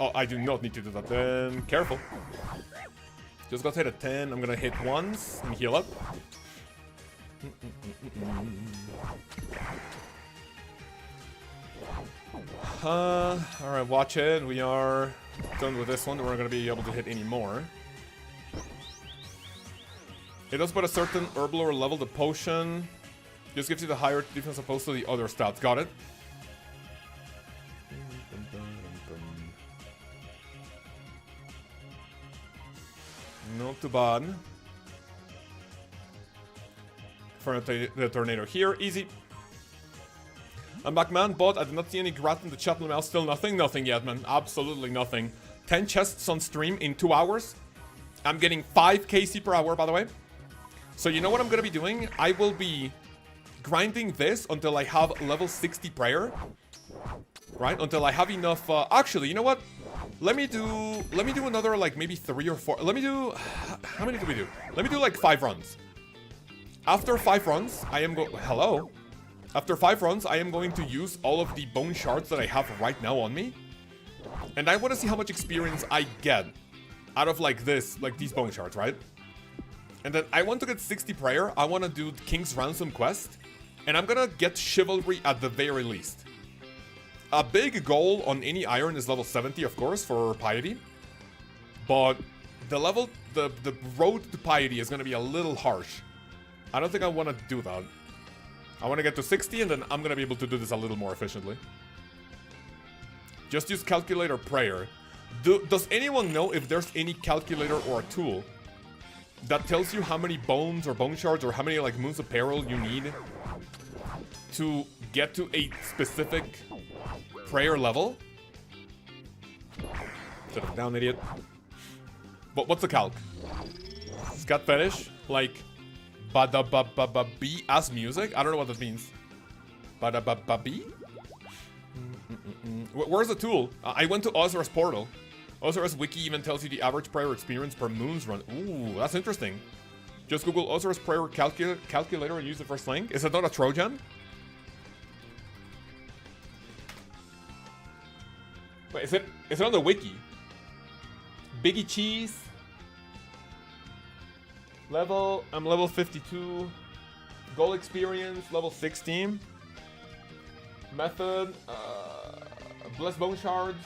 Oh, I do not need to do that then. Careful. Just got hit at 10. I'm gonna hit once and heal up. Alright, watch it. We are done with this one. We're not gonna be able to hit any more. It does put a certain herbal or level. The potion just gives you the higher defense opposed to the other stats. Got it? Not too bad. For the tornado here, easy. I'm back, man, but I did not see any grat in the chat email. Still nothing? Nothing yet, man. Absolutely nothing. 10 chests on stream in 2 hours. I'm getting 5 KC per hour, by the way. So you know what I'm gonna be doing? I will be grinding this until I have level 60 prayer. Right? Until I have enough... actually, you know what? Let me do another, like, maybe 3 or 4... Let me do... How many do we do? Let me do, like, 5 runs. After 5 runs, I am going... Hello? After 5 runs, I am going to use all of the bone shards that I have right now on me. And I want to see how much experience I get out of, like, this... Like, these bone shards, right? And then I want to get 60 prayer. I want to do the King's Ransom quest. And I'm gonna get Chivalry at the very least. A big goal on any iron is level 70, of course, for Piety. But the road to Piety is gonna be a little harsh. I don't think I want to do that. I want to get to 60 and then I'm gonna be able to do this a little more efficiently. Just use calculator prayer. Does anyone know if there's any calculator or a tool that tells you how many bones or bone shards or how many like moons of peril you need to get to a specific prayer level? Sit down, idiot. But what's the calc? Scat fetish? Like ba-da-ba-ba-ba-bee as music? I don't know what that means. Ba-da-ba-ba-bee? Where's the tool? I went to OSRS portal. OSRS wiki even tells you the average prayer experience per moons run. Ooh, that's interesting. Just Google OSRS prayer calculator and use the first link. Is it not a Trojan? Wait, is it on the wiki? Biggie Cheese. I'm level 52. Goal experience, level 16. Method, bless bone shards.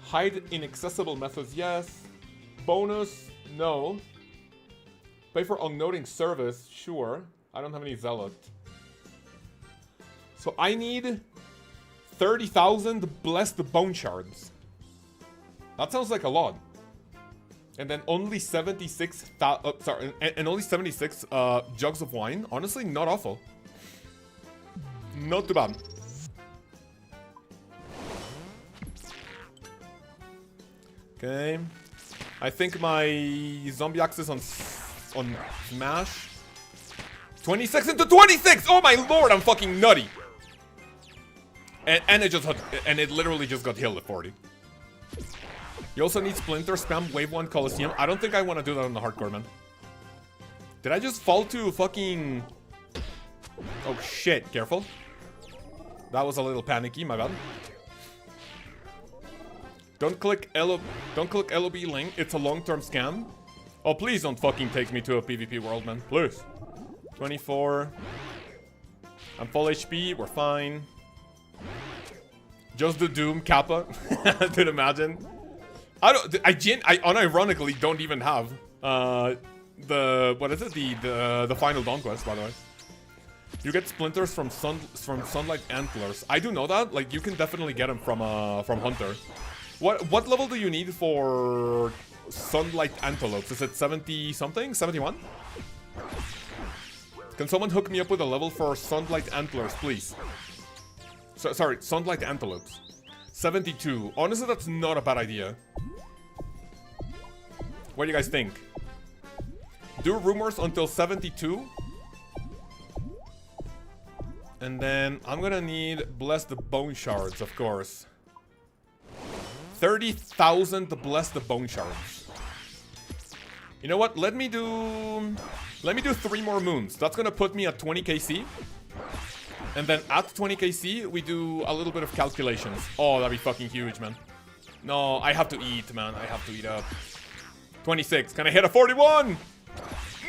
Hide inaccessible methods, yes. Bonus, no. Pay for unnoting service, sure. I don't have any zealot. So I need 30,000 blessed bone shards. That sounds like a lot. And then only 76 and only 76 jugs of wine. Honestly, not awful. Not too bad. Okay. I think my zombie axe is on smash. 26 into 26! Oh my lord, I'm fucking nutty. And it literally just got healed at 40. You also need Splinter, spam wave 1 Callisto Mass. I don't think I want to do that on the hardcore, man. Did I just fall to fucking... Oh shit, careful. That was a little panicky, my bad. Don't click LOB link, it's a long-term scam. Oh, please don't fucking take me to a PvP world, man. Please. 24. I'm full HP, we're fine. Just the Doom Kappa. Dude, imagine. I unironically don't even have the final Dawn quest, by the way. You get splinters from Sunlight Antlers. I do know that. Like, you can definitely get them from Hunter. What level do you need for Sunlight Antelopes? Is it 70 something? 71? Can someone hook me up with a level for Sunlight Antlers, please? Sorry, Sunlight Antelopes. 72. Honestly, that's not a bad idea. What do you guys think? Do rumors until 72. And then I'm gonna need Bless the Bone Shards, of course. 30,000 to Bless the Bone Shards. You know what? Let me do 3 more moons. That's gonna put me at 20 KC. And then at 20 KC, we do a little bit of calculations. Oh, that'd be fucking huge, man. No, I have to eat, man. I have to eat up. 26. Can I hit a 41?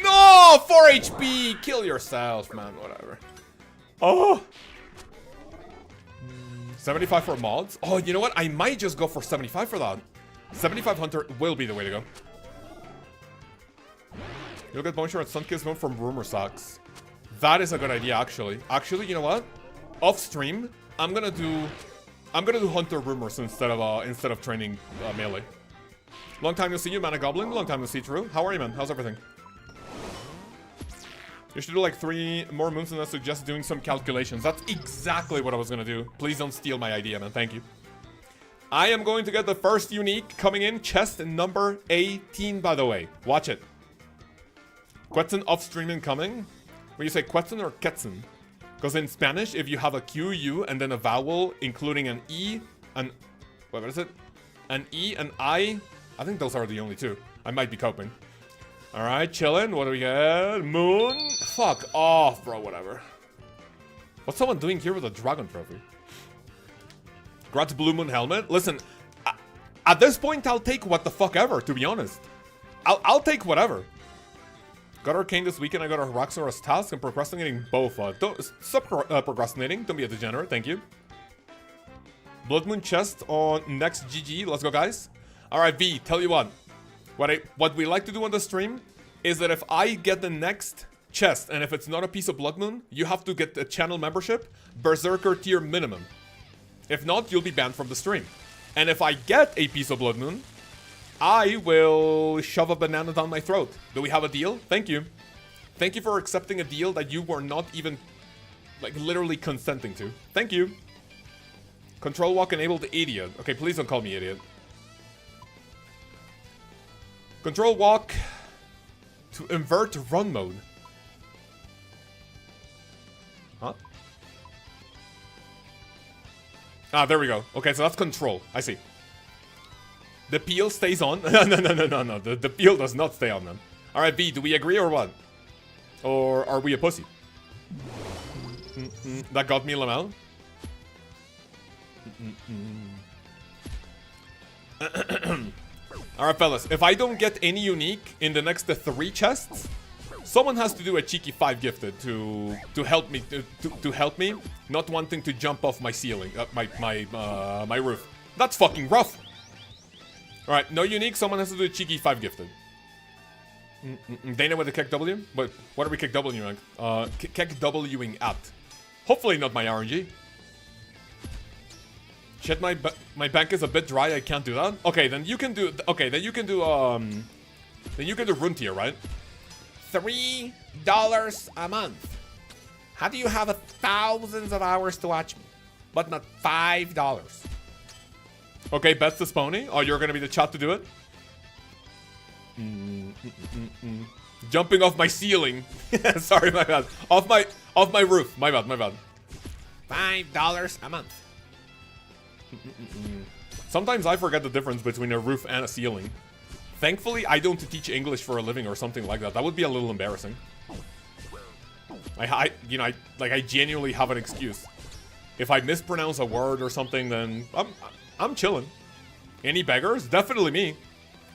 No! 4 HP! Kill yourself, man. Whatever. Oh! 75 for mods? Oh, you know what? I might just go for 75 for that. 75 Hunter will be the way to go. You'll get Bone Shard at Sunkiss Moon from Rumor Socks. That is a good idea, actually. Actually, you know what? Off stream, I'm gonna do Hunter Rumors instead of training melee. Long time to see you, Mana Goblin. Long time to see True. How are you, man? How's everything? You should do like 3 more moons and I suggest doing some calculations. That's exactly what I was gonna do. Please don't steal my idea, man. Thank you. I am going to get the first unique coming in. Chest number 18, by the way. Watch it. Quetzin off stream incoming. When you say Quetzin or Quetzin? Because in Spanish, if you have a Q, U, and then a vowel, including an E, what is it? An E, an I think those are the only 2. I might be coping. Alright, chillin'. What do we get? Moon? Fuck off, bro. Whatever. What's someone doing here with a dragon trophy? Grats Blue Moon helmet? Listen, at this point, I'll take what the fuck ever, to be honest. I'll take whatever. Got Arcane this weekend. I got a Roxora's task. I'm procrastinating both. Don't stop procrastinating. Don't be a degenerate. Thank you. Blood Moon chest on next GG. Let's go, guys. Alright, V, tell you what. What we like to do on the stream is that if I get the next chest, and if it's not a piece of Blood Moon, you have to get a channel membership, Berserker tier minimum. If not, you'll be banned from the stream. And if I get a piece of Blood Moon, I will shove a banana down my throat. Do we have a deal? Thank you. Thank you for accepting a deal that you were not even, like, literally consenting to. Thank you. Control walk enabled idiot. Okay, please don't call me idiot. Control walk to invert run mode. Huh? Ah, there we go. Okay, so that's control. I see. The peel stays on. No. The peel does not stay on, man. Alright, V, do we agree or what? Or are we a pussy? That got me, Lamel. Alright, fellas. If I don't get any unique in the next 3 chests, someone has to do a cheeky 5 gifted to help me to help me not wanting to jump off my ceiling, my roof. That's fucking rough. Alright, no unique. Someone has to do a cheeky 5 gifted. Dana with the kick W? But what are we kick Wing? Kick Wing at? Hopefully not my RNG. Shit, my bank is a bit dry. I can't do that. Okay, then you can do. Okay, then you can do. Then you can do rune tier, right? $3 a month. How do you have thousands of hours to watch me, but not $5? Okay, bets this pony. Oh, you're gonna be the chat to do it. Jumping off my ceiling. Sorry, my bad. Off my roof. My bad. $5 a month. Sometimes I forget the difference between a roof and a ceiling. Thankfully, I don't teach English for a living or something like that. That would be a little embarrassing. I genuinely have an excuse. If I mispronounce a word or something, then I'm chilling. Any beggars? Definitely me.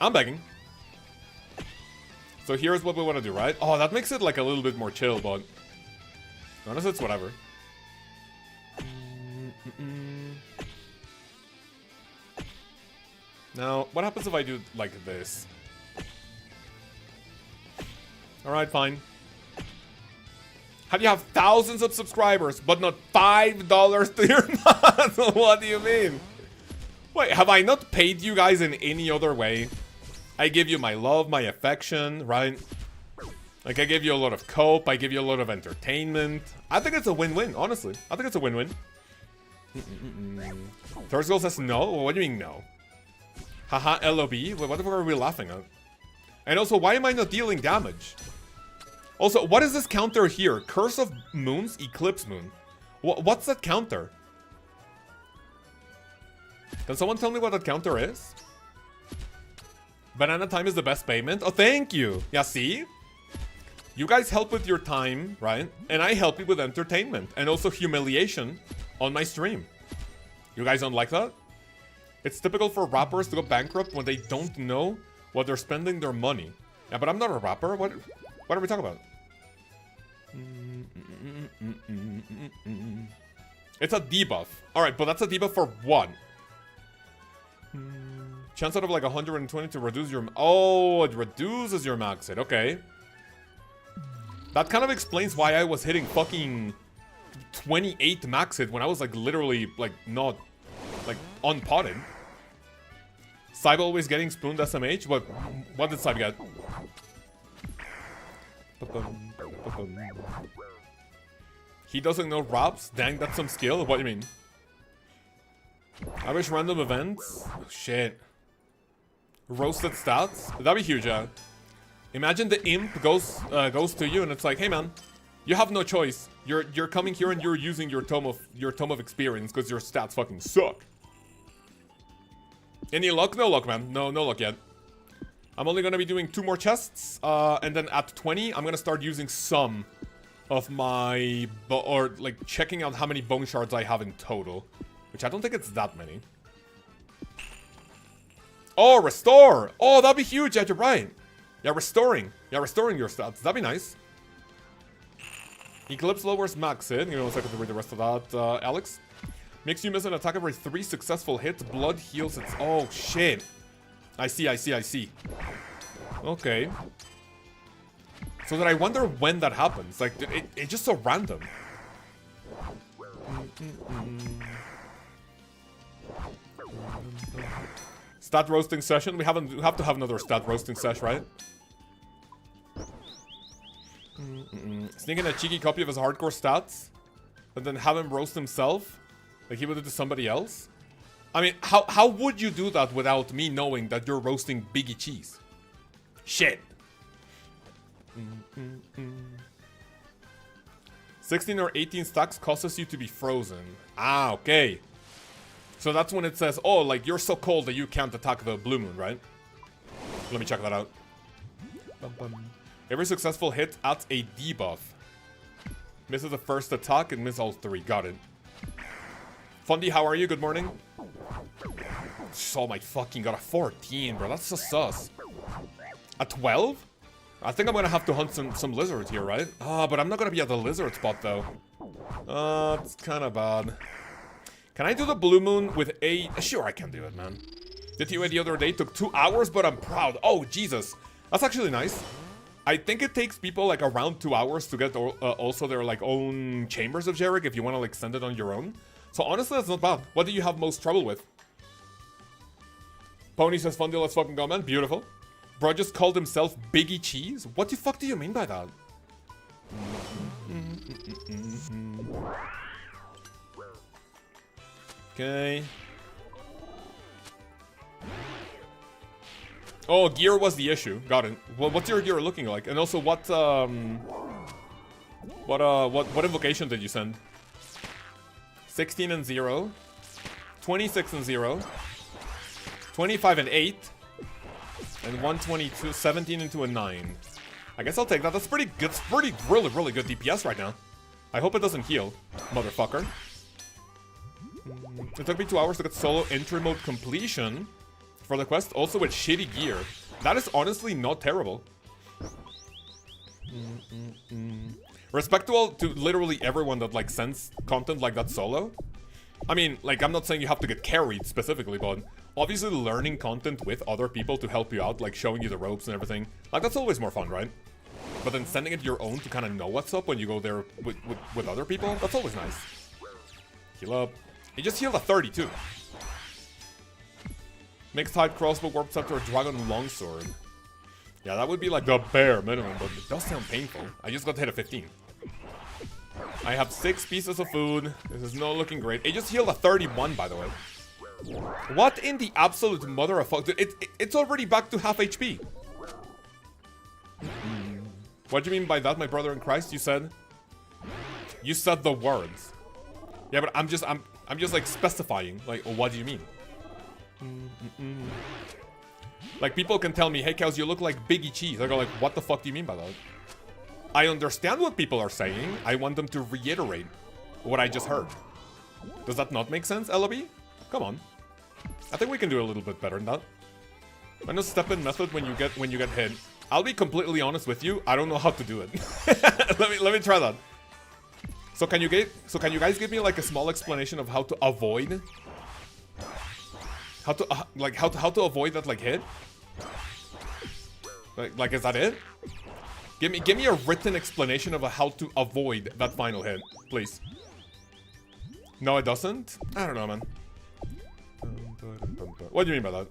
I'm begging. So here's what we want to do, right? Oh, that makes it like a little bit more chill, but honestly, it's whatever. Now, what happens if I do like this? Alright, fine. How do you have thousands of subscribers, but not $5 to your month? What do you mean? Wait, have I not paid you guys in any other way? I give you my love, my affection, right? Like, I give you a lot of cope, I give you a lot of entertainment. I think it's a win-win, honestly. I think it's a win-win. Thirst Girl says no? Well, what do you mean no? Haha, LOB? What the fuck are we laughing at? And also, why am I not dealing damage? Also, what is this counter here? Curse of Moons, Eclipse Moon. What's that counter? Can someone tell me what that counter is? Banana time is the best payment. Oh, thank you. Yeah, see? You guys help with your time, right? And I help you with entertainment. And also humiliation on my stream. You guys don't like that? It's typical for rappers to go bankrupt when they don't know what they're spending their money. Yeah, but I'm not a rapper. What are we talking about? It's a debuff. Alright, but that's a debuff for what? Chance out of like 120 to reduce your... Oh, it reduces your max hit. Okay. That kind of explains why I was hitting fucking 28 max hit when I was like literally like not like unpotted. Cyber always getting spooned SMH? What did Cyber get? He doesn't know raps? Dang, that's some skill. What do you mean? I wish random events. Oh, shit. Roasted stats? That'd be huge, yeah. Imagine the imp goes to you and it's like, hey man, you have no choice. You're coming here and you're using your tome of experience because your stats fucking suck. Any luck? No luck, man. No luck yet. I'm only gonna be doing 2 more chests, and then at 20, I'm gonna start using some of my like checking out how many bone shards I have in total, which I don't think it's that many. Oh, restore! Oh, that'd be huge. Yeah, you're right. Yeah, restoring. Yeah, restoring your stats. That'd be nice. Eclipse lowers max hit. Give me 1 second to read the rest of that, Alex. Makes you miss an attack every 3 successful hits. Blood heals its... Oh, shit. I see. Okay. So that I wonder when that happens. Like, it's just so random. Stat roasting session. We have to have another stat roasting sesh, right? Sneaking a cheeky copy of his hardcore stats, and then have him roast himself, like he would do to somebody else. I mean, how would you do that without me knowing that you're roasting Biggie Cheese? Shit. 16 or 18 stacks causes you to be frozen. Ah, okay. So that's when it says, oh, like, you're so cold that you can't attack the blue moon, right? Let me check that out. Every successful hit adds a debuff. Misses the first attack and miss all 3. Got it. Fundy, how are you? Good morning. Oh my fucking god, a 14, bro. That's so sus. A 12? I think I'm gonna have to hunt some lizards here, right? Ah, but I'm not gonna be at the lizard spot, though. It's kind of bad. Can I do the blue moon with a... Sure, I can do it, man. Did you the other day? Took 2 hours, but I'm proud. Oh, Jesus. That's actually nice. I think it takes people, like, around 2 hours to get also their, like, own chambers of Jarek if you want to, like, send it on your own. So, honestly, that's not bad. What do you have most trouble with? Pony says, Fundy, let's fucking go, man. Beautiful. Bro just called himself Biggie Cheese? What the fuck do you mean by that? Okay. Oh, gear was the issue. Got it. Well, what's your gear looking like? And also, what invocation did you send? 16 and 0. 26 and 0. 25 and 8. And 122, 17 into a 9. I guess I'll take that. That's pretty good. It's pretty, really good DPS right now. I hope it doesn't heal, motherfucker. It took me 2 hours to get solo entry mode completion for the quest, also with shitty gear. That is honestly not terrible. Respect to literally everyone that like sends content like that solo. I mean, like, I'm not saying you have to get carried specifically, but obviously learning content with other people to help you out, like showing you the ropes and everything, like, that's always more fun, right? But then sending it your own to kind of know what's up when you go there with other people, that's always nice. Heal up. He just healed a 32. Mixed type crossbow, warp scepter, or dragon longsword. Yeah, that would be like the bare minimum, but it does sound painful. I just got hit at 15. I have 6 pieces of food. This is not looking great. It just healed a 31, by the way. What in the absolute mother of fuck? It's already back to half HP. What do you mean by that, my brother in Christ? You said the words. Yeah, but I'm just like specifying. Like, what do you mean? Like, people can tell me, hey, Lkaoz, you look like Biggie Cheese. I go like, what the fuck do you mean by that? I understand what people are saying. I want them to reiterate what I just heard. Does that not make sense, LB? Come on. I think we can do a little bit better than that. I know step-in method when you get hit. I'll be completely honest with you. I don't know how to do it. let me try that. So can you guys give me like a small explanation of how to avoid? How to avoid that like hit? Like is that it? Give me a written explanation of how to avoid that final hit, please. No, it doesn't? I don't know, man. What do you mean by that?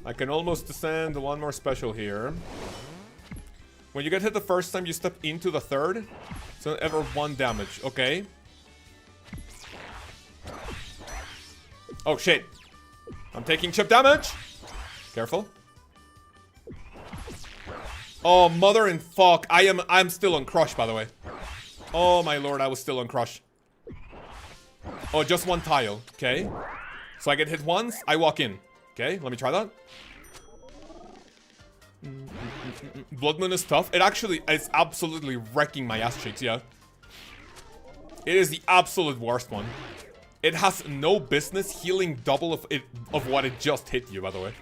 I can almost descend. One more special here. When you get hit the first time, you step into the third. So ever 1 damage. Okay. Oh, shit. I'm taking chip damage. Careful. Oh, mother and fuck. I'm still on crush, by the way. Oh, my lord. I was still on crush. Oh, just 1 tile. Okay. So I get hit once. I walk in. Okay, let me try that. Blood Moon is tough. It's absolutely wrecking my ass cheeks, yeah. It is the absolute worst one. It has no business healing double of what it just hit you, by the way.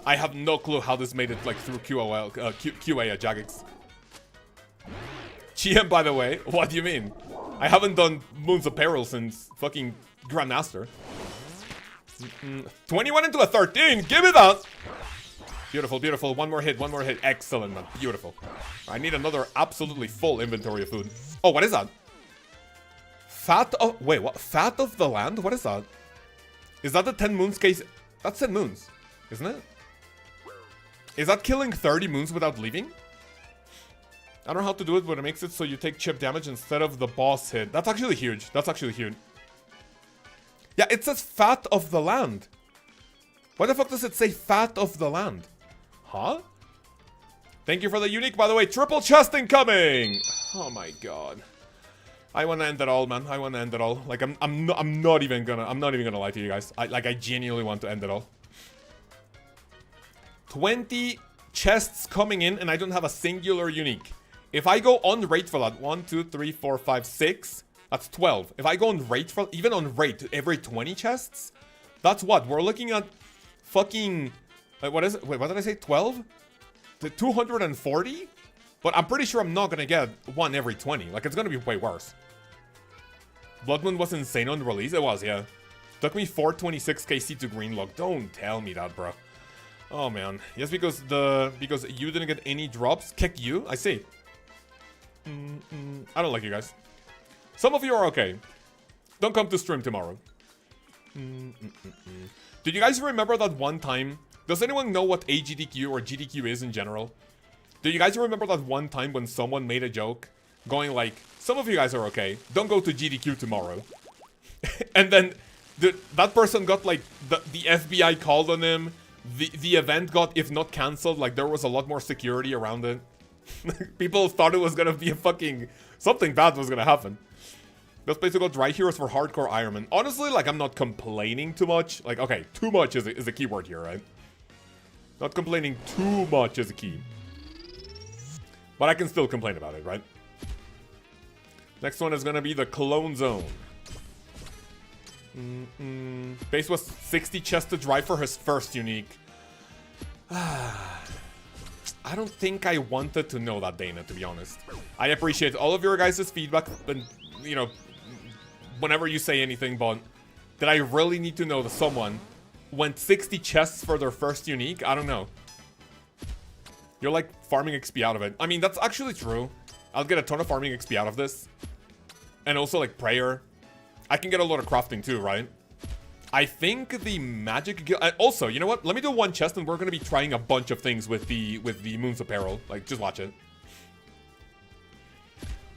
I have no clue how this made it like through QA at Jagex. GM, by the way, what do you mean? I haven't done Moons of Peril since fucking Grandmaster. 21 into a 13, give me that! Beautiful, beautiful. One more hit. Excellent, man. Beautiful. I need another absolutely full inventory of food. Oh, what is that? Wait, what? Fat of the land? What is that? Is that the 10 moons case? That's 10 moons, isn't it? Is that killing 30 moons without leaving? I don't know how to do it, but it makes it so you take chip damage instead of the boss hit. That's actually huge. Yeah, it says fat of the land. Why the fuck does it say fat of the land? Huh? Thank you for the unique, by the way. Triple chest incoming! Oh my god. I want to end it all, man. I want to end it all. Like, I'm not even gonna lie to you guys. I genuinely want to end it all. 20 chests coming in, and I don't have a singular unique. If I go on rate for that, 1, 2, 3, 4, 5, 6, that's 12. If I go on rate for, even on rate, every 20 chests, that's what? We're looking at fucking, what is it? Wait, what did I say? 12? To 240? But I'm pretty sure I'm not gonna get one every 20. Like, it's gonna be way worse. Blood Moon was insane on release. It was, yeah. Took me 426 KC to Greenlock. Don't tell me that, bro. Oh, man. Yes, because you didn't get any drops. Kick you? I see. I don't like you guys. Some of you are okay. Don't come to stream tomorrow. Did you guys remember that one time? Does anyone know what AGDQ or GDQ is in general? Do you guys remember that one time when someone made a joke going like, some of you guys are okay, don't go to GDQ tomorrow. And then that person got like, the FBI called on him, the event got, if not cancelled, like there was a lot more security around it. People thought it was gonna be a fucking, something bad was gonna happen. Best place to go, Dry Heroes for hardcore Ironman. Honestly, like I'm not complaining too much. Like, okay, too much is a key word here, right? Not complaining too much is a key. But I can still complain about it, right? Next one is gonna be the Clone Zone. Base was 60 chests to dry for his first unique. I don't think I wanted to know that, Dana, to be honest. I appreciate all of your guys' feedback, and, you know, whenever you say anything, but did I really need to know that someone went 60 chests for their first unique? I don't know. You're like farming XP out of it. I mean, that's actually true. I'll get a ton of farming XP out of this. And also like prayer. I can get a lot of crafting too, right? I think the magic guild... Also, you know what? Let me do one chest and we're going to be trying a bunch of things with the Moon's Apparel. Like, just watch it.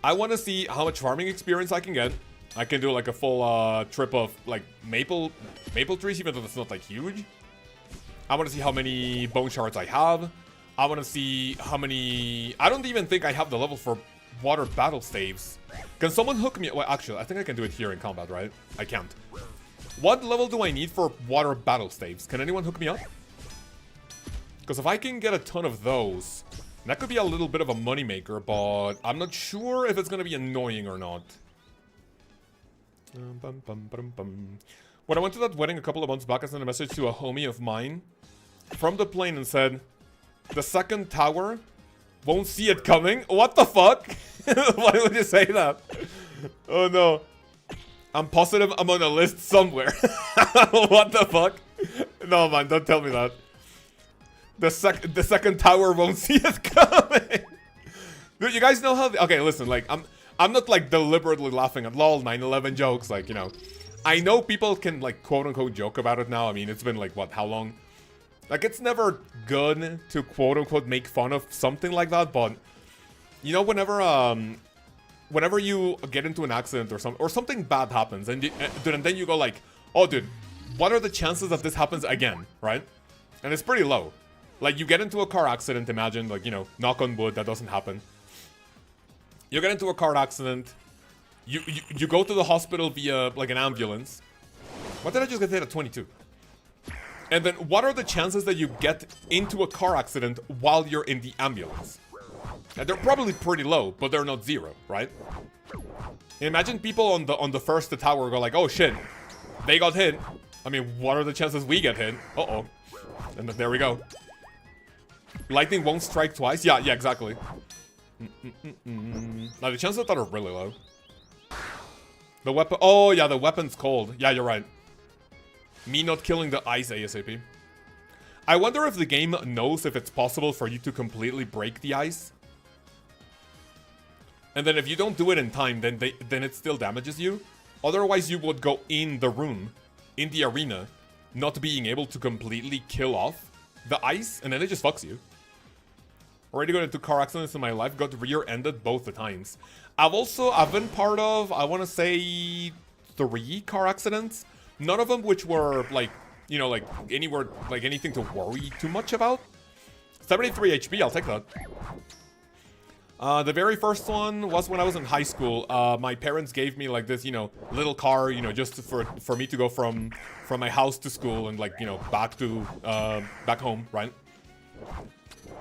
I want to see how much farming experience I can get. I can do like a full trip of like maple trees, even though it's not like huge. I want to see how many bone shards I have. I want to see how many... I don't even think I have the level for water battle staves. Can someone hook me... Well, actually, I think I can do it here in combat, right? I can't. What level do I need for water battle staves? Can anyone hook me up? Because if I can get a ton of those, that could be a little bit of a moneymaker, but I'm not sure if it's going to be annoying or not. When I went to that wedding a couple of months back, I sent a message to a homie of mine from the plane and said, the second tower won't see it coming. What the fuck? Why would you say that? Oh no. I'm positive I'm on a list somewhere. What the fuck? No man, don't tell me that. The second tower won't see it coming. Dude, you guys know how... Okay, listen, like, I'm not, like, deliberately laughing at lol 9/11 jokes, like, you know. I know people can, like, quote-unquote joke about it now. I mean, it's been, like, what, how long? Like, it's never good to quote-unquote make fun of something like that, but... You know, whenever you get into an accident or something bad happens, and then you go like, oh, dude, what are the chances that this happens again, right? And it's pretty low. Like, you get into a car accident, imagine, like, you know, knock on wood, that doesn't happen. You get into a car accident, you go to the hospital via, like, an ambulance. What did I just get hit at 22? And then, what are the chances that you get into a car accident while you're in the ambulance? And they're probably pretty low, but they're not zero, right? Imagine people on the first tower go like, oh shit, they got hit. I mean, what are the chances we get hit? Uh-oh. And then there we go. Lightning won't strike twice? Yeah, exactly. Now, the chances of that are really low. The weapon... Oh, yeah, the weapon's cold. Yeah, you're right. Me not killing the ice ASAP. I wonder if the game knows if it's possible for you to completely break the ice. And then if you don't do it in time, then it still damages you. Otherwise, you would go in the room, in the arena, not being able to completely kill off the ice, and then it just fucks you. Already got into car accidents in my life, got rear-ended both the times. I've been part of, I want to say, 3 car accidents. None of them which were, like, you know, like, anywhere, like, anything to worry too much about. 73 HP, I'll take that. The very first one was when I was in high school. My parents gave me, like, this, you know, little car, you know, just for me to go from my house to school and, like, you know, back home, right?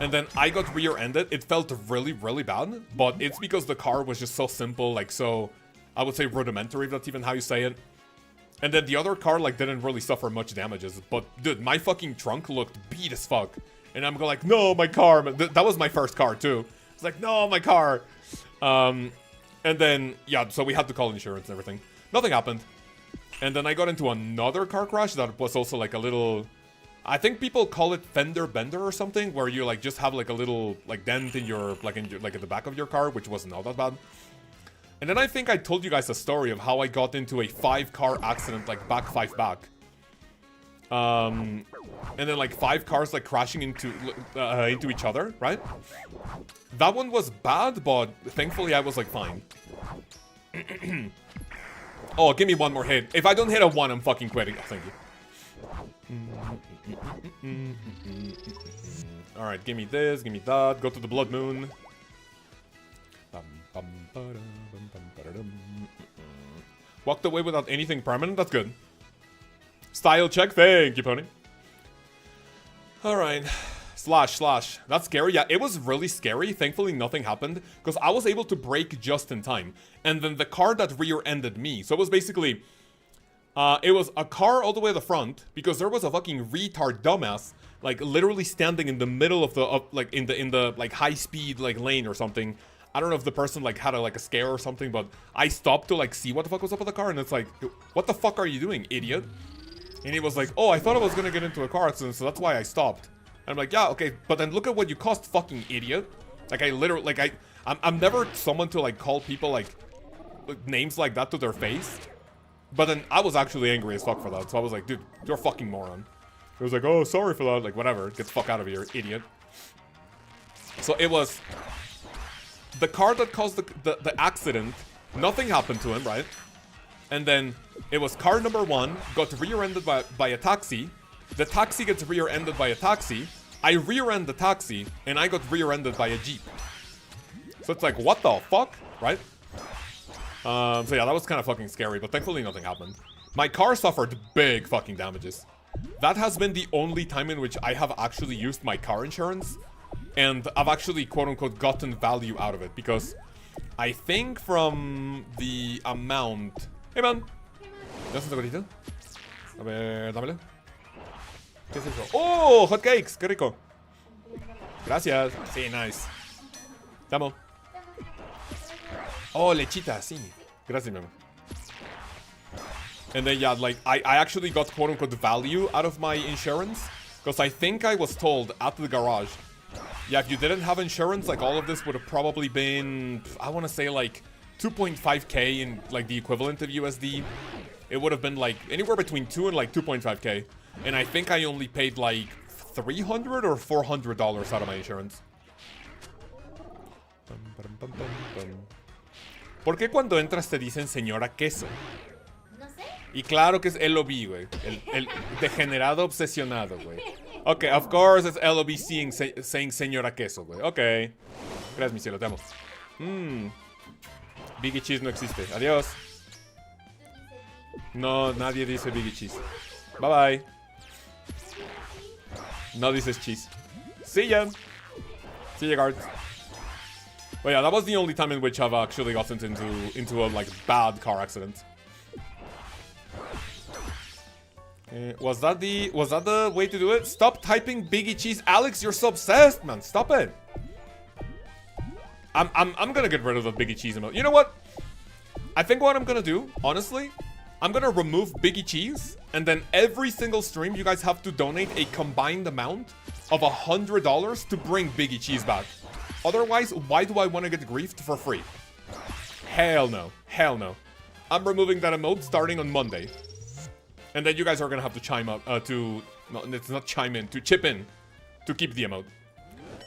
And then I got rear-ended. It felt really, really bad, but it's because the car was just so simple, like, so, I would say rudimentary, if that's even how you say it. And then the other car, like, didn't really suffer much damages. But, dude, my fucking trunk looked beat as fuck. And I'm going like, no, my car. That was my first car, too. It's like, no, my car. And then, yeah, so we had to call insurance and everything. Nothing happened. And then I got into another car crash that was also, like, a little... I think people call it fender bender or something, where you, like, just have, like, a little, like, dent in your, like, at the back of your car, which was not that bad. And then I think I told you guys a story of how I got into a 5-car accident, like, back 5 back. And then, like, 5 cars, like, crashing into each other, right? That one was bad, but thankfully I was, like, fine. Oh, give me one more hit. If I don't hit a 1, I'm fucking quitting. Oh, thank you. Alright, give me this, give me that. Go to the Blood Moon. Walked away without anything permanent. That's good. Style check. Thank you, Pony. Alright. Slash. That's scary. Yeah, it was really scary. Thankfully, nothing happened. Because I was able to brake just in time. And then the car that rear-ended me. So it was basically... it was a car all the way to the front. Because there was a fucking retard dumbass. Like, literally standing in the middle of the... like, in the like, high-speed, like, lane or something. I don't know if the person, like, had a scare or something. But I stopped to, like, see what the fuck was up with the car. And it's like, what the fuck are you doing, idiot? And he was like, oh, I thought I was gonna get into a car accident, so that's why I stopped. And I'm like, yeah, okay, but then look at what you cost, fucking idiot. Like, I literally, like, I'm never someone to, like, call people, like, names like that to their face. But then I was actually angry as fuck for that. So I was like, dude, you're a fucking moron. It was like, oh, sorry for that. Like, whatever. Get the fuck out of here, idiot. So it was the car that caused the accident. Nothing happened to him, right? And then it was car number 1 got rear-ended by a taxi. The taxi gets rear-ended by a taxi. I rear-end the taxi, and I got rear-ended by a Jeep. So it's like, what the fuck, right? So yeah, that was kind of fucking scary, but thankfully nothing happened. My car suffered big fucking damages. That has been the only time in which I have actually used my car insurance, and I've actually quote-unquote gotten value out of it, because I think from the amount... Hey man, ¿ya es un segurito? A ver, dámelo. ¿Qué es eso? ¡Oh! Hotcakes, qué rico. Gracias. Sí, nice. Damo. Oh, lechita, sí. Gracias, mi amor. And then, yeah, like, I actually got quote-unquote value out of my insurance. Because I think I was told at the garage, yeah, if you didn't have insurance, like, all of this would have probably been, I want to say, like, 2.5k in, like, the equivalent of USD. It would have been, like, anywhere between 2 and, like, 2.5k. And I think I only paid, like, $300 or $400 out of my insurance. ¿Por qué cuando entras te dicen señora queso? No sé. Y claro que es LOB, güey. El degenerado obsesionado, güey. Okay, of course it's LOB saying señora queso, güey. Okay. Gracias, mi cielo, te amo. Biggie Cheese no existe. Adiós. No, nadie dice Biggie Cheese. Bye bye. No dices cheese. See ya. See ya, guards. But yeah, that was the only time in which I've actually gotten into a like bad car accident. Was that the way to do it? Stop typing Biggie Cheese, Alex. You're so obsessed, man. Stop it. I'm gonna get rid of the Biggie Cheese emote. You know what? I think what I'm gonna do, honestly, I'm gonna remove Biggie Cheese, and then every single stream you guys have to donate a combined amount of $100 to bring Biggie Cheese back. Otherwise, why do I want to get griefed for free? Hell no. Hell no. I'm removing that emote starting on Monday. And then you guys are gonna have to chime up, no, it's not chime in, to chip in to keep the emote.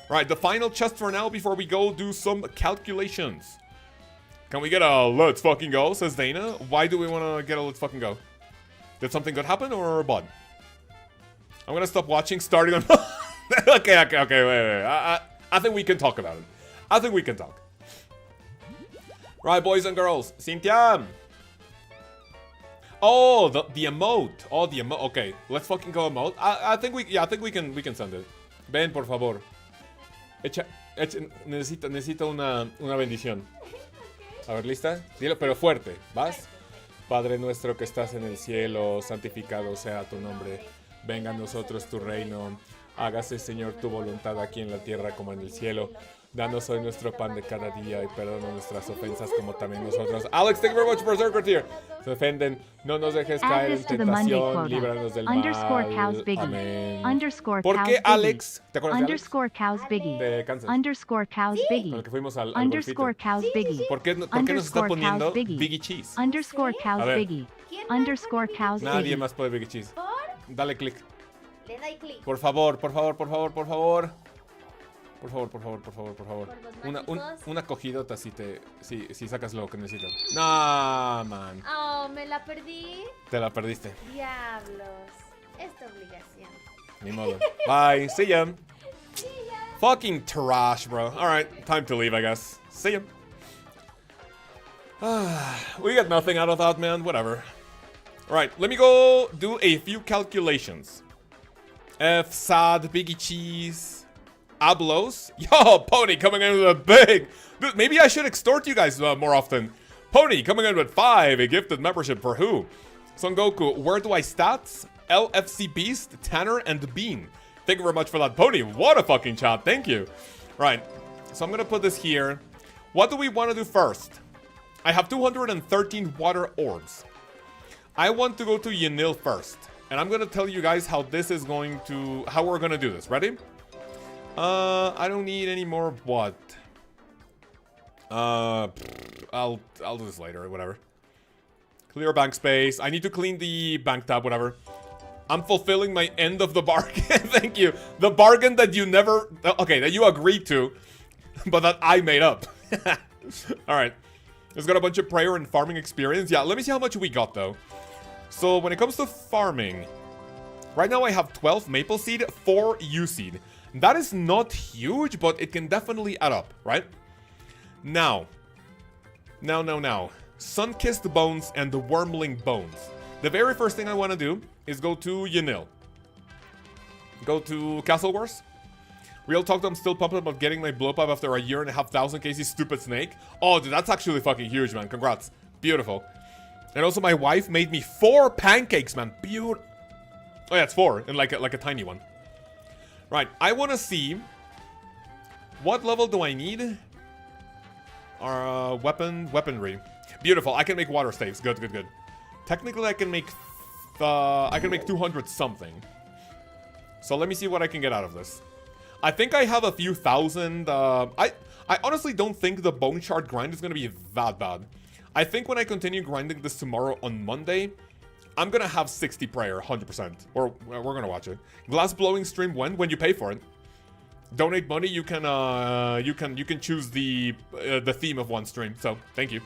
Right, the final chest for now before we go do some calculations. Can we get a let's fucking go, says Dana. Why do we want to get a let's fucking go? Did something good happen or what? I'm gonna stop watching starting on... okay, wait. I think we can talk about it. I think we can talk. Right, boys and girls. Cynthia! Oh, the emote. Oh, the emote. Okay, let's fucking go emote. I think we can send it. Ven, por favor. Necesito una bendición. A ver, ¿lista? Dilo, pero fuerte. ¿Vas? Padre nuestro que estás en el cielo, santificado sea tu nombre. Venga a nosotros tu reino. Hágase, Señor, tu voluntad aquí en la tierra como en el cielo. Danos hoy nuestro pan de cada día y perdona nuestras ofensas como también nosotros. Alex, thank you very much for Berserker tier. Se ofenden, no nos dejes caer en tentación, líbranos del mal. Amén. ¿Por qué Alex? ¿Te acuerdas de Alex? _Cows Biggie. De Kansas. _Cows Biggie. Con el que fuimos al _Cows Biggie. ¿Por qué nos está poniendo Biggie Cheese? _Cows Biggie. _Cows Nadie Biggie. más puede Biggie Cheese. ¿Por? Dale click. Le doy clic. Por favor. Por favor. Por los Una cogidota si sacas lo que necesitas. No, man. Oh, me la perdí. Te la perdiste. Diablos. Es tu obligación. Ni modo. Bye. See ya. Fucking trash, bro. Alright, time to leave, I guess. See ya. We got nothing out of that, man. Whatever. Alright, let me go do a few calculations. F, sad, Biggie Cheese. Ablos. Yo, Pony coming in with a big... Dude, maybe I should extort you guys more often. Pony coming in with 5. A gifted membership for who? Son Goku, where do I stats? LFC Beast, Tanner, and Bean. Thank you very much for that, Pony. What a fucking chat. Thank you. Right. So I'm going to put this here. What do we want to do first? I have 213 water orbs. I want to go to Yanil first. And I'm going to tell you guys how this is going to... How we're going to do this. Ready? I don't need any more what? I'll do this later or whatever. Clear bank space. I need to clean the bank tab, whatever. I'm fulfilling my end of the bargain. Thank you. The bargain that you never... Okay, that you agreed to, but that I made up. Alright. It's got a bunch of prayer and farming experience. Yeah, let me see how much we got, though. So, when it comes to farming... Right now I have 12 maple seed, 4 yew seed. That is not huge, but it can definitely add up, right? Now. Sun-kissed bones and the wormling bones. The very first thing I want to do is go to Yanil. Go to Castle Wars. Real talk, I'm still pumped about getting my blowpipe after 1,500 KC stupid snake. Oh, dude, that's actually fucking huge, man. Congrats. Beautiful. And also my wife made me 4 pancakes, man. Beautiful. Oh yeah, it's 4, and like a tiny one. Right, I want to see what level do I need? Weaponry. Beautiful. I can make water staves. Good. Technically, I can make 200 something. So let me see what I can get out of this. I think I have a few thousand. I honestly don't think the bone shard grind is gonna be that bad. I think when I continue grinding this tomorrow on Monday, I'm gonna have 60 prayer, 100%. Or we're gonna watch it. Glass blowing stream when you pay for it. Donate money. You can choose the theme of one stream. So thank you.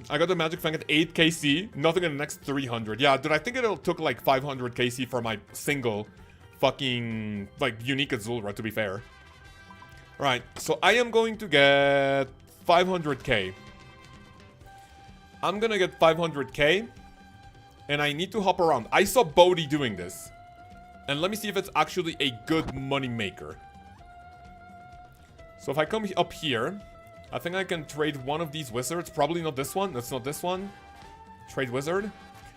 I got the magic fang at 8 KC. Nothing in the next 300. Yeah, dude. I think it took like 500 KC for my single fucking like unique Azulra. To be fair. Right. So I am going to get 500k. I'm gonna get 500k. And I need to hop around. I saw Bodhi doing this. And let me see if it's actually a good money maker. So if I come up here, I think I can trade one of these wizards. Probably not this one. That's not this one. Trade wizard.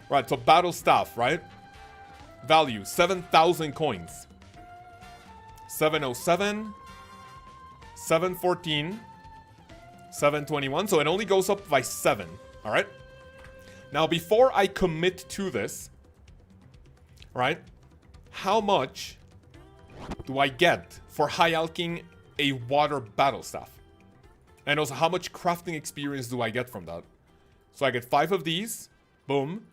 Right, so battle staff, right? Value, 7,000 coins. 707. 714. 721. So it only goes up by 7. Alright? Now, before I commit to this, right? How much do I get for high alking a water battle staff? And also, how much crafting experience do I get from that? So I get 5 of these. Boom.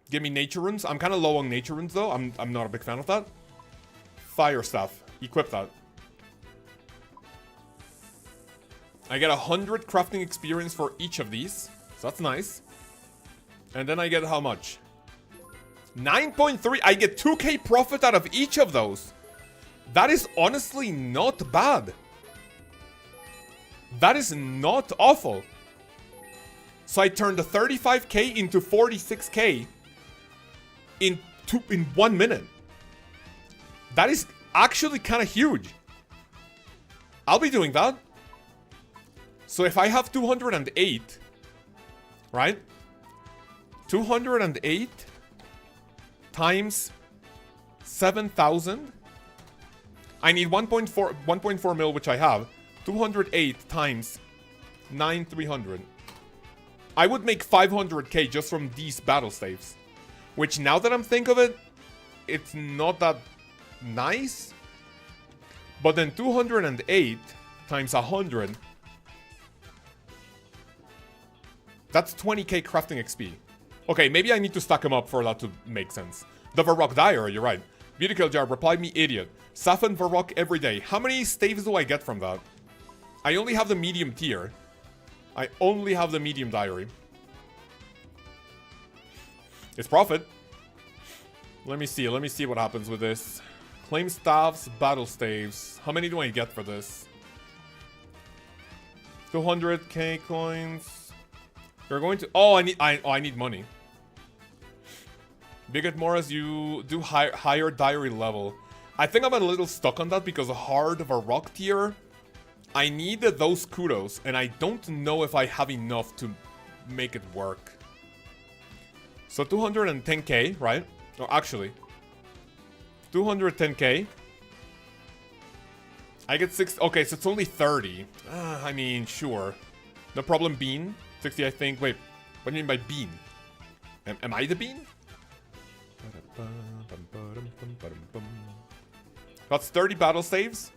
Give me nature runes. I'm kind of low on nature runes, though. I'm not a big fan of that. Fire staff. Equip that. I get 100 crafting experience for each of these. So that's nice. And then I get how much? 9.3. I get 2k profit out of each of those. That is honestly not bad. That is not awful. So I turned the 35k into 46k in 1 minute. That is actually kind of huge. I'll be doing that. So if I have 208, right? 208 times 7,000. I need 1.4 mil, which I have. 208 times 9,300. I would make 500k just from these battle staves. Which, now that I'm thinking of it, it's not that nice. But then 208 times 100. That's 20k crafting XP. Okay, maybe I need to stack them up for that to make sense. The Varrock Diary, you're right. Beauty Kill Jar, reply me idiot. Saffron Varrock every day. How many staves do I get from that? I only have the medium tier. I only have the medium diary. It's profit. Let me see what happens with this. Claim staffs, battle staves. How many do I get for this? 200k coins. You're going to... Oh, I need money. You get more as you do higher diary level. I think I'm a little stuck on that because hard of a rock tier. I need those kudos, and I don't know if I have enough to make it work. So 210k, right? Oh, actually, 210k. I get 6. Okay, so it's only 30. I mean, sure. No problem, bean. 60, I think. Wait, what do you mean by bean? Am I the bean? That's 30 battle saves,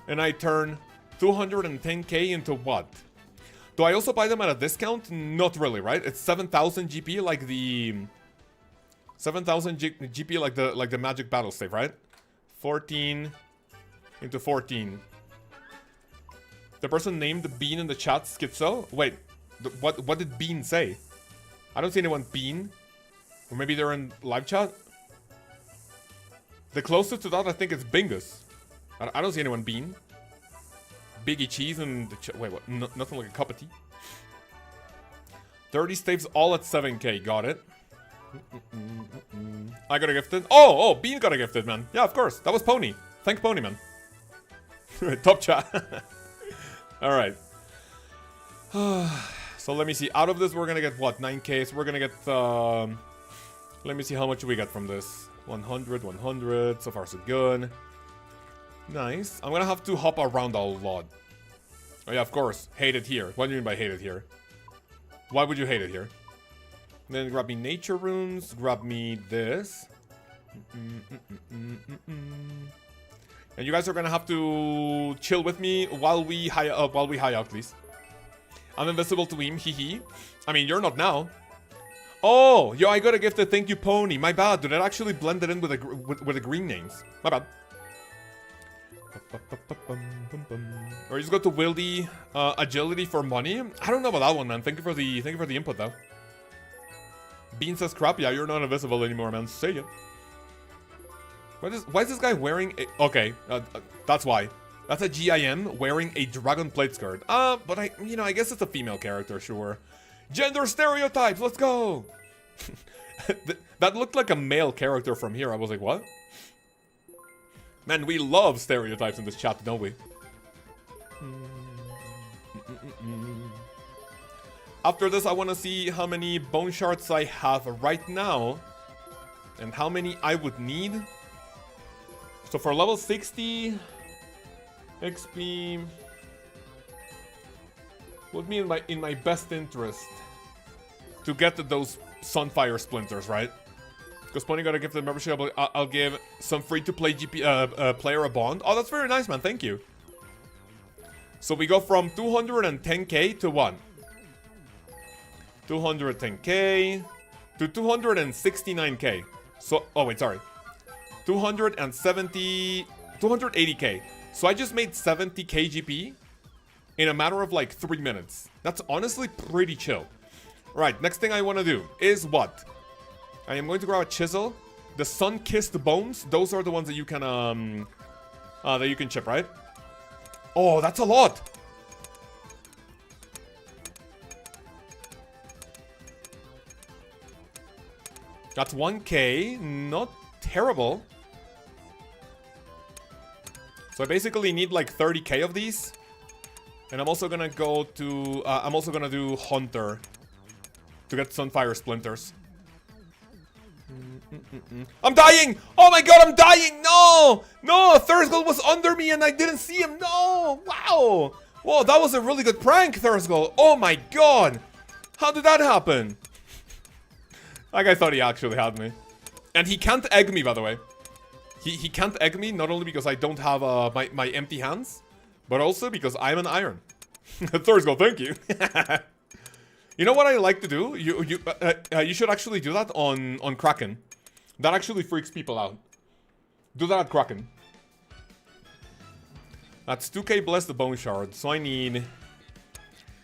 and I turn 210k into what? Do I also buy them at a discount? Not really, right? It's 7,000 GP like the 7,000 GP like the magic battle save, right? 14 into 14. The person named Bean in the chat, Schizo. Wait, what did Bean say? I don't see anyone Bean. Or maybe they're in live chat. The closest to that, I think, is Bingus. I don't see anyone Bean. Biggie Cheese and the wait, what? Nothing like a cup of tea. 30 staves all at 7k. Got it. I got a gifted. Oh, Bean got a gifted, man. Yeah, of course. That was Pony. Thank Pony, man. Top chat. Alright. So let me see. Out of this, we're gonna get what? 9k. So we're gonna get. Let me see how much we get from this. 100, 100. So far, so good. Nice. I'm gonna have to hop around a lot. Oh yeah, of course. Hate it here. What do you mean by hate it here? Why would you hate it here? Then grab me nature runes. Grab me this. And you guys are gonna have to chill with me while we high out, please. I'm invisible to him. Hee. I mean, you're not now. Oh, yo, I got a gifted. Thank you, Pony. My bad, dude. It actually blended in with the green names. My bad. Or you just go to Wildy agility for money. I don't know about that one, man. Thank you for the input though. Bean says crap. Yeah, you're not invisible anymore, man. Say it. Why is this guy wearing a okay, that's why. That's a GIM wearing a dragon plate skirt. But I guess it's a female character, sure. Gender stereotypes, let's go. That looked like a male character from here. I was like, what? Man, we love stereotypes in this chat, don't we? After this, I want to see how many bone shards I have right now. And how many I would need. So for level 60 XP would be in my best interest to get those Sunfire Splinters, right? Because Pony got to give the membership. I'll give some free-to-play player a bond. Oh, that's very nice, man. Thank you. So we go from 210k to what? 210k to 269k. So, oh wait, sorry. 280k. So I just made 70k GP in a matter of like 3 minutes. That's honestly pretty chill. Right, next thing I want to do is what? I am going to grab a chisel. The sun-kissed bones, those are the ones that you can chip, right? Oh, that's a lot. That's 1k, not terrible. So I basically need like 30k of these. And I'm also gonna go to, I'm also gonna do Hunter to get Sunfire Splinters. I'm dying! Oh my god, I'm dying! No! No! Thursgull was under me and I didn't see him! No! Wow! Whoa, that was a really good prank, Thursgull! Oh my god! How did that happen? That guy thought he actually had me. And he can't egg me, by the way. He can't egg me, not only because I don't have my empty hands, but also because I'm an iron. Thursgull, thank you. You know what I like to do? You should actually do that on Kraken. That actually freaks people out. Do that at Kraken. That's 2k bless the bone shard. So I need.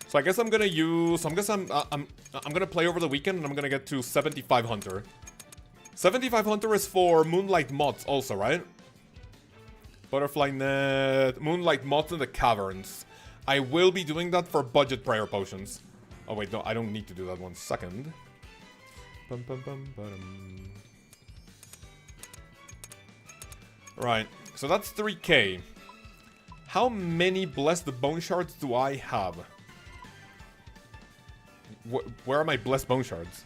So I guess I'm gonna use. I'm gonna play over the weekend and I'm gonna get to 75 Hunter. 75 Hunter is for Moonlight Moths also, right? Butterfly Net, Moonlight Moths in the Caverns. I will be doing that for budget prayer potions. Oh wait, no, I don't need to do that 1 second. Right, so that's 3k. How many Bless the Bone Shards do I have? Where are my Blessed Bone Shards?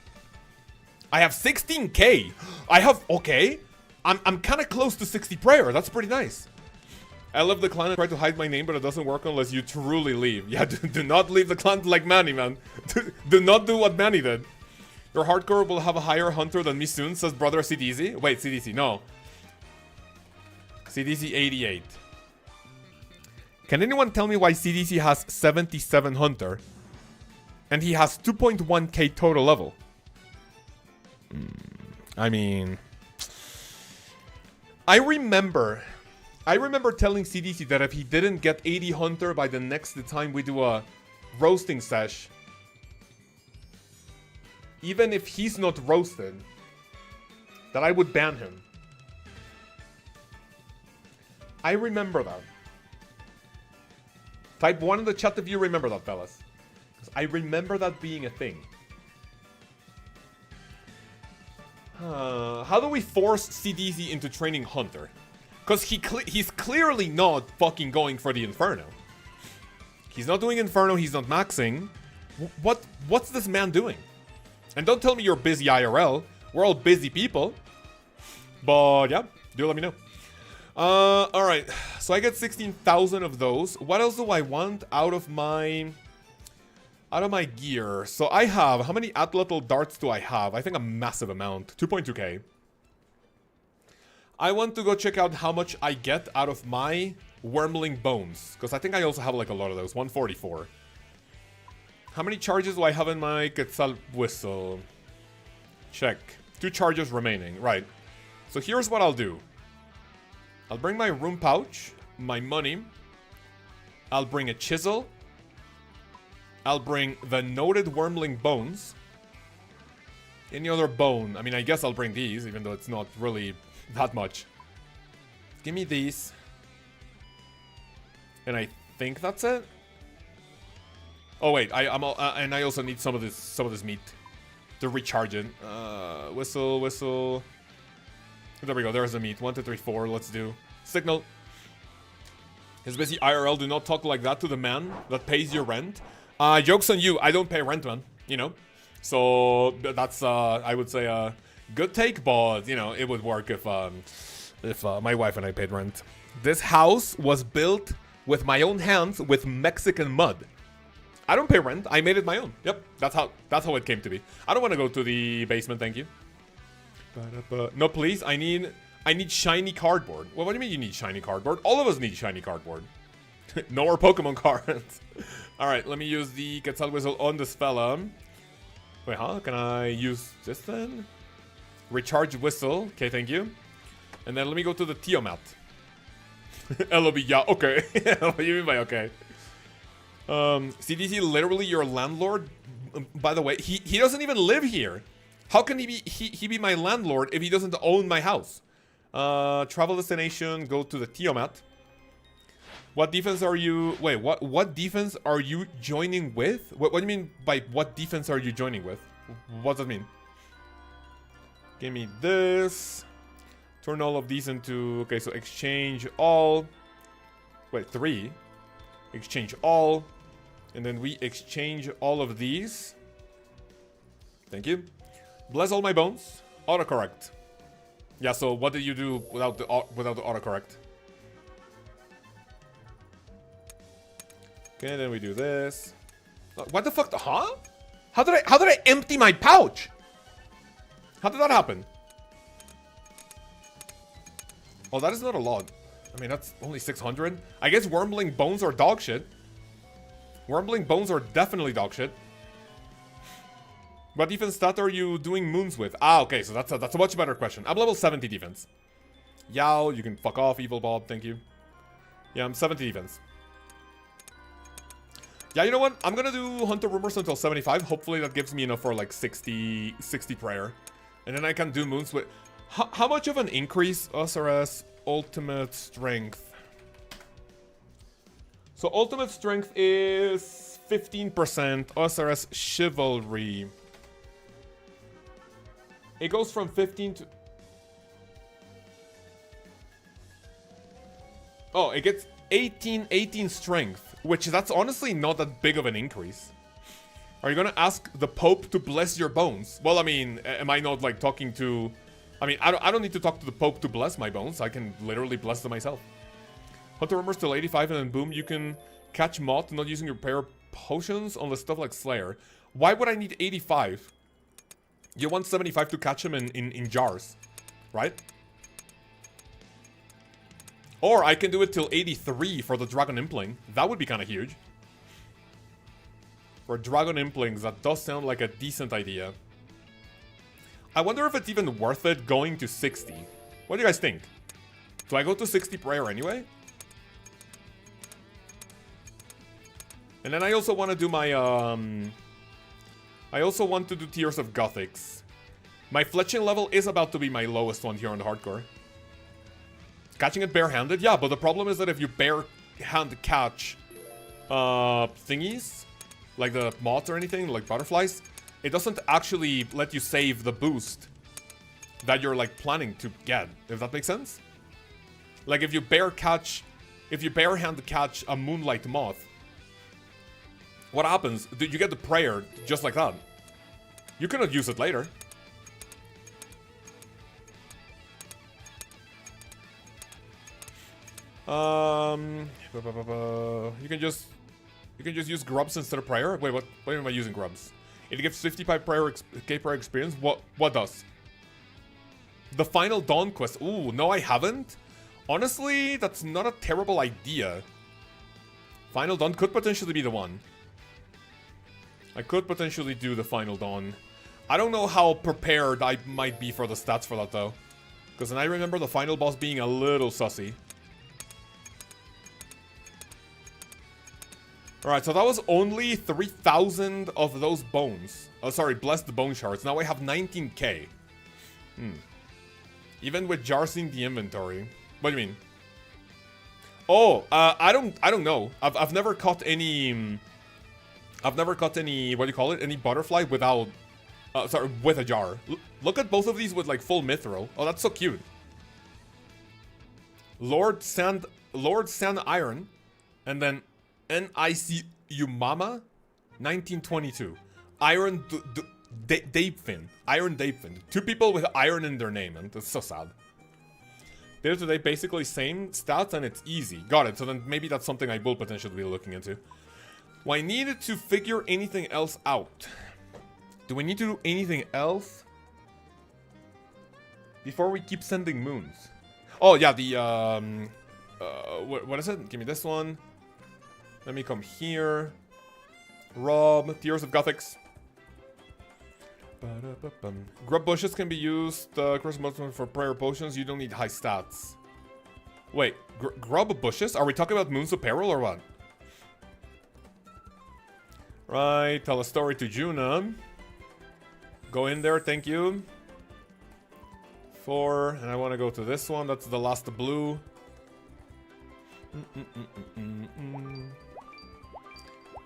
I have 16k. I have, okay. I'm kind of close to 60 prayer. That's pretty nice. I love the clan and try to hide my name, but it doesn't work unless you truly leave. Yeah, do not leave the clan like Manny, man. Do not do what Manny did. Your hardcore will have a higher hunter than me soon, says brother CDZ. Wait, CDC, no. CDC 88. Can anyone tell me why CDC has 77 hunter? And he has 2.1k total level. I mean... I remember telling CDC that if he didn't get 80 Hunter by the next time we do a roasting sesh, even if he's not roasted, that I would ban him. I remember that. Type 1 in the chat if you remember that, fellas. Because I remember that being a thing. How do we force CDZ into training Hunter? Because he's clearly not fucking going for the Inferno. He's not doing Inferno, he's not maxing. What's this man doing? And don't tell me you're busy IRL. We're all busy people. But yeah, do let me know. Alright. So I get 16,000 of those. What else do I want out of my gear? So I have, how many atlatl darts do I have? I think a massive amount. 2.2k. I want to go check out how much I get out of my wormling bones. Because I think I also have like a lot of those. 144. How many charges do I have in my Quetzal Whistle? Check. 2 charges remaining. Right. So here's what I'll do. I'll bring my room pouch, my money. I'll bring a chisel. I'll bring the noted wormling bones. Any other bone? I mean, I guess I'll bring these, even though it's not really that much. Give me these. And I think that's it. Oh wait, and I also need some of this meat to recharge it. Whistle. There we go. There's the meat. 1, 2, 3, 4. Let's do signal. His busy IRL. Do not talk like that to the man that pays your rent. Jokes on you. I don't pay rent, man. You know. So that's I would say a good take, but you know it would work if my wife and I paid rent. This house was built with my own hands with Mexican mud. I don't pay rent. I made it my own. Yep, that's how it came to be. I don't want to go to the basement. Thank you. No, please. I need shiny cardboard. Well, what do you mean you need shiny cardboard? All of us need shiny cardboard. No more Pokemon cards. All right, let me use the Quetzal Whistle on this fella. Wait, huh? Can I use this then? Recharge Whistle. Okay, thank you. And then let me go to the Tiamat. LOB, yeah, okay. What do you mean by okay? CDC, literally your landlord. By the way, he doesn't even live here. How can he be my landlord if he doesn't own my house? Travel destination, go to the Tiamat. What defense are you... Wait, what defense are you joining with? What do you mean by what defense are you joining with? What does that mean? Give me this. Turn all of these into... Okay, so exchange all. Wait, 3. Exchange all. And then we exchange all of these. Thank you. Bless all my bones. Autocorrect. Yeah, so what did you do without the autocorrect? Okay, then we do this. What the fuck? Huh? How did I empty my pouch? How did that happen? Oh, that is not a lot. I mean, that's only 600. I guess wormling bones are dog shit. Wormling bones are definitely dog shit. What defense stat are you doing moons with? Ah, okay, so that's a much better question. I'm level 70 defense. Yao, you can fuck off, Evil Bob, thank you. Yeah, I'm 70 defense. Yeah, you know what? I'm gonna do Hunter Rumors until 75. Hopefully that gives me enough for like 60 prayer. And then I can do moons with... How much of an increase? OSRS Ultimate Strength. So Ultimate Strength is 15%. OSRS Chivalry. It goes from 15 to... Oh, it gets 18 strength, which that's honestly not that big of an increase. Are you gonna ask the Pope to bless your bones? Well, I mean, am I not like talking to... I mean, I don't need to talk to the Pope to bless my bones. I can literally bless them myself. Hunter Rumors till 85 and then boom, you can catch moth not using your pair potions on the stuff like Slayer. Why would I need 85? You want 75 to catch them in jars, right? Or I can do it till 83 for the Dragon Impling. That would be kind of huge. For Dragon Implings, that does sound like a decent idea. I wonder if it's even worth it going to 60. What do you guys think? Do I go to 60 prayer anyway? And then I also want to do my, I also want to do Tears of Gothics. My fletching level is about to be my lowest one here on the hardcore. Catching it barehanded? Yeah, but the problem is that if you barehand catch thingies, like the moths or anything, like butterflies, it doesn't actually let you save the boost that you're like planning to get, if that makes sense. Like if you barehand catch a moonlight moth, what happens? You get the prayer just like that. You cannot use it later. You can just use grubs instead of prayer. Wait, what am I using grubs? It gives 55 prayer experience. What does? The Final Dawn quest. Ooh, no, I haven't. Honestly, that's not a terrible idea. Final Dawn could potentially be the one. I could potentially do the Final Dawn. I don't know how prepared I might be for the stats for that though, because then I remember the final boss being a little sussy. Alright, so that was only 3,000 of those bones. Oh, sorry, blessed bone shards. Now I have 19k. Even with jars in the inventory. What do you mean? Oh, I don't know. I've never caught any... I've never caught any, what do you call it? Any butterfly without... sorry, with a jar. Look at both of these with like full mithril. Oh, that's so cute. Lord Sand Iron. And then... N-I-C-U Mama 1922. Iron Dapefin. Iron Dapefin. Two people with iron in their name, and that's so sad. Day to day, basically same stats, and it's easy. Got it, so then maybe that's something I will potentially be looking into. Do I need to figure anything else out? Do we need to do anything else? Before we keep sending moons. Oh, yeah, the, what is it? Give me this one. Let me come here. Rob, Tears of Gothics. Grub bushes can be used for prayer potions. You don't need high stats. Wait, grub bushes? Are we talking about Moons of Peril or what? Right, tell a story to Juna. Go in there, thank you. 4, and I want to go to this one. That's the last blue.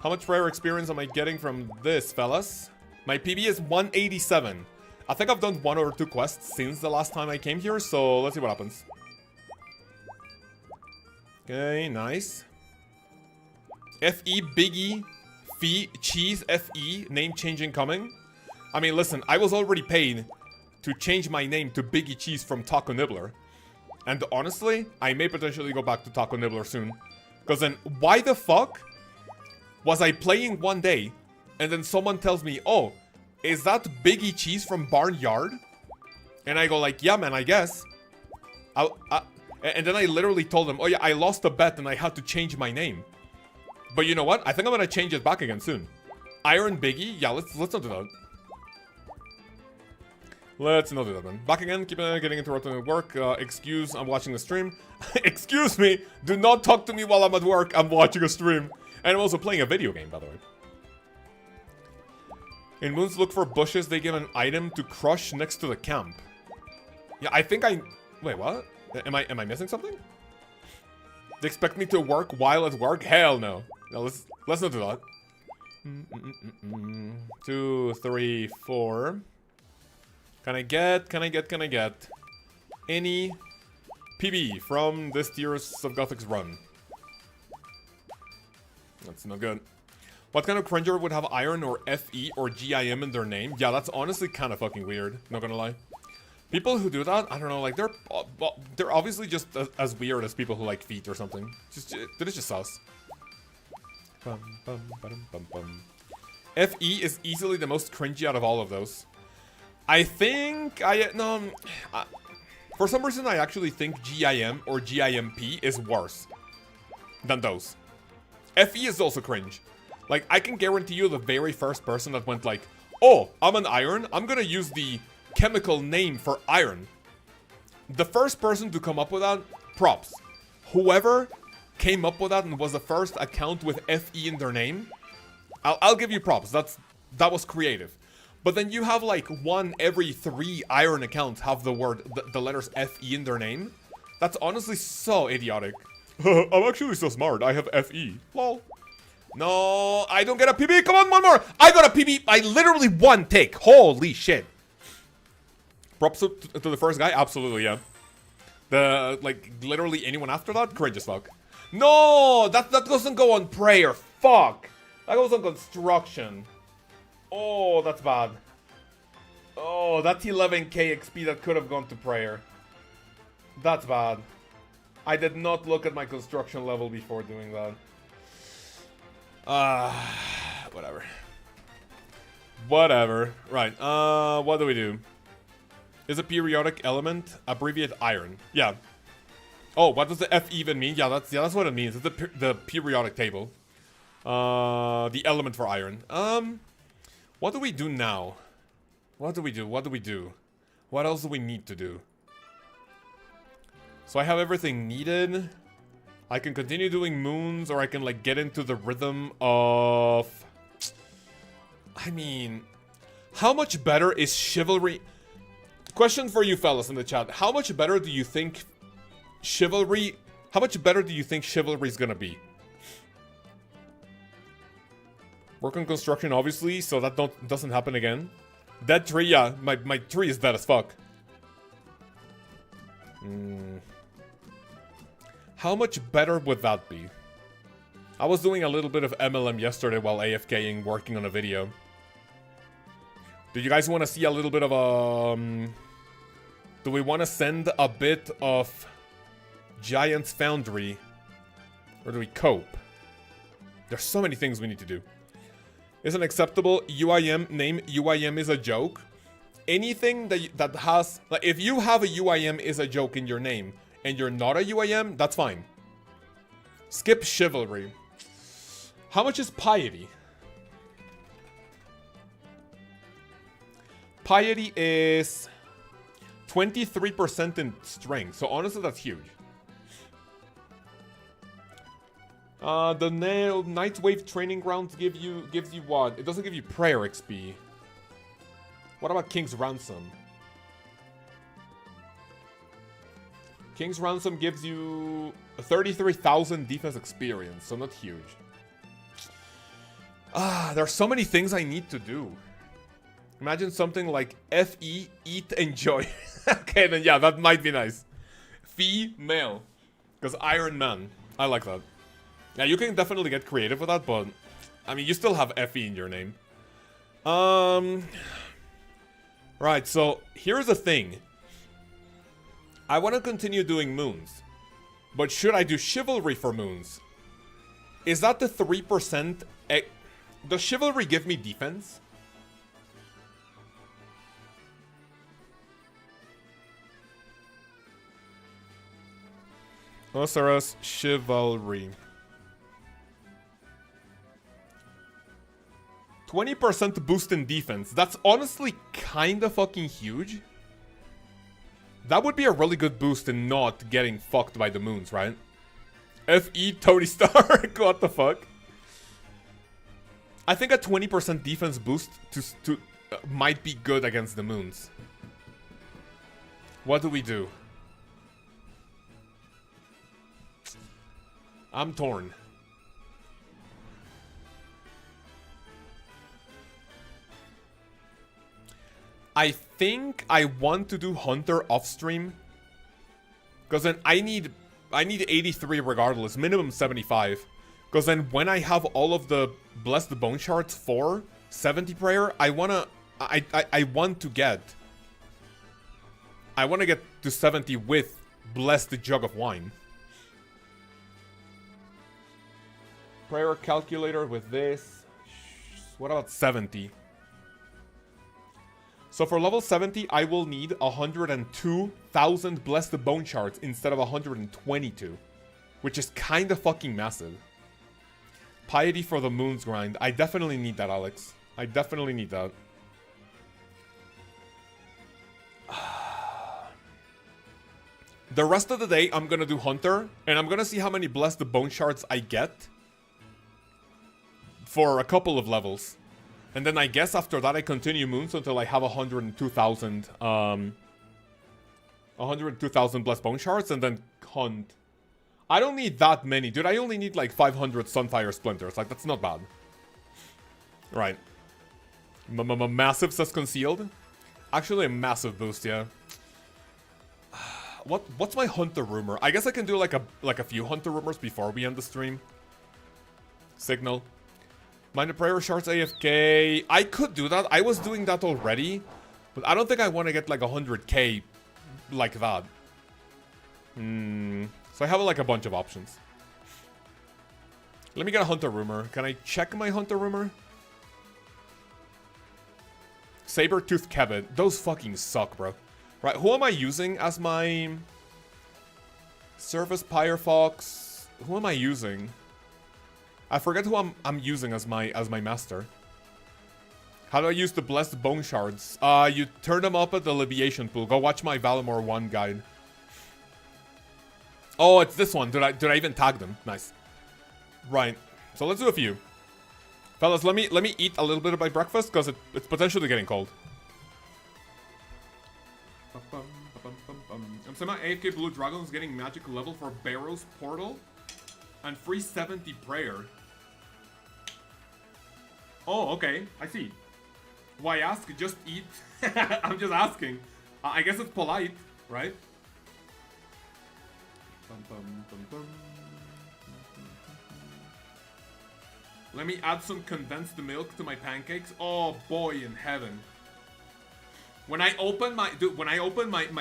How much prayer experience am I getting from this, fellas? My PB is 187. I think I've done 1 or 2 quests since the last time I came here, so let's see what happens. Okay, nice. FE, Biggie, Fee, Cheese, FE, name changing coming. I mean, listen, I was already paid to change my name to Biggie Cheese from Taco Nibbler. And honestly, I may potentially go back to Taco Nibbler soon. Because then, why the fuck was I playing one day, and then someone tells me, oh, is that Biggie Cheese from Barnyard? And I go like, yeah, man, I guess. And then I literally told them, oh yeah, I lost a bet and I had to change my name. But you know what? I think I'm gonna change it back again soon. Iron Biggie? Yeah, let's not do that. Let's not do that, man. Back again, keep getting interrupted at work. Excuse, I'm watching the stream. Excuse me, do not talk to me while I'm at work. I'm watching a stream. And I'm also playing a video game, by the way. In Moons, look for bushes. They give an item to crush next to the camp. Yeah, I think I... Wait, what? Am I missing something? They expect me to work while at work? Hell no. No, let's not do that. 2, 3, 4. Can I get any PB from this Tears of Gothic's run? That's not good. What kind of cringer would have iron or FE or GIM in their name? Yeah, that's honestly kind of fucking weird. Not gonna lie. People who do that, I don't know, like they're obviously just as weird as people who like feet or something. They're just sus. FE is easily the most cringy out of all of those. I think for some reason I actually think GIM or GIMP is worse than those. FE is also cringe. Like, I can guarantee you the very first person that went like, oh, I'm an iron, I'm gonna use the chemical name for iron. The first person to come up with that, props. Whoever came up with that and was the first account with FE in their name, I'll give you props. That was creative. But then you have like 1 every 3 iron accounts have the word, the letters FE in their name. That's honestly so idiotic. I'm actually so smart. I have FE. Lol. No, I don't get a PB. Come on, one more. I got a PB. I literally 1 tick. Holy shit. Props to the first guy. Absolutely, yeah. Like, literally anyone after that? Cringe as fuck. No, that doesn't go on prayer. Fuck. That goes on construction. Oh, that's bad. Oh, that's 11k XP that could have gone to prayer. That's bad. I did not look at my construction level before doing that. Whatever. Whatever. Right, what do we do? Is a periodic element abbreviate iron? Yeah. Oh, what does the F even mean? Yeah, that's what it means. It's the periodic table. The element for iron. What do we do now? What do we do? What do we do? What else do we need to do? So I have everything needed. I can continue doing moons, or I can like get into the rhythm of... I mean, how much better is chivalry? Question for you fellas in the chat. How much better do you think chivalry... How much better do you think chivalry is gonna be? Work on construction, obviously, so that doesn't happen again. Dead tree, yeah. My tree is dead as fuck. How much better would that be? I was doing a little bit of MLM yesterday while AFKing, working on a video. Do you guys want to see a little bit of a... do we want to send a bit of Giant's Foundry? Or do we cope? There's so many things we need to do. Is an acceptable UIM name? UIM is a joke. Anything that has... Like, if you have a UIM is a joke in your name, and you're not a UIM, that's fine. Skip chivalry. How much is piety? Piety is 23% in strength, so honestly that's huge. The Night's Wave training grounds gives you what? It doesn't give you prayer XP. What about King's Ransom? King's Ransom gives you 33,000 defense experience, so not huge. There's so many things I need to do. Imagine something like FE, eat, enjoy. Okay, then yeah, that might be nice. Female. Because Iron Man. I like that. Yeah, you can definitely get creative with that, but... I mean, you still have FE in your name. Right, so here's the thing. I want to continue doing moons. But should I do chivalry for moons? Is that the 3%? Does chivalry give me defense? OSRS chivalry. 20% boost in defense. That's honestly kinda fucking huge. That would be a really good boost in not getting fucked by the moons, right? FE Tony Stark. What the fuck? I think a 20% defense boost might be good against the moons. What do we do? I'm torn. I think I want to do Hunter off stream. Because then I need 83 regardless, minimum 75. Because then when I have all of the Blessed Bone Shards for 70 prayer, I want to get to 70 with Blessed Jug of Wine. Prayer calculator with this. What about 70? So for level 70, I will need 102,000 Blessed Bone Shards instead of 122. Which is kinda fucking massive. Piety for the moons grind. I definitely need that, Alex. I definitely need that. The rest of the day, I'm gonna do Hunter, and I'm gonna see how many Blessed Bone Shards I get for a couple of levels. And then I guess after that I continue Moons until I have 102,000, 102,000 Blessed Bone Shards, and then Hunt. I don't need that many, dude. I only need like 500 Sunfire Splinters. Like, that's not bad. Right. Massive says concealed. Actually, a massive boost, yeah. What's my Hunter rumor? I guess I can do like a few Hunter rumors before we end the stream. Signal. Minor Prayer Shards AFK. I could do that. I was doing that already. But I don't think I want to get like 100k like that. So I have like a bunch of options. Let me get a Hunter rumor. Can I check my Hunter rumor? Saber-Tooth Kevin. Those fucking suck, bro. Right, who am I using as my Service Pyrefox? Who am I using? I forget who I'm using as my master. How do I use the Blessed Bone Shards? You turn them up at the Liviation Pool. Go watch my Valimor 1 guide. Oh, it's this one. Did I even tag them? Nice. Right. So let's do a few. Fellas, let me eat a little bit of my breakfast because it's potentially getting cold. I'm saying my AFK Blue Dragon is getting magic level for Barrow's Portal and free 70 prayer. Oh, okay. I see. Why ask? Just eat. I'm just asking. I guess it's polite, right? Let me add some condensed milk to my pancakes. Oh boy in heaven. When I open my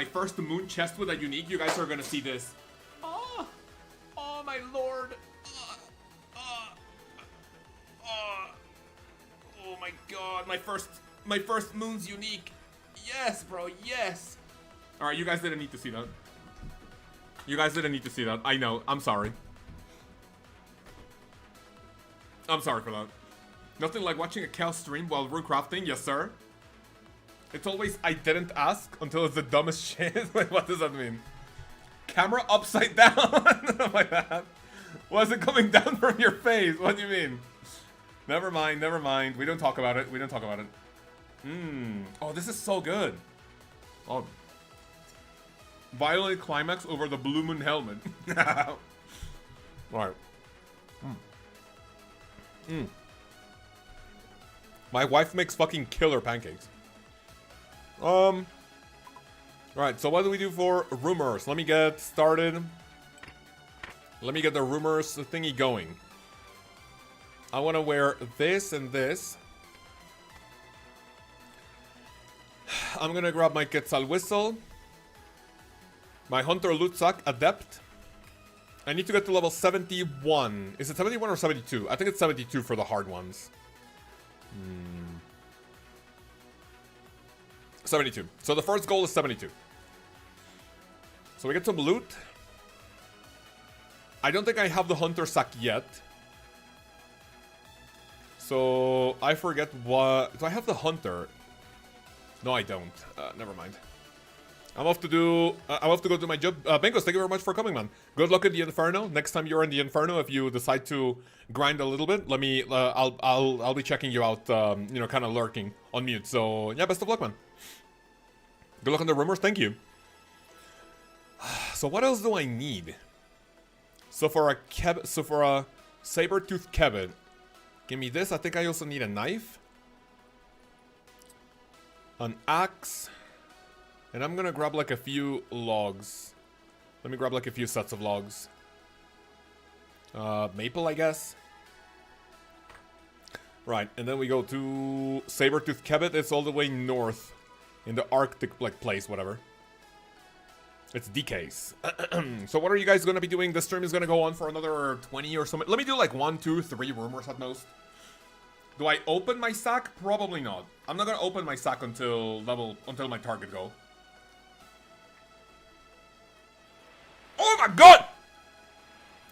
first moon chest with a unique, you guys are gonna see this. Oh my lord. Oh my god, my first moon's unique. Yes, bro, yes. Alright, you guys didn't need to see that. You guys didn't need to see that. I know, I'm sorry. I'm sorry for that. Nothing like watching a cow stream while rune crafting, yes sir. It's always, I didn't ask until it's the dumbest shit. Wait, what does that mean? Camera upside down? Oh my god. Why is it coming down from your face? What do you mean? Never mind, never mind. We don't talk about it. We don't talk about it. Oh, this is so good. Oh. Violent climax over the Blue Moon helmet. Alright. My wife makes fucking killer pancakes. Alright, so what do we do for rumors? Let me get started. Let me get the rumors thingy going. I want to wear this and this. I'm gonna grab my Quetzal Whistle. My Hunter Loot Sack Adept. I need to get to level 71. Is it 71 or 72? I think it's 72 for the hard ones. 72. So the first goal is 72. So we get some loot. I don't think I have the Hunter Sack yet. So I forget what... Do I have the Hunter? No, I don't. Never mind. I'm off to do... I'm off to go do my job. Bengals, thank you very much for coming, man. Good luck in the Inferno. Next time you're in the Inferno, if you decide to grind a little bit, let me... I'll be checking you out, you know, kind of lurking on mute. So, yeah, best of luck, man. Good luck on the rumors. Thank you. So what else do I need? So for a saber-tooth Kevin, give me this. I think I also need a knife, an axe, and I'm gonna grab like a few logs. Let me grab like a few sets of logs. Maple, I guess. Right, and then we go to Saber-Tooth Kebbit. It's all the way north in the Arctic like place, whatever. It's DKs. So what are you guys gonna be doing? This stream is gonna go on for another 20 or something. Let me do like 1, 2, 3 rumors at most. Do I open my sack? Probably not. I'm not gonna open my sack until my target go. Oh my god!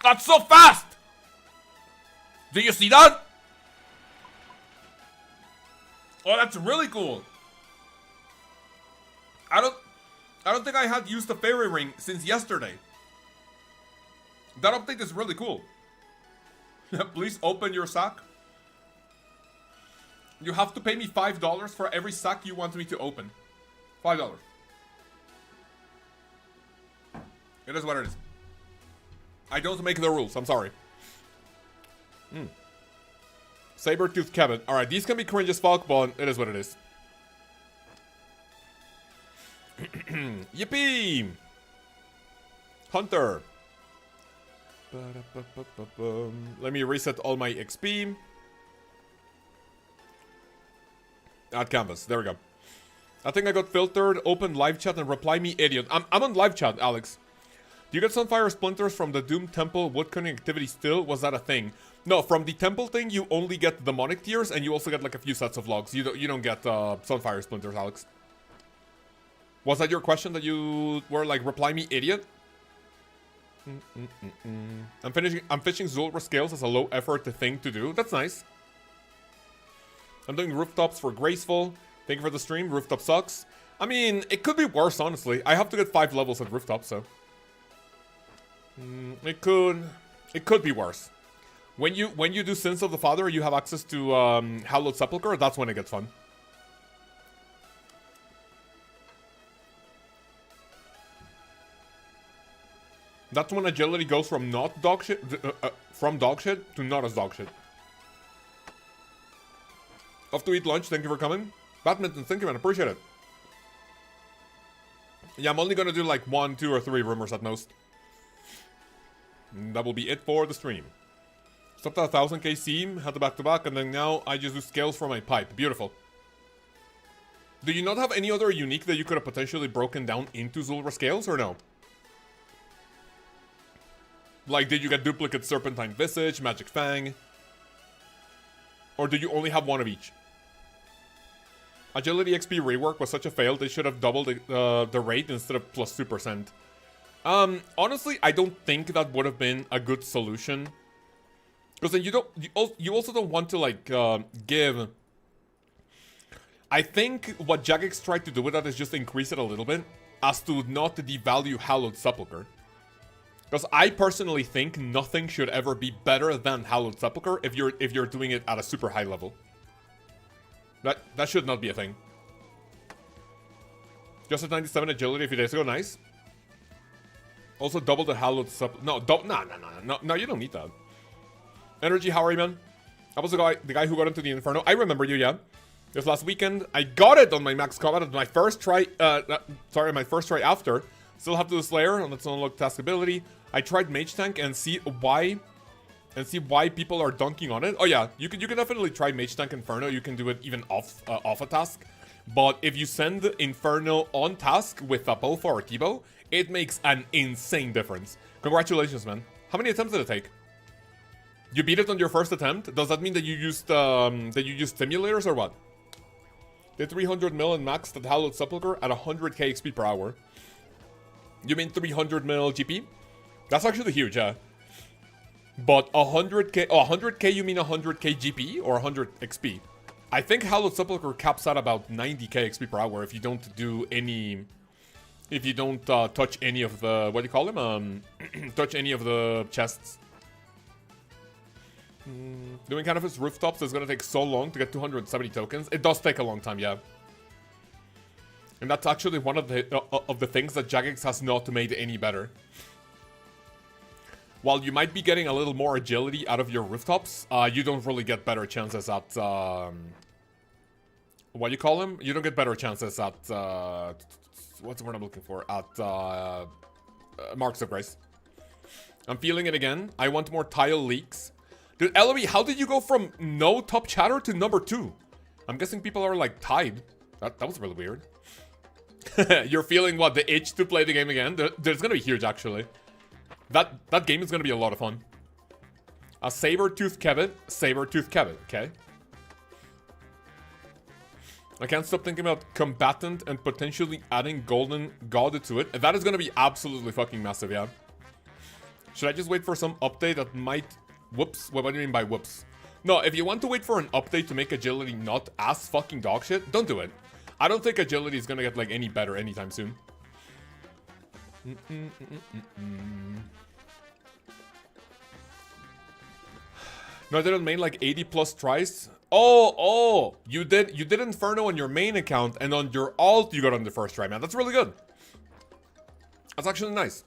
That's so fast! Do you see that? Oh, that's really cool. I don't think I had used the fairy ring since yesterday. That update is really cool. Please open your sack. You have to pay me $5 for every sack you want me to open. $5. It is what it is. I don't make the rules. I'm sorry. Saber-toothed Kevin. Alright, these can be cringe as fuck, but it is what it is. Yippee! Hunter. Let me reset all my XP. Add canvas. There we go. I think I got filtered. Open live chat and reply me, idiot. I'm on live chat, Alex. Do you get Sunfire Splinters from the Doom Temple woodcutting activity still? Was that a thing? No, from the Temple thing, you only get demonic tears, and you also get like a few sets of logs. You don't get Sunfire Splinters, Alex. Was that your question that you were like, reply me, idiot? I'm fishing Zulra scales as a low effort thing to do. That's nice. I'm doing rooftops for Graceful. Thank you for the stream. Rooftop sucks. I mean, it could be worse, honestly. I have to get 5 levels at rooftop, so it could be worse. When you do Sins of the Father, you have access to Hallowed Sepulchre. That's when it gets fun. That's when agility goes from not dog shit, from dog shit to not as dog shit. Off to eat lunch. Thank you for coming. Badminton, thank you, man. Appreciate it. Yeah, I'm only gonna do like 1, 2, or 3 rumors at most. And that will be it for the stream. Stopped at 1000k seam, had the back-to-back, and then now I just do scales for my pipe. Beautiful. Do you not have any other unique that you could have potentially broken down into Zulra scales, or no? Like, did you get duplicate Serpentine Visage, Magic Fang? Or do you only have one of each? Agility XP rework was such a fail, they should have doubled the rate instead of plus 2%. Honestly, I don't think that would have been a good solution. Because then you also don't want to, like, give... I think what Jagex tried to do with that is just increase it a little bit, as to not devalue Hallowed Sepulchre. Because I personally think nothing should ever be better than Hallowed Sepulchre if you're doing it at a super high level. That should not be a thing. Just at 97 agility a few days ago, nice. Also double the Hallowed Sepulchre. No, you don't need that. Energy, how are you, man? I was the guy who got into the Inferno. I remember you, yeah. This last weekend, I got it on my max combat at my first try. My first try after. Still have to do Slayer on its unlocked task ability. I tried Mage Tank and see why people are dunking on it. Oh yeah, you can definitely try Mage Tank Inferno. You can do it even off a task. But if you send Inferno on task with a Bofa or Kibo, it makes an insane difference. Congratulations, man. How many attempts did it take? You beat it on your first attempt? Does that mean that you used simulators or what? Did 300 mil and maxed at Hallowed Sepulchre at 100k XP per hour. You mean 300 mil GP? That's actually huge, yeah. But 100k, oh, 100k you mean 100k GP or 100 XP? I think Hallowed Sepulchre caps at about 90k XP per hour if you don't do any... If you don't touch any of the... What do you call them? Touch any of the chests. Doing kind of his rooftops is gonna take so long to get 270 tokens. It does take a long time, yeah. And that's actually one of the things that Jagex has not made any better. While you might be getting a little more agility out of your rooftops, you don't really get better chances at... what do you call them? You don't get better chances at... what's the word I'm looking for? At Marks of Grace. I'm feeling it again. I want more tile leaks. Dude, LOE, how did you go from no top chatter to number 2? I'm guessing people are like tied. That was really weird. You're feeling what, the itch to play the game again? There's gonna be huge, actually. That game is gonna be a lot of fun. A saber-toothed Kevin, okay? I can't stop thinking about combatant and potentially adding golden god to it. That is gonna be absolutely fucking massive, yeah. Should I just wait for some update that might Whoops. What do you mean by whoops? No, if you want to wait for an update to make agility not as fucking dog shit, don't do it. I don't think agility is gonna get like any better anytime soon. No, I didn't main like 80 plus tries. Oh, you did Inferno on your main account, and on your alt you got on the first try, man. That's really good. That's actually nice.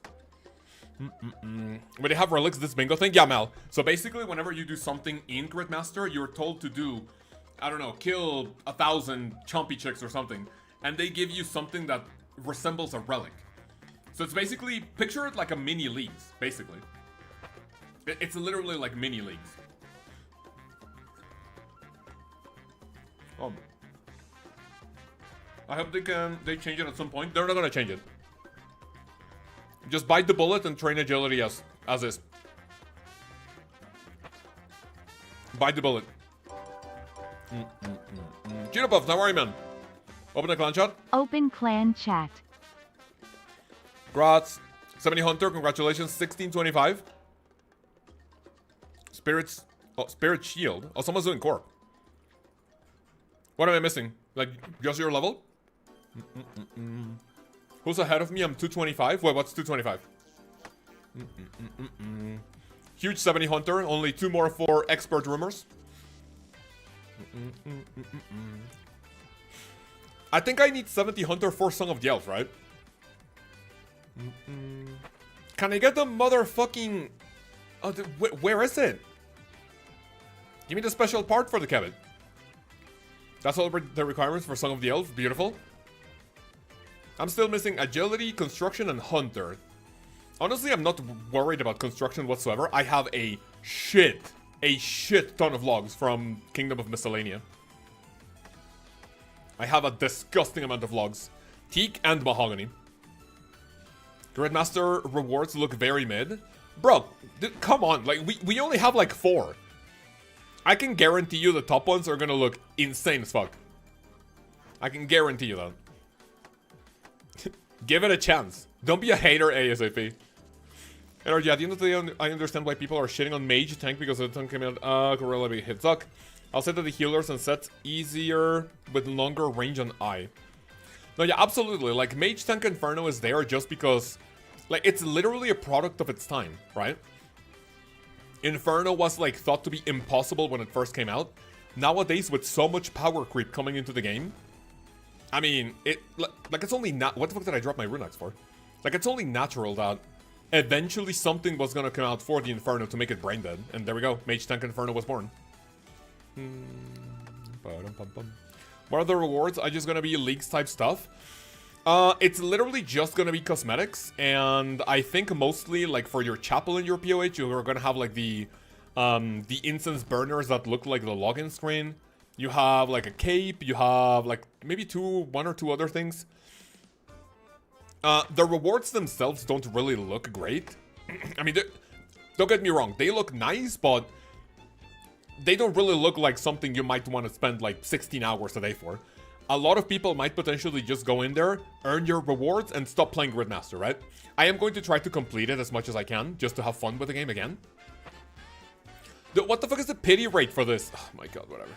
But they have relics this bingo thing? Yeah, Mal. So basically, whenever you do something in Gridmaster, you're told to do, I don't know, kill 1,000 chompy chicks or something. And they give you something that resembles a relic. So it's basically, picture it like a mini leagues, basically. It's literally like mini leagues. I hope they change it at some point. They're not gonna change it. Just bite the bullet and train agility as is. Bite the bullet. Cheetah how are you, man? Open the clan chat. Open clan chat. Grats. 70 Hunter, congratulations. 1625. Spirits. Oh, Spirit Shield. Oh, someone's doing Corp. What am I missing? Like, just your level? Who's ahead of me? I'm 225. Wait, what's 225? Huge 70 Hunter. Only 2 more for Expert Rumors. I think I need 70 Hunter for Song of the Elves, right? Can I get the motherfucking... Oh, where is it? Give me the special part for the cabin. That's all the requirements for Song of the Elves. Beautiful. I'm still missing Agility, Construction, and Hunter. Honestly, I'm not worried about Construction whatsoever. I have a shit ton of logs from Kingdom of Miscellanea. I have a disgusting amount of logs. Teak and Mahogany. Gridmaster rewards look very mid. Bro, come on. Like, we only have like 4. I can guarantee you the top ones are gonna look insane as fuck. I can guarantee you that. Give it a chance. Don't be a hater ASAP. Energy, at the end of the day, I understand why people are shitting on Mage tank because the tank came out. Gorilla big hit suck. I'll say that the healers and sets easier with longer range on eye. No, yeah, absolutely. Like, Mage tank Inferno is there just because, like, it's literally a product of its time, right? Inferno was, like, thought to be impossible when it first came out. Nowadays, with so much power creep coming into the game, I mean, like, it's only not. What the fuck did I drop my rune axe for? Like, it's only natural that eventually something was gonna come out for the Inferno to make it brain dead. And there we go. Mage Tank Inferno was born. What are the rewards? Are just gonna be Leagues type stuff? It's literally just gonna be cosmetics. And I think mostly, like, for your chapel in your POH, you're gonna have, like, the incense burners that look like the login screen. You have, like, a cape. You have, like, maybe 1 or 2 other things. The rewards themselves don't really look great. I mean, don't get me wrong. They look nice, but they don't really look like something you might want to spend, like, 16 hours a day for. A lot of people might potentially just go in there, earn your rewards, and stop playing Gridmaster, right? I am going to try to complete it as much as I can, just to have fun with the game again. What the fuck is the pity rate for this? Oh my god, whatever.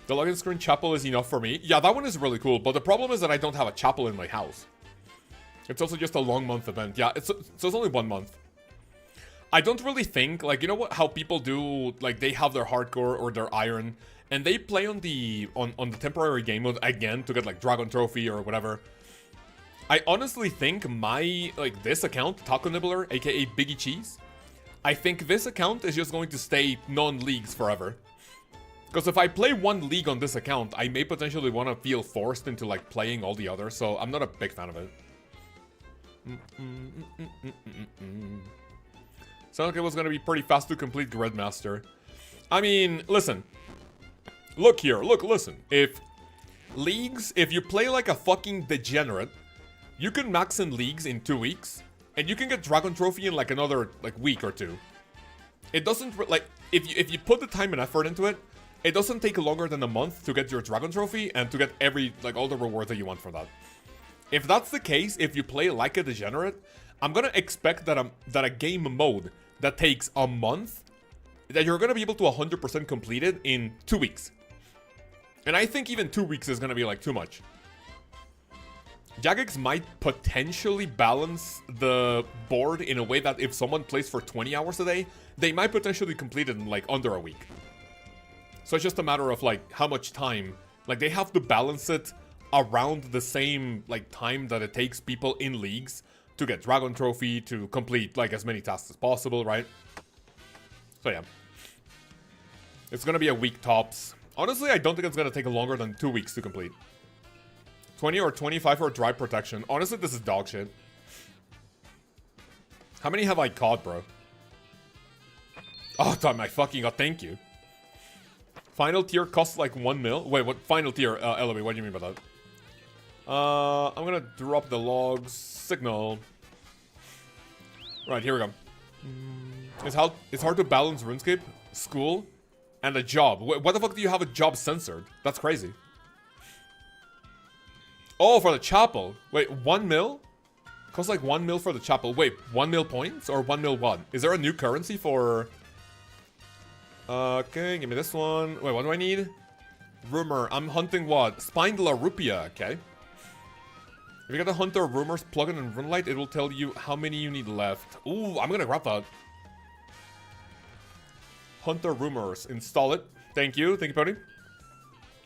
The login screen chapel is enough for me. Yeah, that one is really cool, but the problem is that I don't have a chapel in my house. It's also just a long month event. Yeah, so it's only 1 month. I don't really think, like, you know what, how people do, like, they have their hardcore or their iron, and they play on the temporary game mode again to get, like, Dragon Trophy or whatever. I honestly think my, like, this account, Taco Nibbler, aka Biggie Cheese, I think this account is just going to stay non-leagues forever. Because if I play 1 league on this account, I may potentially want to feel forced into, like, playing all the others, so I'm not a big fan of it. Sounded like it was going to be pretty fast to complete Gridmaster. I mean, listen. Look here, listen. If you play like a fucking degenerate, you can max in leagues in 2 weeks, and you can get Dragon Trophy in, like, another, like, week or 2. It doesn't, like, if you put the time and effort into it, it doesn't take longer than a month to get your Dragon Trophy and to get all the rewards that you want for that. If that's the case, if you play like a degenerate, I'm gonna expect that a game mode that takes a month, that you're going to be able to 100% complete it in 2 weeks. And I think even 2 weeks is going to be like too much. Jagex might potentially balance the board in a way that if someone plays for 20 hours a day, they might potentially complete it in like under a week. So it's just a matter of like how much time. Like they have to balance it around the same like time that it takes people in leagues to get Dragon Trophy, to complete like as many tasks as possible, right? So yeah. It's gonna be a week tops. Honestly, I don't think it's gonna take longer than 2 weeks to complete. 20 or 25 for dry protection. Honestly, this is dog shit. How many have I caught, bro? Oh, damn, I fucking got thank you. Final tier costs like 1 mil. Wait, what? Final tier, LOB, what do you mean by that? I'm gonna drop the logs. Signal. Right, here we go. It's hard to balance RuneScape, school, and a job. What the fuck do you have a job censored? That's crazy. Oh, for the chapel. Wait, 1 mil? Costs like 1 mil for the chapel. Wait, 1 mil points or 1 mil what? Is there a new currency for... Okay, give me this one. Wait, what do I need? Rumor. I'm hunting what? Spined La Rupia. Okay. If you get the Hunter Rumors plugin in Runelight, it will tell you how many you need left. Ooh, I'm gonna grab that. Hunter Rumors. Install it. Thank you. Thank you,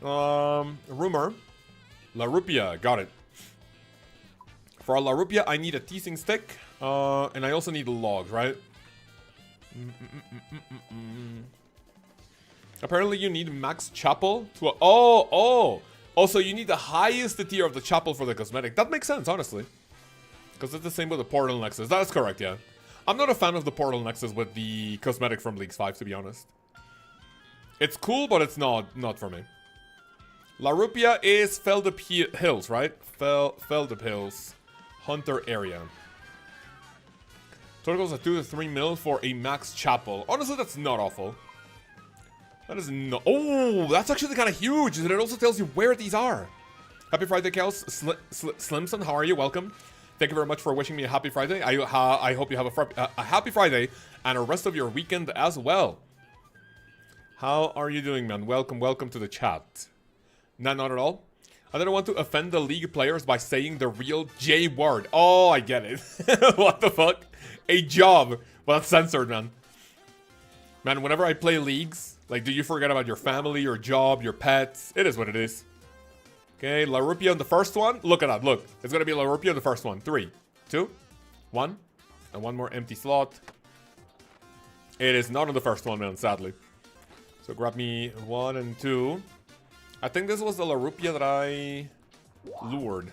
Pony. Rumor. La Rupia. Got it. For La Rupia, I need a teasing stick. And I also need logs, right? Apparently you need max chapel to also you need the highest tier of the chapel for the cosmetic. That makes sense, honestly. Because it's the same with the Portal Nexus. That is correct, yeah. I'm not a fan of the Portal Nexus with the cosmetic from League 5, to be honest. It's cool, but it's not for me. La Rupia is Feldep Hills, right? Feldep Hills. Hunter area. Total goes at 2 to 3 mil for a max chapel. Honestly, that's not awful. That is no. Oh, that's actually kind of huge. And it also tells you where these are. Happy Friday, Lkaoz. Slimson, how are you? Welcome. Thank you very much for wishing me a happy Friday. I hope you have a happy Friday and a rest of your weekend as well. How are you doing, man? Welcome to the chat. Not at all. I didn't want to offend the league players by saying the real J word. Oh, I get it. What the fuck? A job. Well, that's censored, man. Man, whenever I play leagues, like, do you forget about your family, your job, your pets? It is what it is. Okay, La Rupia on the first one. Look at that, look. It's gonna be La Rupia on the first one. 3, 2, 1. And one more empty slot. It is not on the first one, man, sadly. So grab me 1 and 2. I think this was the La Rupia that I lured.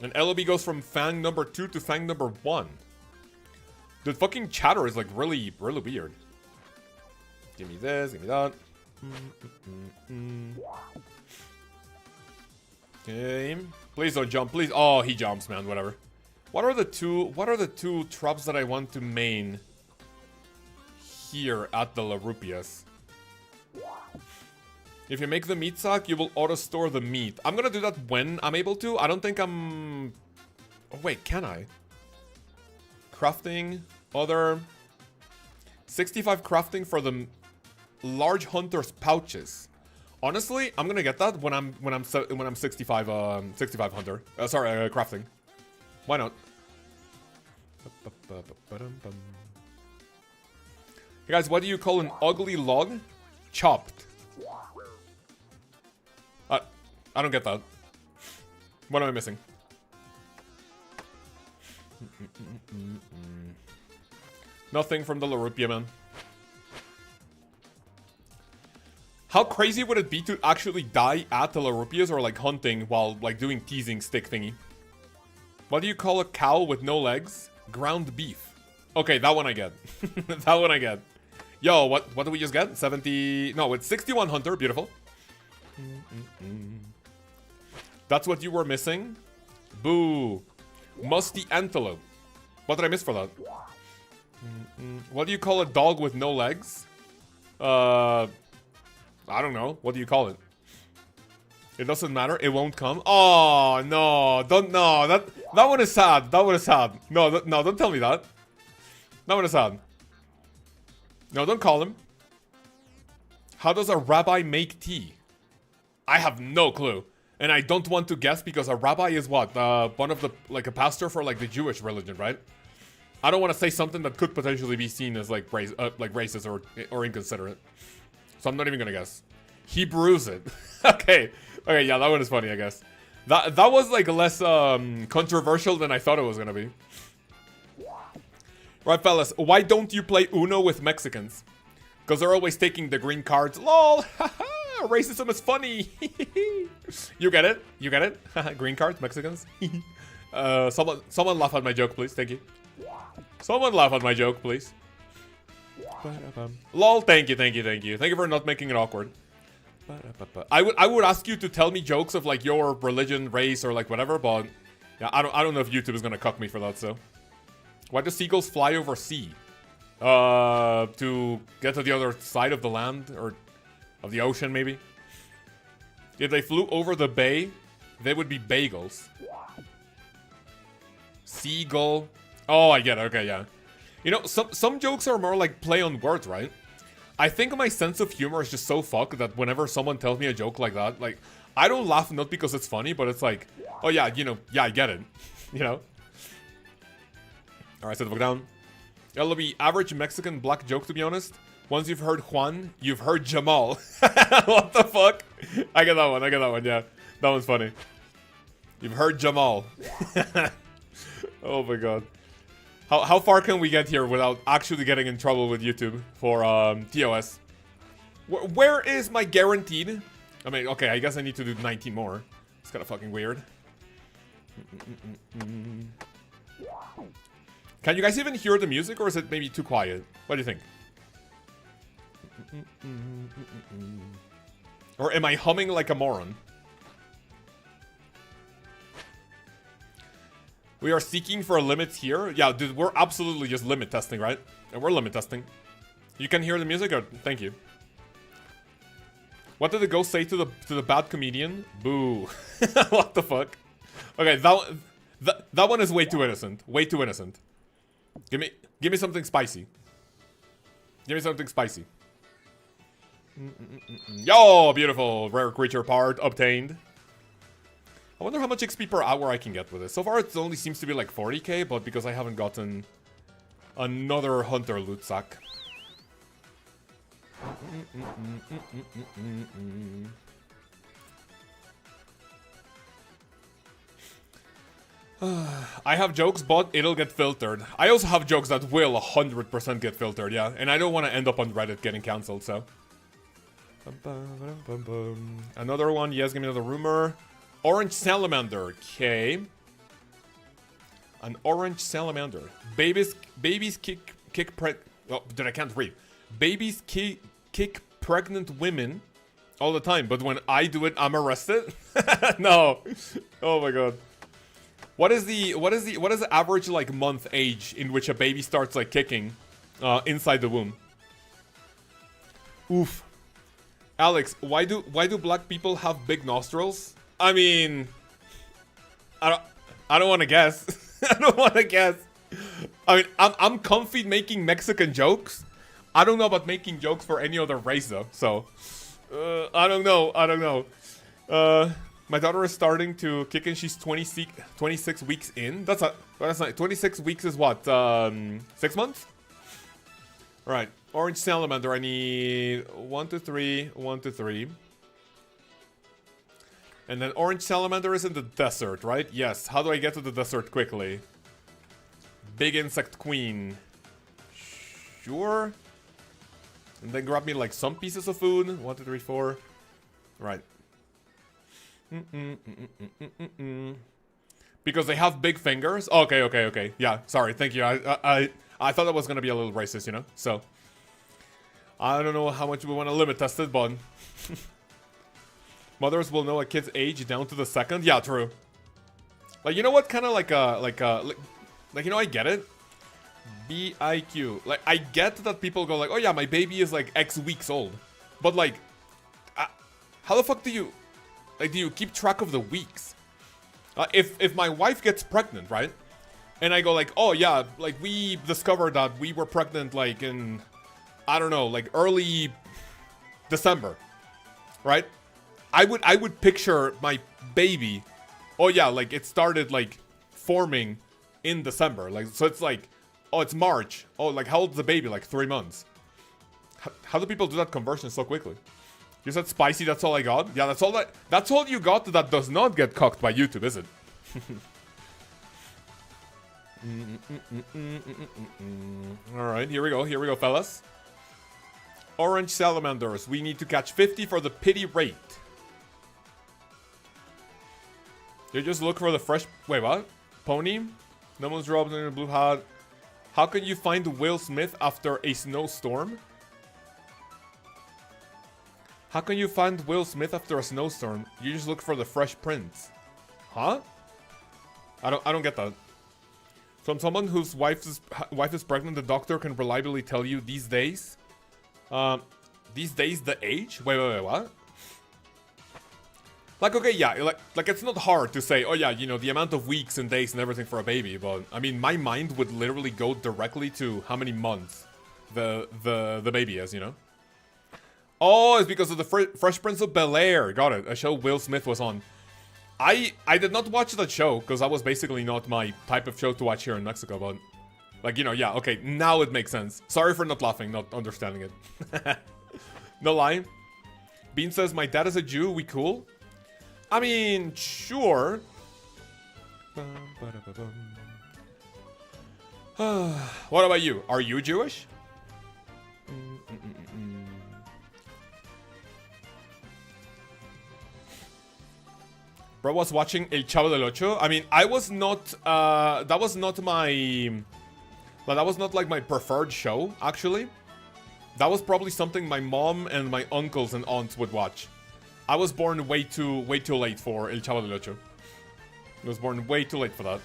And LOB goes from Fang number 2 to Fang number 1. The fucking chatter is like really weird. Give me this, give me that. Okay. Please don't jump, please. Oh, he jumps, man, whatever. What are the two traps that I want to main here at the La Rupias? If you make the meat sack, you will auto-store the meat. I'm gonna do that when I'm able to. I don't think I'm... Oh, wait, can I? Crafting, other... 65 crafting for the large hunter's pouches. Honestly, I'm gonna get that when I'm 65 hunter. Sorry, crafting. Why not? Hey guys, what do you call an ugly log? Chopped. I don't get that. What am I missing? Nothing from the La Rupia, man. How crazy would it be to actually die at the La Rupias or like hunting while like doing teasing stick thingy? What do you call a cow with no legs? Ground beef. Okay, that one I get. That one I get. Yo, what do we just get? 70... No, it's 61 hunter. Beautiful. That's what you were missing? Boo. Musty antelope. What did I miss for that? What do you call a dog with no legs? I don't know. What do you call it? It doesn't matter. It won't come. Oh, no. Don't... No. That one is sad. That one is sad. No, no, don't tell me that. That one is sad. No, don't call him. How does a rabbi make tea? I have no clue. And I don't want to guess because a rabbi is what? One of the, like a pastor for like the Jewish religion, right? I don't want to say something that could potentially be seen as like racist or inconsiderate. So I'm not even gonna guess. He brews it. Okay. Okay, yeah, that one is funny, I guess. That was like less controversial than I thought it was gonna be. Right, fellas, why don't you play Uno with Mexicans? Because they're always taking the green cards. LOL! Haha! Racism is funny! You get it? You get it? Green cards, Mexicans? Someone laugh at my joke, please. Thank you. Someone laugh at my joke, please. LOL, thank you, thank you, thank you. Thank you for not making it awkward. I would ask you to tell me jokes of like your religion, race, or like whatever, but yeah, I don't know if YouTube is gonna cuck me for that, so. Why do seagulls fly over sea? To get to the other side of the land, or of the ocean, maybe? If they flew over the bay, they would be bagels. Seagull. Oh, I get it. Okay, yeah. You know, some jokes are more like play on words, right? I think my sense of humor is just so fucked that whenever someone tells me a joke like that, like, I don't laugh not because it's funny, but it's like, oh yeah, you know, yeah, I get it. You know? Alright, set the book down. It'll be average Mexican black joke, to be honest. Once you've heard Juan, you've heard Jamal. What the fuck? I get that one, yeah. That one's funny. You've heard Jamal. Oh my god. How far can we get here without actually getting in trouble with YouTube for TOS? Where is my guaranteed? I mean, okay, I guess I need to do 19 more. It's kind of fucking weird. Can you guys even hear the music, or is it maybe too quiet? What do you think? Or am I humming like a moron? We are seeking for limits here. Yeah, dude, we're absolutely just limit testing, right? And we're limit testing. You can hear the music? Or, thank you. What did the ghost say to the bad comedian? Boo. What the fuck? Okay, that one is way too innocent. Way too innocent. Give me something spicy. Give me something spicy. Yo, beautiful. Rare creature part obtained. I wonder how much XP per hour I can get with this. So far, it only seems to be like 40k, but because I haven't gotten another hunter loot sack. I have jokes, but it'll get filtered. I also have jokes that will 100% get filtered, yeah. And I don't want to end up on Reddit getting cancelled, so. Another one, yes, give me another rumor. Orange salamander, okay. An orange salamander. Babies kick oh, dude, I can't read. Babies kick pregnant women all the time, but when I do it, I'm arrested. No. Oh my god. What is the average like month age in which a baby starts like kicking inside the womb? Oof. Alex, why do black people have big nostrils? I mean, I don't want to guess. I don't want to guess. I mean, I'm comfy making Mexican jokes. I don't know about making jokes for any other race though. So, I don't know. My daughter is starting to kick and she's 26 weeks in. That's not 26 weeks is what? 6 months? All right. Orange salamander. I need 1 to 3, 1 to 3. And then orange salamander is in the desert, right? Yes. How do I get to the desert quickly? Big insect queen. Sure. And then grab me like some pieces of food. 1, 2, 3, 4. Right. Because they have big fingers. Okay. Yeah. Sorry. Thank you. I thought that was gonna be a little racist, you know. So I don't know how much we want to limit test it, but. Mothers will know a kid's age down to the second. Yeah, true. Like, you know what? Kind of like you know, I get it. BIQ. Like, I get that people go like, oh yeah, my baby is like X weeks old. But like, how the fuck do you keep track of the weeks? If my wife gets pregnant, right? and I go like, oh yeah, like we discovered that we were pregnant like in, I don't know, like early December, right? I would picture my baby, oh yeah, like it started like forming in December, like, so it's like, oh, it's March, oh, like how old is the baby? Like 3 months. How do people do that conversion so quickly? You said spicy, that's all I got? Yeah, that's all you got that does not get cocked by YouTube, is it? Alright, here we go, fellas. Orange salamanders, we need to catch 50 for the pity rate. You just look for the fresh... Wait, what? Pony? No one's dropped in a blue hat. How can you find Will Smith after a snowstorm? How can you find Will Smith after a snowstorm? You just look for the Fresh Prince. Huh? I don't get that. From someone whose wife is pregnant, the doctor can reliably tell you these days. These days the age? Wait, what? Like, okay, yeah, like it's not hard to say, oh yeah, you know, the amount of weeks and days and everything for a baby, but I mean, my mind would literally go directly to how many months the baby is, you know? Oh, it's because of the Fresh Prince of Bel-Air. Got it. A show Will Smith was on. I did not watch that show because that was basically not my type of show to watch here in Mexico, but like, you know, yeah, okay, now it makes sense. Sorry for not laughing, not understanding it. No lie. Bean says, my dad is a Jew, we cool? I mean, sure. What about you? Are you Jewish? Bro was watching El Chavo del Ocho. I mean, I was not, that was not my, that was not like my preferred show, actually. That was probably something my mom and my uncles and aunts would watch. I was born way too late for El Chavo del Ocho. I was born way too late for that.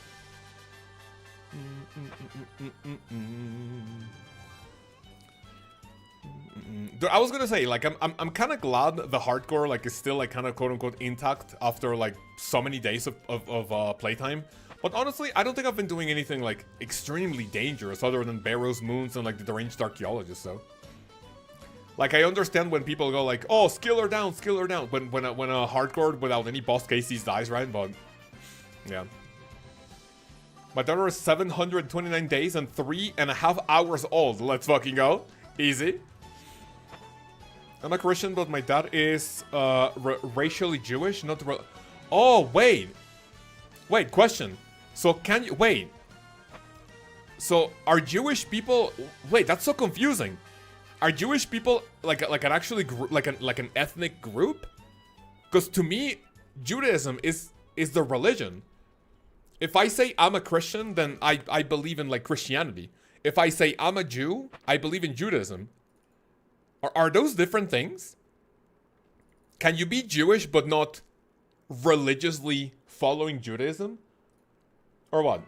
I was gonna say, like, I'm kind of glad the hardcore, like, is still, like, kind of quote-unquote intact after, like, so many days of playtime. But honestly, I don't think I've been doing anything, like, extremely dangerous other than Barrow's Moons and, like, the Deranged Archaeologist, so. Like, I understand when people go, like, oh, skill her down, when a hardcore without any boss cases dies, right? But, yeah. My daughter is 729 days and 3.5 hours old. Let's fucking go. Easy. I'm a Christian, but my dad is racially Jewish, not... Oh, wait. Wait, question. So, can you... Wait. So, are Jewish people... Wait, that's so confusing. Are Jewish people like an actually like an ethnic group? Because to me, Judaism is the religion. If I say I'm a Christian, then I believe in, like, Christianity. If I say I'm a Jew, I believe in Judaism. Are those different things? Can you be Jewish but not religiously following Judaism? Or what?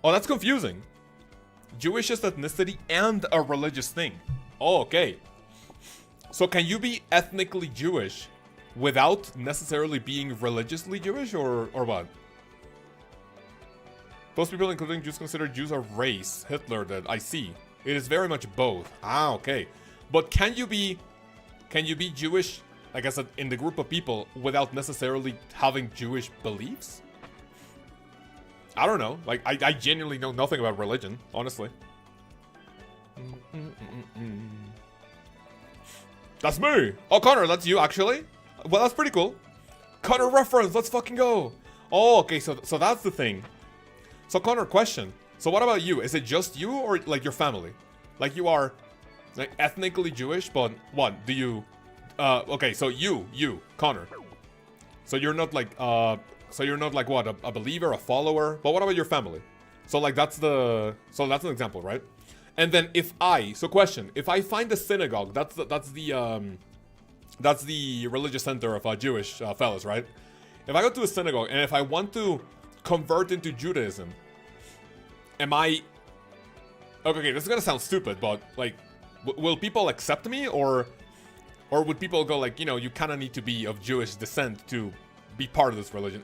Oh, that's confusing. Jewish is ethnicity and a religious thing. Oh, okay. So can you be ethnically Jewish without necessarily being religiously Jewish, or what? Most people, including Jews, consider Jews a race. Hitler did. I see. It is very much both. Ah, okay. But can you be Jewish, like I said, in the group of people without necessarily having Jewish beliefs? I don't know. Like, I genuinely know nothing about religion, honestly. That's me! Oh, Connor, that's you, actually? Well, that's pretty cool. Connor reference, let's fucking go! Oh, okay, so that's the thing. So, Connor, question. So what about you? Is it just you, or, like, your family? Like, you are, like, ethnically Jewish, but what? Do you... okay, so you, Connor. So you're not, like, what? A believer, a follower? But what about your family? So, like, that's an example, right? And then so question, if I find a synagogue, that's the religious center of Jewish fellas, right? If I go to a synagogue and if I want to convert into Judaism, am I... Okay, this is gonna sound stupid, but, like, will people accept me, or would people go, like, you know, you kind of need to be of Jewish descent to be part of this religion?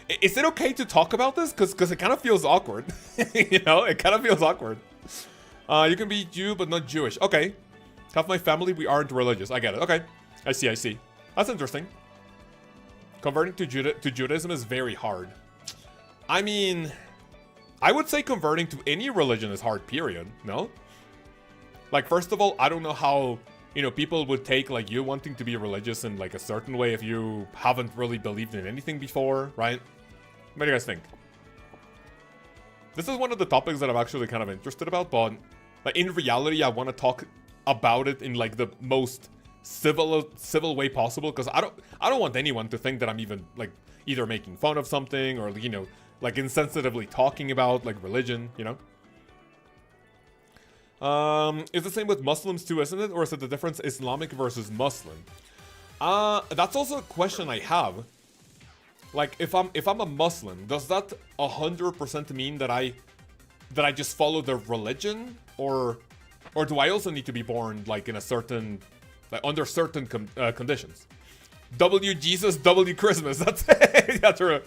Is it okay to talk about this? Because it kind of feels awkward. You know, it kind of feels awkward. You can be Jew, but not Jewish. Okay. Half my family, we aren't religious. I get it. Okay. I see. That's interesting. Converting to Judaism is very hard. I mean, I would say converting to any religion is hard, period. No? Like, first of all, I don't know how, you know, people would take, like, you wanting to be religious in, like, a certain way if you haven't really believed in anything before, right? What do you guys think? This is one of the topics that I'm actually kind of interested about, but like, in reality, I want to talk about it in, like, the most civil way possible, because I don't want anyone to think that I'm even, like, either making fun of something or, you know, like, insensitively talking about, like, religion, you know? It's the same with Muslims too, isn't it? Or is it the difference Islamic versus Muslim? That's also a question I have. Like, if I'm a Muslim, does that 100% mean that I just follow their religion, or do I also need to be born like in a certain, like under certain conditions? W Jesus, W Christmas. That's it. That's true.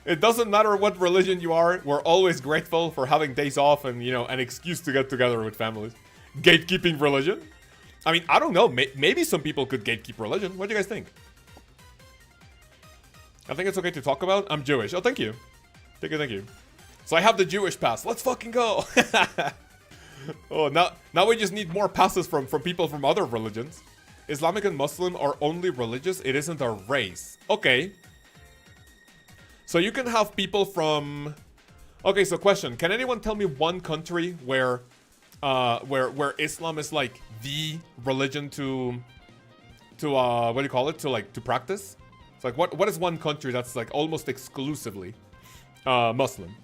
It doesn't matter what religion you are. We're always grateful for having days off and, you know, an excuse to get together with families. Gatekeeping religion? I mean, I don't know. Maybe some people could gatekeep religion. What do you guys think? I think it's okay to talk about. I'm Jewish. Oh, thank you. Thank you. So I have the Jewish pass. Let's fucking go. Oh, now we just need more passes from people from other religions. Islamic and Muslim are only religious. It isn't a race. Okay. So you can have people from... Okay, so question. Can anyone tell me one country where Islam is like the religion to what do you call it? To practice? It's like what is one country that's like almost exclusively Muslim?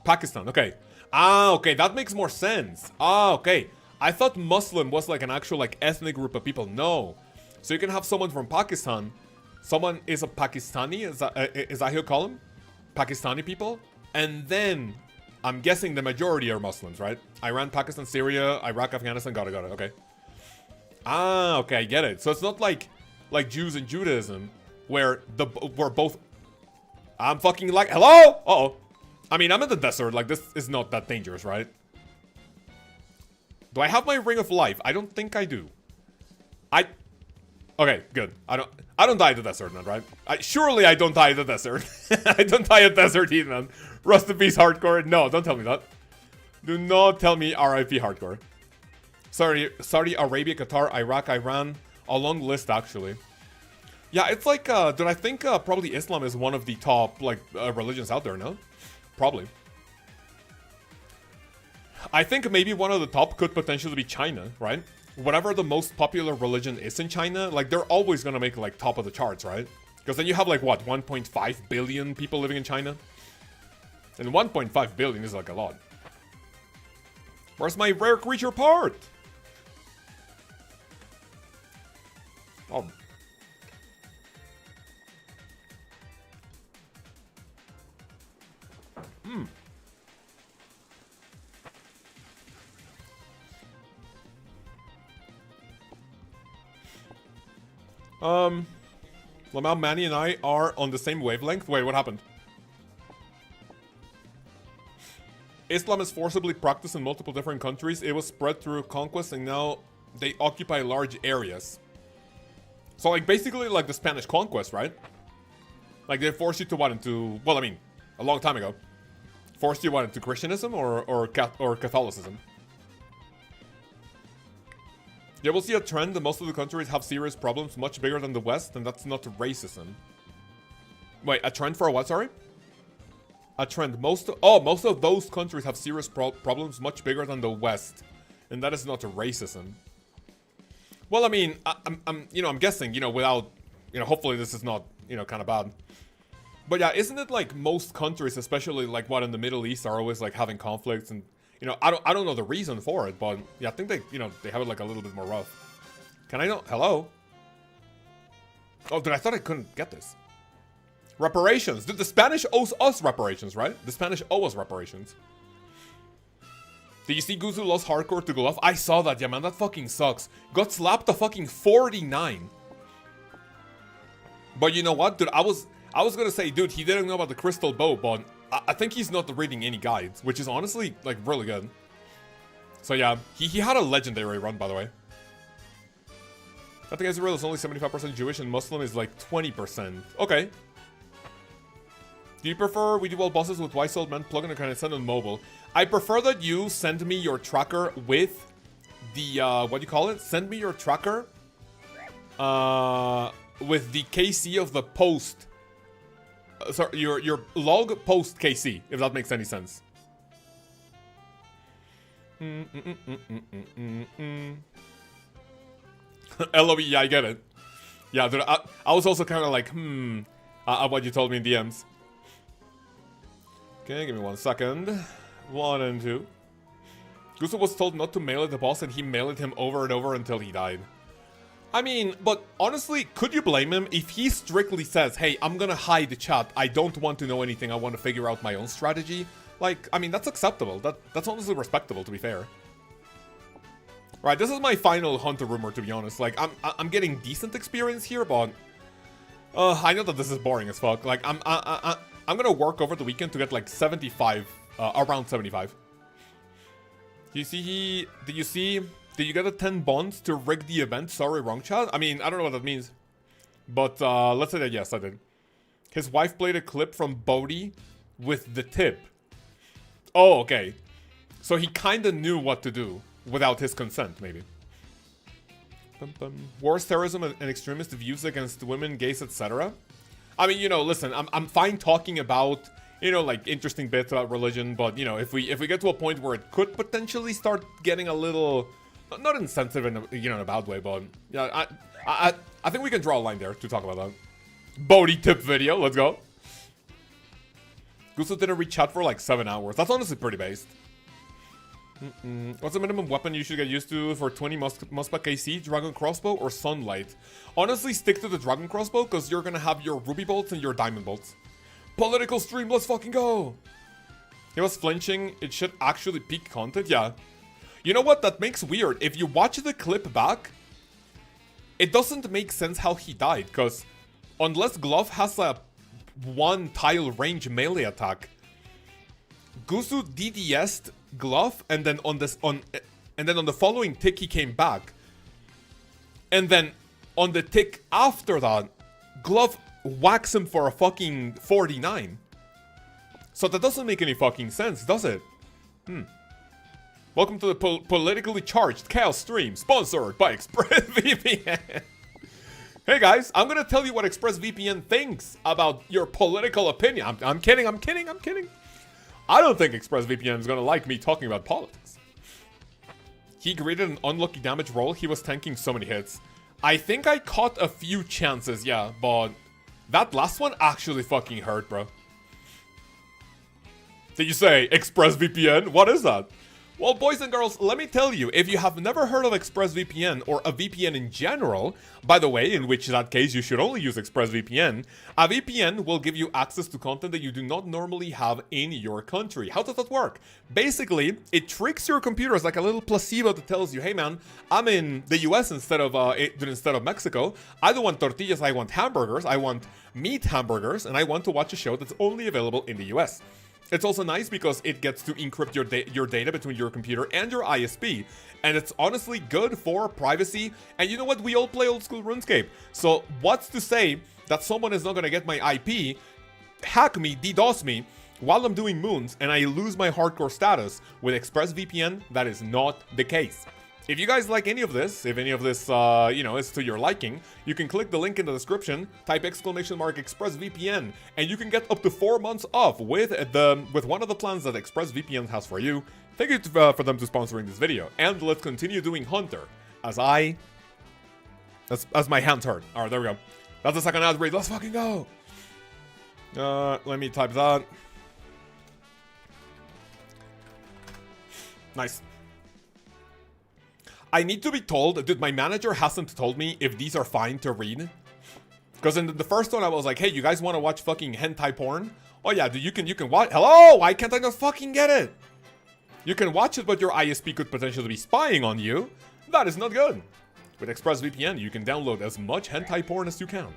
Pakistan, okay. Okay, that makes more sense. Okay. I thought Muslim was like an actual like ethnic group of people. No. So you can have someone from Pakistan. Someone is a Pakistani. Is that how you call them? Pakistani people. And then, I'm guessing the majority are Muslims, right? Iran, Pakistan, Syria, Iraq, Afghanistan. Got it. Okay. Okay, I get it. So it's not like Jews and Judaism, where we're both. I'm fucking like, hello. Uh-oh. I mean, I'm in the desert. Like, this is not that dangerous, right? Do I have my ring of life? I don't think I do. Okay, good. I don't die in the desert, man, right? Surely I don't die in the desert. I don't die in the desert either, man. Rust in peace, hardcore. No, don't tell me that. Do not tell me RIP hardcore. Sorry, Saudi Arabia, Qatar, Iraq, Iran. A long list, actually. Yeah, it's like, dude, I think probably Islam is one of the top, like, religions out there, no? Probably. I think maybe one of the top could potentially be China, right? Whatever the most popular religion is in China, like, they're always gonna make, like, top of the charts, right? Because then you have, like, what, 1.5 billion people living in China? And 1.5 billion is, like, a lot. Where's my rare creature part? Oh. Lamau, Manny, and I are on the same wavelength. Wait, what happened? Islam is forcibly practiced in multiple different countries. It was spread through conquest, and now they occupy large areas. So, like, basically, like the Spanish conquest, right? Like, they forced you to what? Into, well, I mean, a long time ago. Forced you what? Into Christianism or Catholicism? Yeah, we'll see a trend that most of the countries have serious problems much bigger than the West, and that's not racism. Wait, a trend for what, sorry? A trend. Most of those countries have serious problems much bigger than the West, and that is not racism. Well, I mean, I'm guessing, without, hopefully this is not, kind of bad. But yeah, isn't it like most countries, especially like what in the Middle East, are always like having conflicts and I don't know the reason for it, but yeah, I think they, they have it like a little bit more rough. Can I know? Hello? Oh, dude, I thought I couldn't get this. Reparations. Dude, the Spanish owes us reparations, right? The Spanish owe us reparations. Did you see Guzu lost hardcore to Golov? I saw that, yeah, man. That fucking sucks. Got slapped to fucking 49. But you know what, dude? I was gonna say, dude, he didn't know about the crystal bow, but I think he's not reading any guides, which is honestly, like, really good. So yeah, he had a legendary run, by the way. I think Israel is only 75% Jewish and Muslim is like 20%. Okay. Do you prefer we do all bosses with wise old men plug-in or can I send on mobile? I prefer that you send me your tracker with the, what do you call it? Send me your tracker with the KC of the post. Sorry, your log post KC, if that makes any sense. LOE, yeah, I get it. Yeah, dude, I was also kind of like, what you told me in DMs. Okay, give me 1 second. 1 and 2. Gustav was told not to mail it the boss and he mailed him over and over until he died. I mean, but honestly, could you blame him if he strictly says, hey, I'm gonna hide the chat, I don't want to know anything, I want to figure out my own strategy? Like, I mean, that's acceptable. That's honestly respectable, to be fair. Right, this is my final hunter rumor, to be honest. Like, I'm getting decent experience here, but I know that this is boring as fuck. Like, I'm gonna work over the weekend to get like 75, around 75. Did you get a 10 bonds to rig the event? Sorry, wrong chat. I mean, I don't know what that means, but let's say that yes, I did. His wife played a clip from Bodhi with the tip. Oh, okay. So he kind of knew what to do. Without his consent, maybe. Wars, terrorism, and extremist views against women, gays, etc. I mean, you know, listen, I'm fine talking about, you know, like, interesting bits about religion, but, you know, if we get to a point where it could potentially start getting a little, not insensitive in a, you know, in a bad way, but, yeah, I think we can draw a line there to talk about that. Bodhi tip video, let's go. Gustav didn't read chat for like 7 hours. That's honestly pretty based. What's the minimum weapon you should get used to for 20 Muspa KC, Dragon Crossbow, or Sunlight? Honestly, stick to the Dragon Crossbow, because you're gonna have your Ruby Bolts and your Diamond Bolts. Political stream, let's fucking go! He was flinching, it should actually peak content, yeah. You know what, that makes weird. If you watch the clip back, it doesn't make sense how he died, because unless Glove has a 1 tile range melee attack, Gusu DDS'd Glove, and then on the following tick he came back, and then on the tick after that, Glove whacks him for a fucking 49. So that doesn't make any fucking sense, does it? Welcome to the politically charged Chaos stream, sponsored by ExpressVPN. Hey guys, I'm gonna tell you what ExpressVPN thinks about your political opinion. I'm kidding. I don't think ExpressVPN is gonna like me talking about politics. He created an unlucky damage roll. He was tanking so many hits. I think I caught a few chances, yeah, but that last one actually fucking hurt, bro. Did you say ExpressVPN? What is that? Well, boys and girls, let me tell you, if you have never heard of ExpressVPN or a VPN in general, by the way, in which that case you should only use ExpressVPN, a VPN will give you access to content that you do not normally have in your country. How does that work? Basically, it tricks your computer as like a little placebo that tells you, hey man, I'm in the US instead of Mexico. I don't want tortillas, I want hamburgers, I want meat hamburgers, and I want to watch a show that's only available in the US. It's also nice because it gets to encrypt your data between your computer and your ISP. And it's honestly good for privacy. And you know what? We all play old school RuneScape. So what's to say that someone is not going to get my IP, hack me, DDoS me, while I'm doing moons, and I lose my hardcore status? With ExpressVPN, that is not the case. If you guys like any of this, if any of this, you know, is to your liking, you can click the link in the description, type !ExpressVPN, and you can get up to 4 months off with one of the plans that ExpressVPN has for you. Thank you for them to sponsoring this video, and let's continue doing Hunter, as my hands hurt. All right, there we go. That's the second ad read. Let's fucking go. Let me type that. Nice. I need to be told, dude, my manager hasn't told me if these are fine to read. Because in the first one, I was like, hey, you guys want to watch fucking hentai porn? Oh yeah, dude, you can watch. Hello, why can't I not fucking get it? You can watch it, but your ISP could potentially be spying on you. That is not good. With ExpressVPN, you can download as much hentai porn as you can.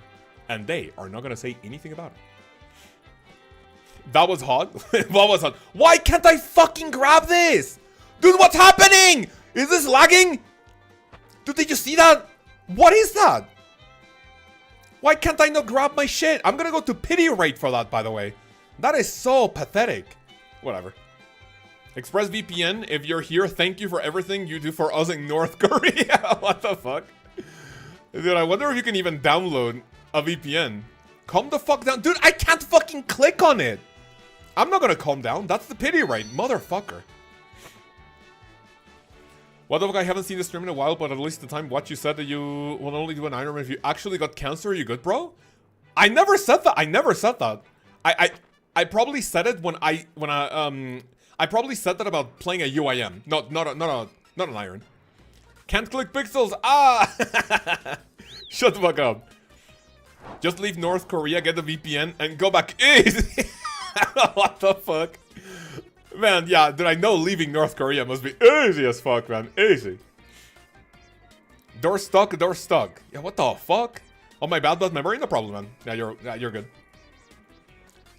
And they are not gonna say anything about it. That was hot. That was hot. Why can't I fucking grab this? Dude, what's happening? Is this lagging? Dude, did you see that? What is that? Why can't I not grab my shit? I'm gonna go to pity rate for that, by the way. That is so pathetic. Whatever. ExpressVPN, if you're here, thank you for everything you do for us in North Korea. What the fuck? Dude, I wonder if you can even download a VPN. Calm the fuck down. Dude, I can't fucking click on it. I'm not gonna calm down. That's the pity rate, motherfucker. What the fuck, I haven't seen the stream in a while, but at least the time what you said that you will only do an Ironman if you actually got cancer. Are you good, bro? I never said that. I never said that. I probably said it when I probably said that about playing a UIM. Not an Iron. Can't click pixels. Ah! Shut the fuck up. Just leave North Korea, get the VPN, and go back. Easy. What the fuck? Man, yeah, dude, I know leaving North Korea must be easy as fuck, man. Easy. Door stuck, door stuck. Yeah, what the fuck? Oh, my bad memory? No problem, man. Yeah, you're good.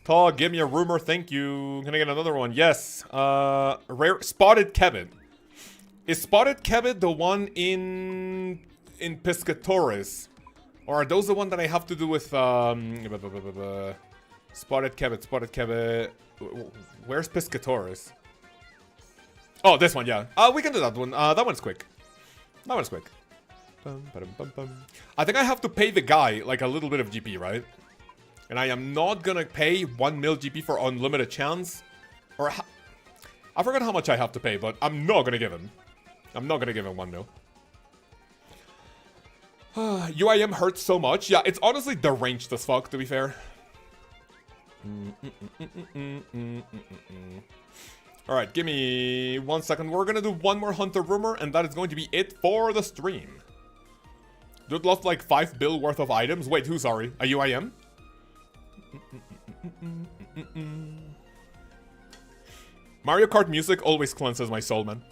Tog, give me a rumor, thank you. Can I get another one? Yes. Rare Spotted Kevin. Is Spotted Kevin the one in Piscatores? Or are those the one that I have to do with Spotted Kevin. Where's Piscatores? Oh, this one, yeah. We can do that one. That one's quick. That one's quick. I think I have to pay the guy like a little bit of GP, right? And I am not gonna pay 1 mil GP for unlimited chance. Or I forgot how much I have to pay, but I'm not gonna give him. I'm not gonna give him 1 mil. UIM hurts so much. Yeah, it's honestly deranged as fuck, to be fair. Alright, give me 1 second. We're gonna do one more Hunter Rumor, and that is going to be it for the stream. Dude lost like 5 bill worth of items. Wait, who, sorry? A UIM? Mario Kart music always cleanses my soul, man.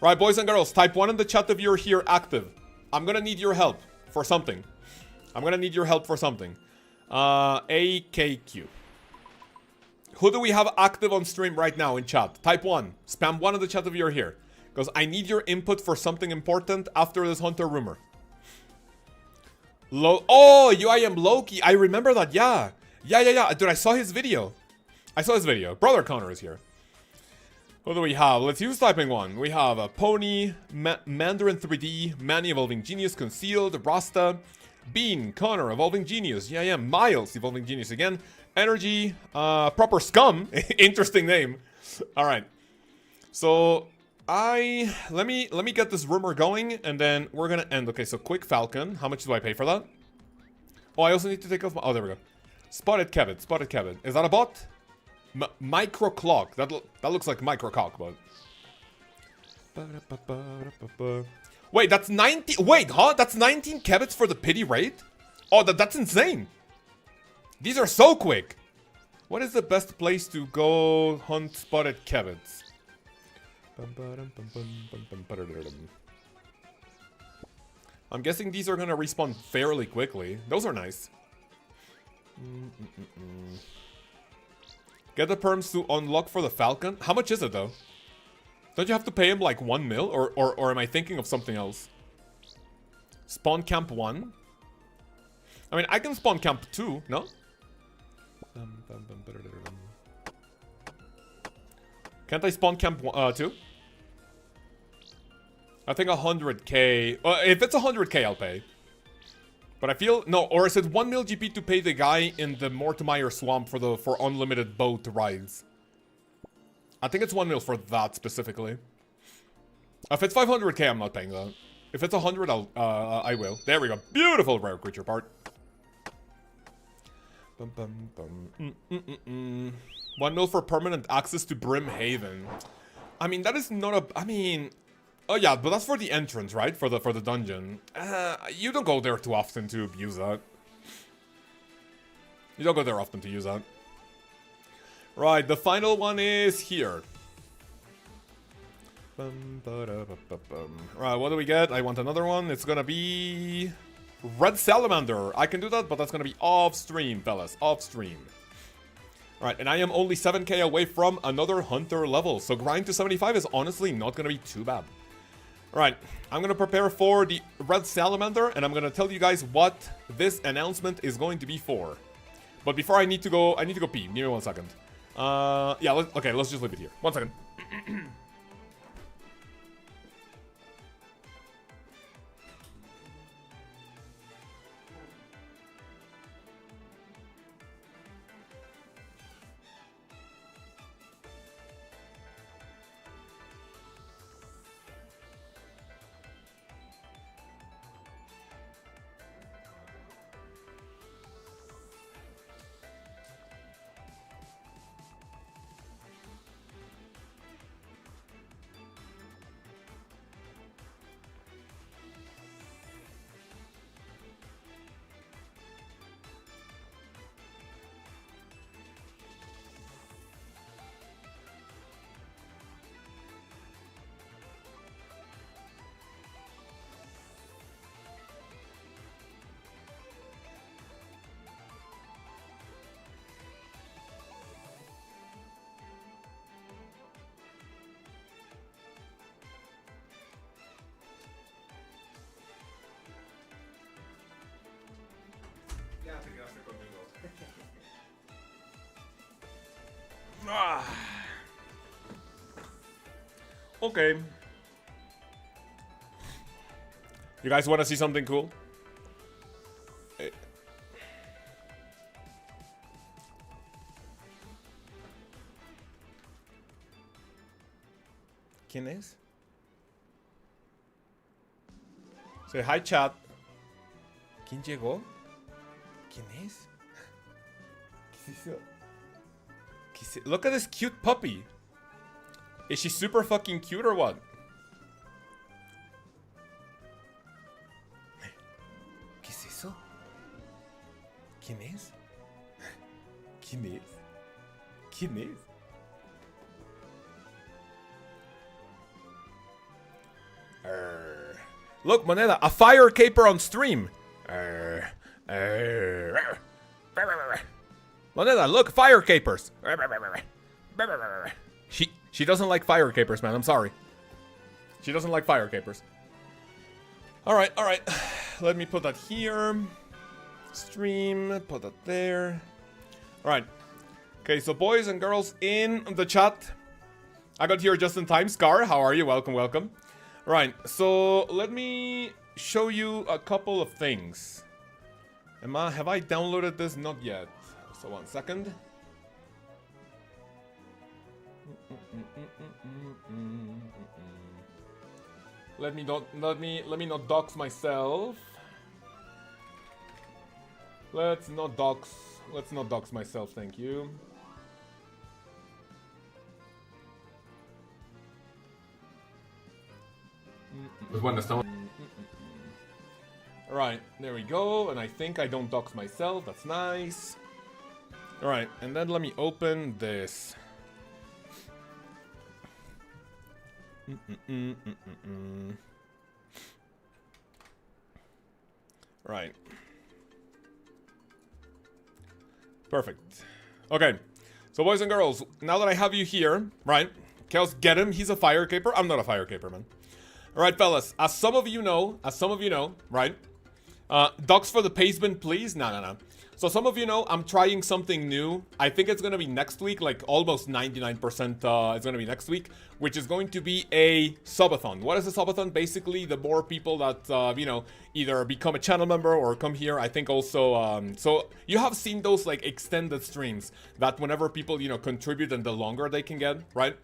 Right, boys and girls, type 1 in the chat if you're here active. I'm gonna need your help for something. AKQ. Who do we have active on stream right now in chat? Type 1. Spam 1 in the chat if you're here. Because I need your input for something important after this Hunter Rumor. Oh, UIM Loki. I remember that, yeah. Yeah. Dude, I saw his video. Brother Connor is here. What do we have? Let's use typing 1. We have a Pony, Mandarin 3D, Manny Evolving Genius, Concealed, Rasta, Bean, Connor, Evolving Genius, yeah, Miles, Evolving Genius again, Energy, Proper Scum, interesting name. Alright. So, let me get this rumor going, and then we're gonna end. Okay, so Quick Falcon, how much do I pay for that? Oh, I also need to take off oh, there we go. Spotted Kevin. Is that a bot? Micro Clock. That looks like Micro Cock, but... Wait, that's 19... Wait, huh? That's 19 Kevits for the pity rate? Oh, that's insane. These are so quick. What is the best place to go hunt Spotted Kevits? I'm guessing these are gonna respawn fairly quickly. Those are nice. Get the perms to unlock for the Falcon. How much is it though? Don't you have to pay him like 1 mil? Or am I thinking of something else? Spawn camp 1? I mean, I can spawn camp 2, no? Can't I spawn camp 2? I think 100k. If it's 100k, I'll pay. But I feel no, or is it 1 mil GP to pay the guy in the Mortimer Swamp for unlimited boat rides? I think it's 1 mil for that specifically. If it's 500k, I'm not paying that. If it's 100, I will. There we go. Beautiful rare creature part. 1 mil for permanent access to Brim Haven. I mean, that is not a. I mean. Oh yeah, but that's for the entrance, right? For the dungeon. You don't go there too often to abuse that. You don't go there often to use that. Right, the final one is here. Right, what do we get? I want another one. It's gonna be Red Salamander. I can do that, but that's gonna be off stream, fellas. Off stream. Alright, and I am only 7k away from another hunter level. So grind to 75 is honestly not gonna be too bad. Alright, I'm gonna prepare for the Red Salamander, and I'm gonna tell you guys what this announcement is going to be for. But before I need to go pee. Give me 1 second. Yeah, let's just leave it here. 1 second. Okay. You guys want to see something cool? ¿Quién es? Say hi, chat. ¿Quién llegó? ¿Quién es? ¿Qué es eso? Look at this cute puppy. Is she super fucking cute or what? ¿Qué es eso? ¿Quién es? ¿Quién es? ¿Quién es? Look, Moneda, a fire caper on stream. Moneda, look, fire capers. She doesn't like fire capers, man. I'm sorry. She doesn't like fire capers. All right. Let me put that here. Stream, put that there. All right. Okay, so boys and girls in the chat. I got here just in time. Scar, how are you? Welcome. All right, so let me show you a couple of things. Have I downloaded this? Not yet. So 1 second. Let me not dox myself. Let's not dox myself, thank you. Alright, there we go, and I think I don't dox myself, that's nice. Alright, and then let me open this. Right. Perfect. Okay, so boys and girls, now that I have you here, right? Chaos, get him, he's a fire caper. I'm not a fire caper, man. Alright, fellas, as some of you know, right? Docs for the pavement, please? No. So some of you know, I'm trying something new. I think it's gonna be next week, like almost 99% it's gonna be next week, which is going to be a subathon. What is a subathon? Basically, the more people that, you know, either become a channel member or come here, I think also, so you have seen those like extended streams that whenever people, you know, contribute and the longer they can get, right?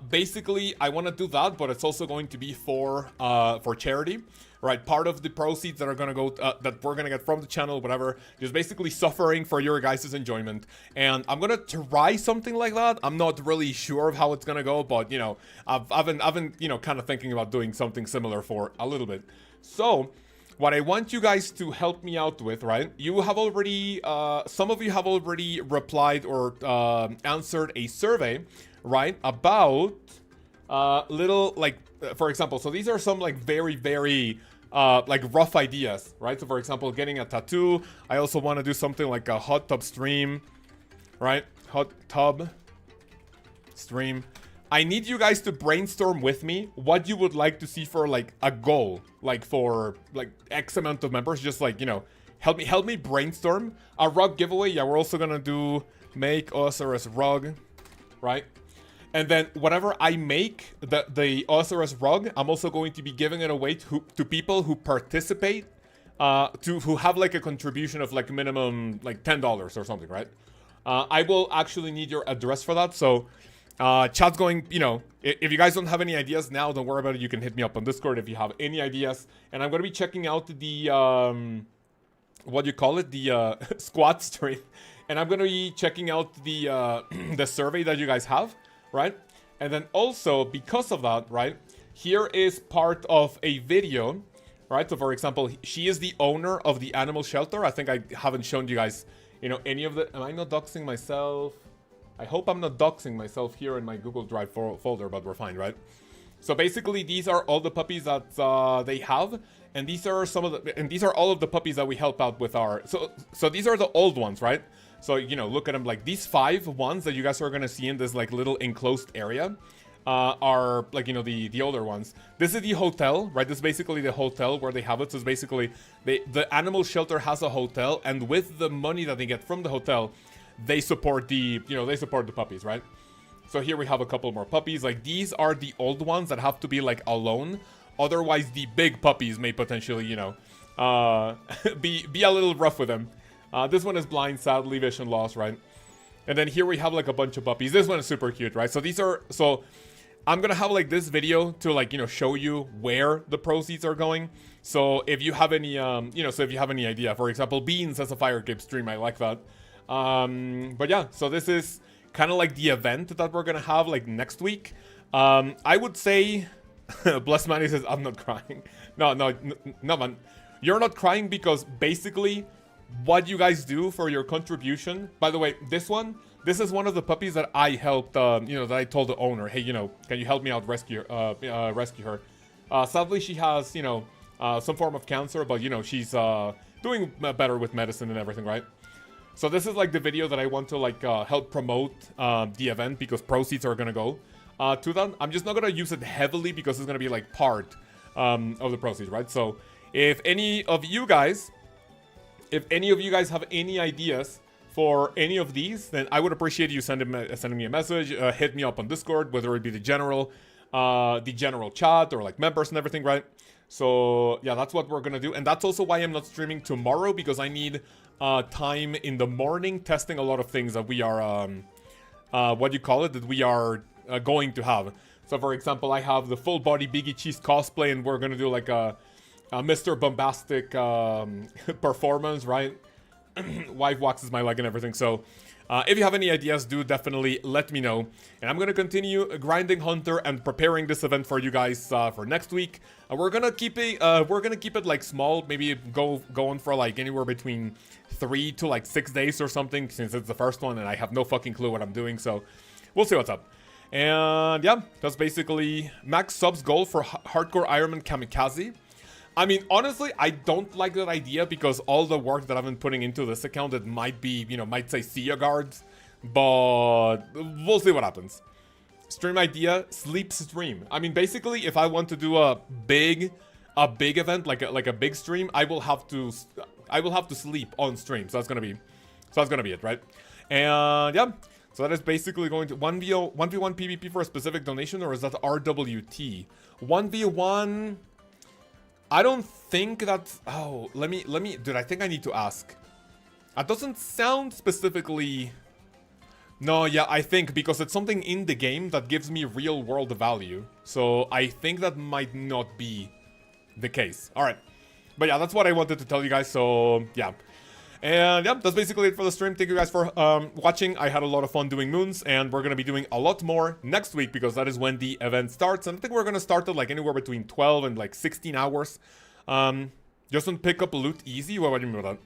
Basically, I want to do that, but it's also going to be for charity, right? Part of the proceeds that are gonna go, that we're gonna get from the channel, whatever, just basically suffering for your guys' enjoyment. And I'm gonna try something like that. I'm not really sure of how it's gonna go, but you know, I've been, you know, kind of thinking about doing something similar for a little bit. So, what I want you guys to help me out with, right? You have already, some of you have already replied or answered a survey, right? About little, like, for example, so these are some like very like rough ideas, right? So for example, getting a tattoo. I also want to do something like a hot tub stream, right? Hot tub stream. I need you guys to brainstorm with me what you would like to see for like a goal, like for like X amount of members. Just like, you know, help me brainstorm. A rug giveaway. Yeah, we're also gonna do make OSRS rug, right? And then whatever I make, the OSRS rug, I'm also going to be giving it away to people who participate, who have like a contribution of like minimum like $10 or something, right? I will actually need your address for that. So chat's going, you know, if you guys don't have any ideas now, don't worry about it. You can hit me up on Discord if you have any ideas. And I'm going to be checking out the, what do you call it? The squad stream. And I'm going to be checking out the, the survey that you guys have. Right? And then also, because of that, right, here is part of a video, right? So for example, she is the owner of the animal shelter. I think I haven't shown you guys, you know, any of the... Am I not doxing myself? I hope I'm not doxing myself here in my Google Drive folder, but we're fine, right? So basically, these are all the puppies that they have, and these are some of the... And these are all of the puppies that we help out with our... So these are the old ones, right? So, you know, look at them, like these 5 ones that you guys are going to see in this like little enclosed area are like, you know, the older ones. This is the hotel, right? This is basically the hotel where they have it. So it's basically the animal shelter has a hotel, and with the money that they get from the hotel, they support the, you know, they support the puppies, right? So here we have a couple more puppies. Like these are the old ones that have to be like alone. Otherwise, the big puppies may potentially, you know, be a little rough with them. This one is blind, sadly, vision loss, right? And then here we have like a bunch of puppies. This one is super cute, right? So these are, so I'm gonna have like this video to like, you know, show you where the proceeds are going. So if you have any, you know, so if you have any idea, for example, Beans has a Fire Cape stream, I like that. But yeah, so this is kind of like the event that we're gonna have like next week. I would say, Bless Manny says, I'm not crying. No, man. You're not crying because basically, what you guys do for your contribution. By the way, this is one of the puppies that I helped, you know, that I told the owner, hey, you know, can you help me out rescue her? Sadly, she has, you know, some form of cancer, but, you know, she's doing better with medicine and everything, right? So this is like the video that I want to like help promote the event because proceeds are gonna go to that. I'm just not gonna use it heavily because it's gonna be like part of the proceeds, right? So if any of you guys have any ideas for any of these, then I would appreciate you sending me a message. Hit me up on Discord, whether it be the general chat or like members and everything, right? So yeah, that's what we're gonna do, and that's also why I'm not streaming tomorrow, because I need time in the morning testing a lot of things that we are that we are going to have. So for example, I have the full body Biggie Cheese cosplay, and we're gonna do like a Mr. Bombastic performance, right? Wife waxes my leg and everything. So if you have any ideas, do definitely let me know. And I'm gonna continue grinding Hunter and preparing this event for you guys for next week. We're gonna keep it like small, maybe go on for like anywhere between 3 to like 6 days or something, since it's the first one and I have no fucking clue what I'm doing. So we'll see what's up. And yeah, that's basically max subs goal for Hardcore Ironman Kamikaze. I mean, honestly, I don't like that idea because all the work that I've been putting into this account, it might be, you know, might say Sia guards, but we'll see what happens. Stream idea, sleep stream. I mean, basically, if I want to do a big event, like a big stream, I will have to sleep on stream. So that's gonna be it, right? And yeah, so that is basically going to 1v1 PvP for a specific donation, or is that RWT? 1v1. I don't think that's... Oh, let me... Dude, I think I need to ask. That doesn't sound specifically... No, yeah, I think because it's something in the game that gives me real world value. So I think that might not be the case. Alright. But yeah, that's what I wanted to tell you guys, so yeah. And yeah, that's basically it for the stream. Thank you guys for watching. I had a lot of fun doing moons, and we're going to be doing a lot more next week because that is when the event starts. And I think we're going to start at like anywhere between 12 and like 16 hours. Just on pick up loot easy. What do you mean by that?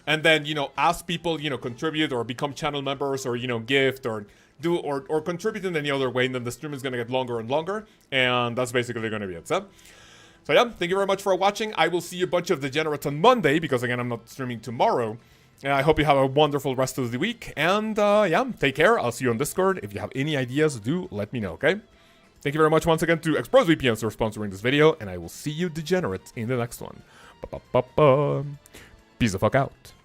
And then, you know, as people, you know, contribute or become channel members or, you know, gift or do or contribute in any other way, and then the stream is going to get longer and longer. And that's basically going to be it. So So yeah, thank you very much for watching. I will see you a bunch of degenerates on Monday, because again, I'm not streaming tomorrow. I hope you have a wonderful rest of the week. And yeah, take care. I'll see you on Discord. If you have any ideas, do let me know, okay? Thank you very much once again to ExpressVPN for sponsoring this video. And I will see you degenerates in the next one. Peace the fuck out.